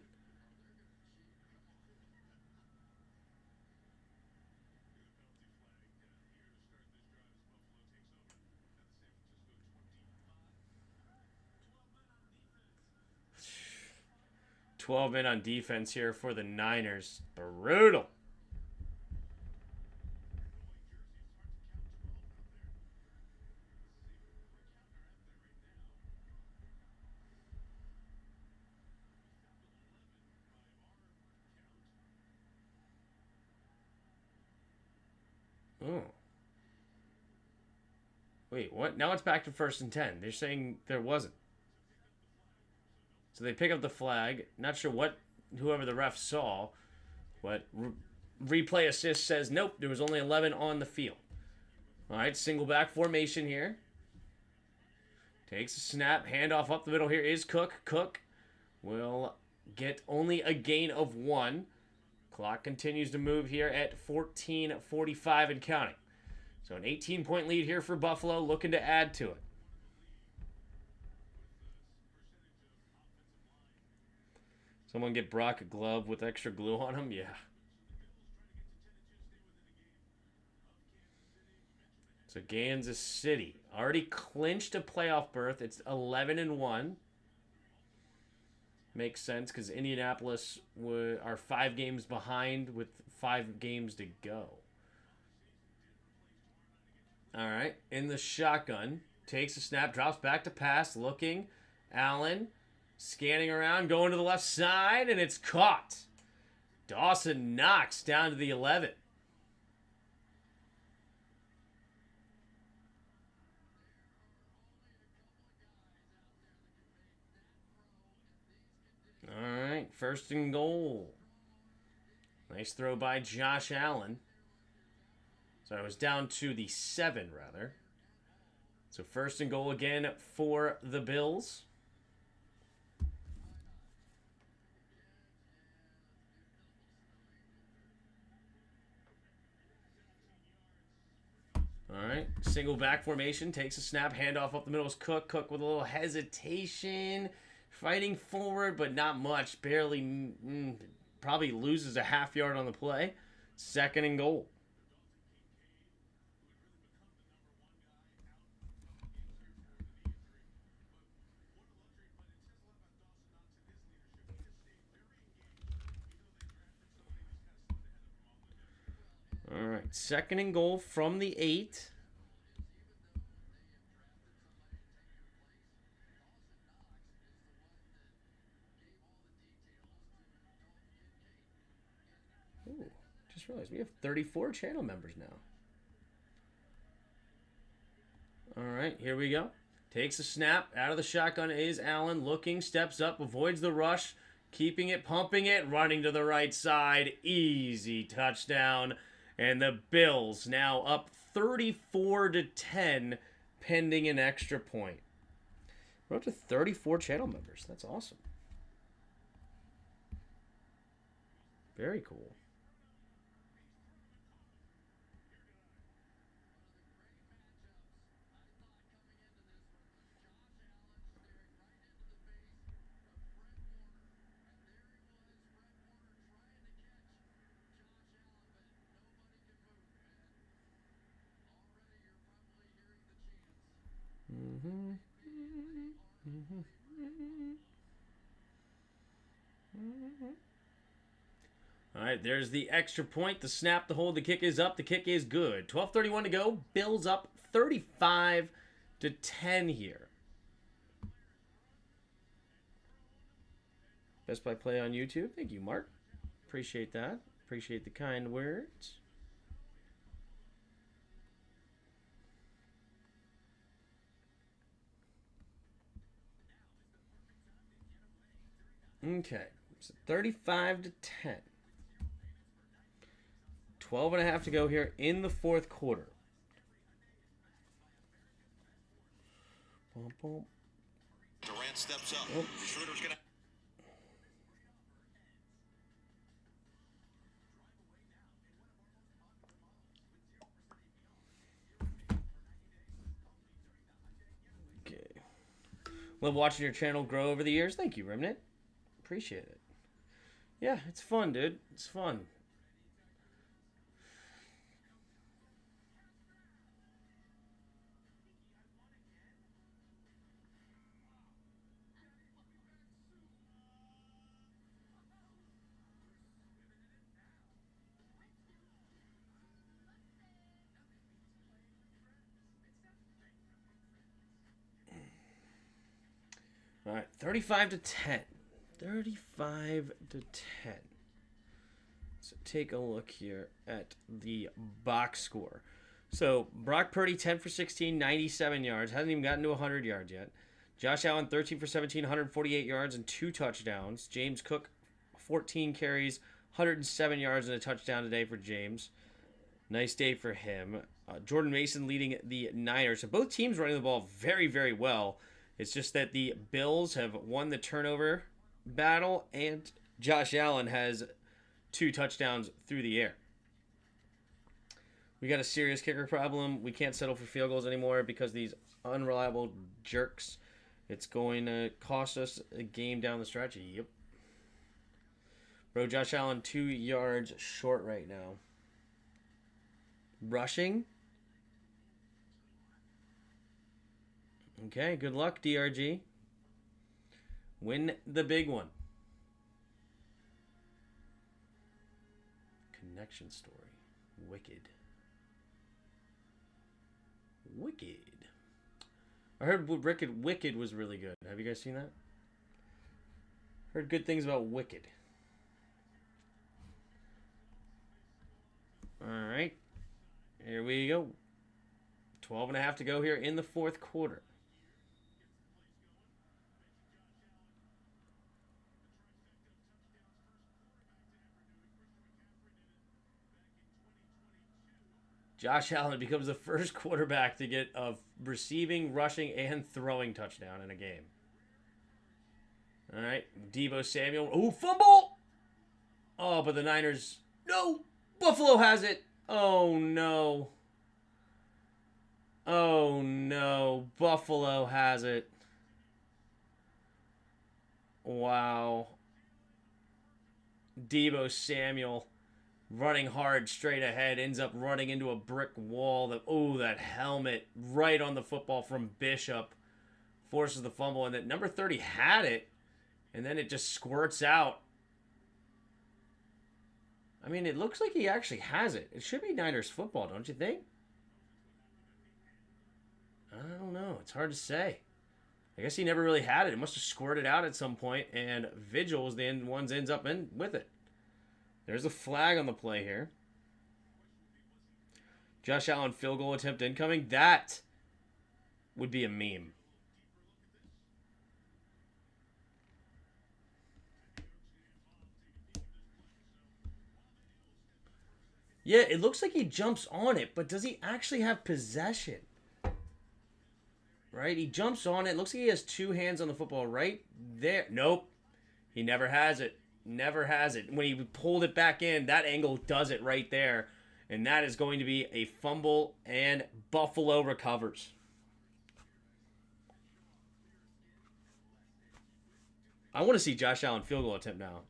12 men on defense here for the Niners. Brutal. Oh. Wait, what? Now it's back to first and 10. They're saying there wasn't. So they pick up the flag. Not sure what whoever the ref saw, but replay assist says nope, there was only 11 on the field. All right, single back formation here. Takes a snap, handoff up the middle here is Cook. Cook will get only a gain of 1. Clock continues to move here at 14:45 and counting. So an 18-point lead here for Buffalo, looking to add to it. Someone get Brock a glove with extra glue on him? Yeah. So Kansas City already clinched a playoff berth. It's 11-1. Makes sense because Indianapolis are 5 games behind with 5 games to go. All right, in the shotgun, takes a snap, drops back to pass, looking. Allen scanning around, going to the left side, and it's caught. Dawson Knox down to the 11. All right, 1st and goal. Nice throw by Josh Allen. So I was down to the 7, rather. So 1st and goal again for the Bills. All right, single back formation, takes a snap, handoff up the middle is Cook. Cook with a little hesitation, fighting forward, but not much. Barely, probably loses a half yard on the play. 2nd and goal. All right, 2nd and goal from the 8. Ooh, just realized we have 34 channel members now. All right, here we go. Takes a snap. Out of the shotgun is Allen. Looking, steps up, avoids the rush. Keeping it, pumping it, running to the right side. Easy touchdown. And the Bills now up 34-10, pending an extra point. We're up to 34 channel members. That's awesome. Very cool. All right, there's the extra point. The snap, the hold, the kick is up. The kick is good. 12:31 to go. Bills up 35-10 here. Best by Play on YouTube. Thank you, Mark. Appreciate that. Appreciate the kind words. Okay, so 35-10. 12.5 to go here in the 4th quarter. Durant steps up. Oh. Schroeder's gonna. Okay. Love watching your channel grow over the years. Thank you, Remnant. Appreciate it. Yeah, it's fun, dude. It's fun. All right, 35-10. 35-10. So take a look here at the box score. So Brock Purdy, 10 for 16, 97 yards. Hasn't even gotten to 100 yards yet. Josh Allen, 13 for 17, 148 yards and 2 touchdowns. James Cook, 14 carries, 107 yards and a touchdown today for James. Nice day for him. Jordan Mason leading the Niners. So both teams running the ball very, very well. It's just that the Bills have won the turnover battle, and Josh Allen has 2 touchdowns through the air. We got a serious kicker problem. We can't settle for field goals anymore because these unreliable jerks. It's going to cost us a game down the stretch. Yep. Bro, Josh Allen 2 yards short right now. Rushing? Okay, good luck, DRG. Win the big one. Connection story. Wicked. Wicked. I heard Wicked was really good. Have you guys seen that? Heard good things about Wicked. All right. Here we go. 12 and a half to go here in the fourth quarter. Josh Allen becomes the first quarterback to get a receiving, rushing, and throwing touchdown in a game. All right. Deebo Samuel. Oh, fumble! Oh, but the Niners. No! Buffalo has it. Oh, no. Oh, no. Buffalo has it. Wow. Deebo Samuel running hard straight ahead ends up running into a brick wall. That helmet right on the football from Bishop forces the fumble, and that number 30 had it, and then it just squirts out. I mean, it looks like he actually has it. It should be Niners football, don't you think? I don't know. It's hard to say. I guess he never really had it. It must have squirted out at some point, and Vigil was the one ends up in with it. There's a flag on the play here. Josh Allen field goal attempt incoming. That would be a meme. Yeah, it looks like he jumps on it, but does he actually have possession? Right? He jumps on it. Looks like he has two hands on the football right there. Nope. He never has it. Never has it. When he pulled it back in, that angle does it right there. And that is going to be a fumble, and Buffalo recovers. I want to see Josh Allen field goal attempt now.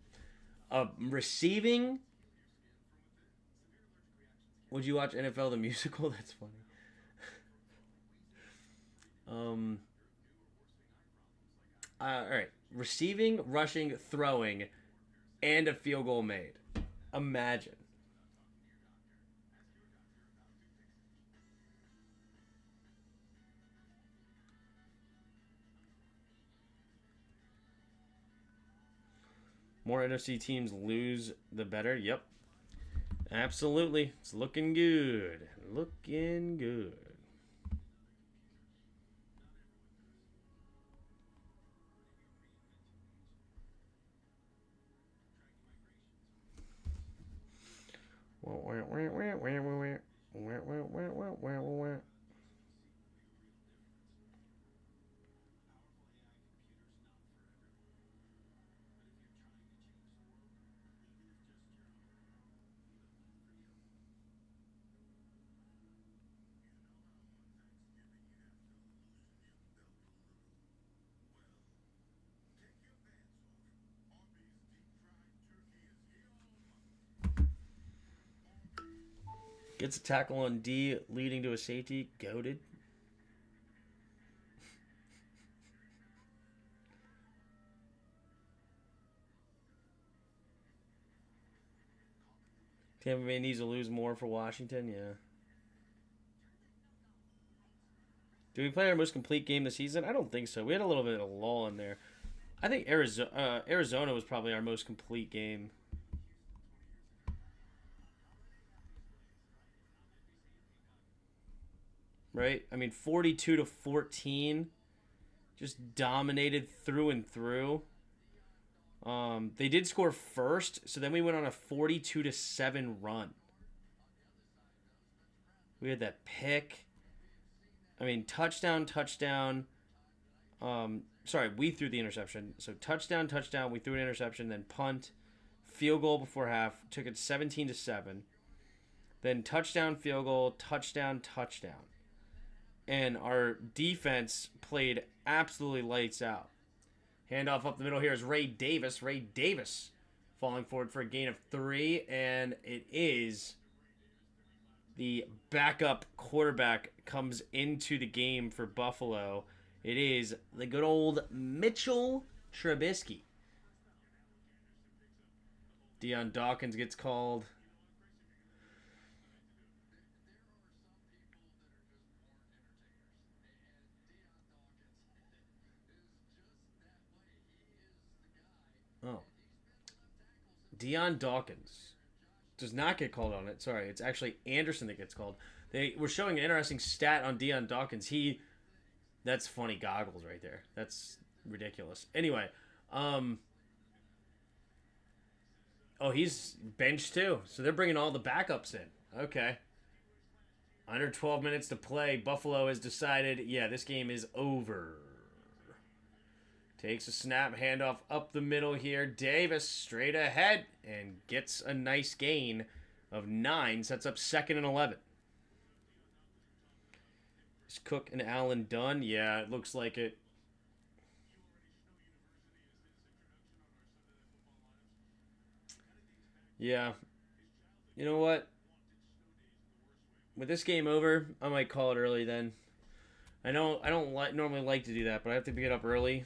Receiving. Would you watch NFL the musical? That's funny. All right. Receiving, rushing, throwing, and a field goal made. Imagine. More NFC teams lose, the better. Yep. Absolutely. It's looking good. Looking good. Gets a tackle on D, leading to a safety. Goated. Tampa Bay needs to lose more for Washington. Yeah. Do we play our most complete game this season? I don't think so. We had a little bit of a lull in there. I think Arizona was probably our most complete game. Right? I mean, 42-14, just dominated through and through. They did score first, so then we went on a 42-7 run. We had that pick. I mean, touchdown. Sorry, we threw the interception. So touchdown. We threw an interception, then punt, field goal before half. Took it 17-7. Then touchdown, field goal, touchdown. And our defense played absolutely lights out. Handoff up the middle here is Ray Davis. Ray Davis falling forward for a gain of 3, and it is the backup quarterback comes into the game for Buffalo, It is the good old Mitchell Trubisky. Deion Dawkins gets called. Oh. Deion Dawkins does not get called on it. Sorry, it's actually Anderson that gets called. They were showing an interesting stat on Deion Dawkins. That's funny goggles right there. That's ridiculous. Anyway, oh, he's benched too. So they're bringing all the backups in. Okay. Under 12 minutes to play. Buffalo has decided, yeah, this game is over. Takes a snap, handoff up the middle here. Davis straight ahead and gets a nice gain of 9. Sets up 2nd and 11. Is Cook and Allen done? Yeah, it looks like it. Yeah. You know what? With this game over, I might call it early then. I know I don't normally like to do that, but I have to get up early.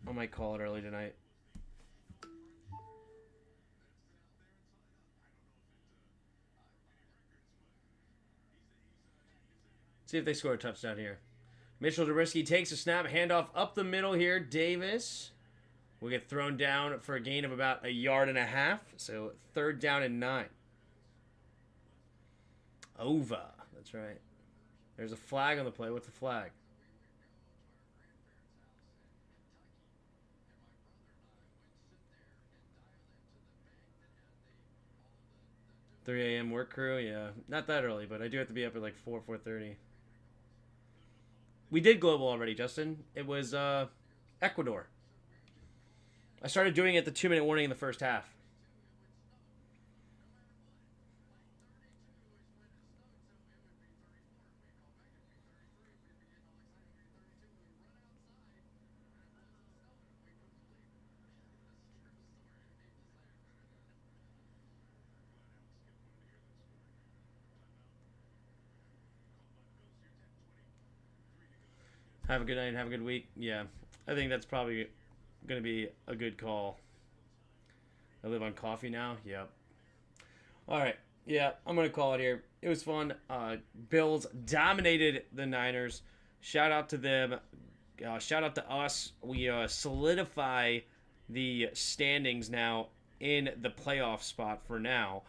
I might call it early tonight. See if they score a touchdown here. Mitchell Trubisky takes a snap, handoff up the middle here. Davis will get thrown down for a gain of about 1.5 yards. So 3rd down and 9. Over. That's right. There's a flag on the play. What's the flag? $3 a.m. work crew? Yeah. Not that early, but I do have to be up at like 4:30. We did global already, Justin. It was Ecuador. I started doing it the 2-minute warning in the first half. Have a good night and have a good week. Yeah, I think that's probably going to be a good call. I live on coffee now. Yep. All right. Yeah, I'm going to call it here. It was fun. Bills dominated the Niners. Shout out to them. Shout out to us. We solidify the standings now in the playoff spot for now.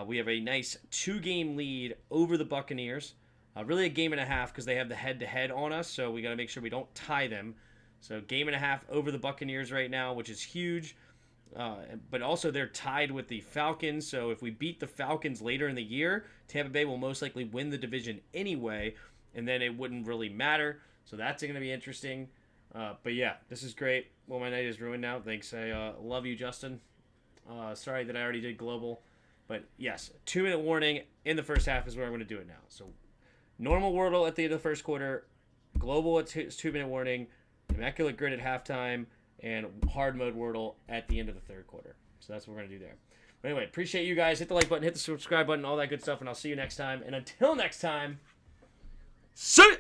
We have a nice 2-game lead over the Buccaneers. Really a game and a half because they have the head-to-head on us, so we got to make sure we don't tie them. So game and a half over the Buccaneers right now, which is huge. But also they're tied with the Falcons, so if we beat the Falcons later in the year, Tampa Bay will most likely win the division anyway, and then it wouldn't really matter. So that's going to be interesting. But yeah, this is great. Well, my night is ruined now. Thanks. I love you, Justin. Sorry that I already did global. But yes, 2-minute warning in the first half is where I'm going to do it now. So normal Wordle at the end of the first quarter, global at 2-minute warning, immaculate grid at halftime, and hard mode Wordle at the end of the third quarter. So that's what we're going to do there. But anyway, appreciate you guys. Hit the like button, hit the subscribe button, all that good stuff, and I'll see you next time. And until next time, see ya!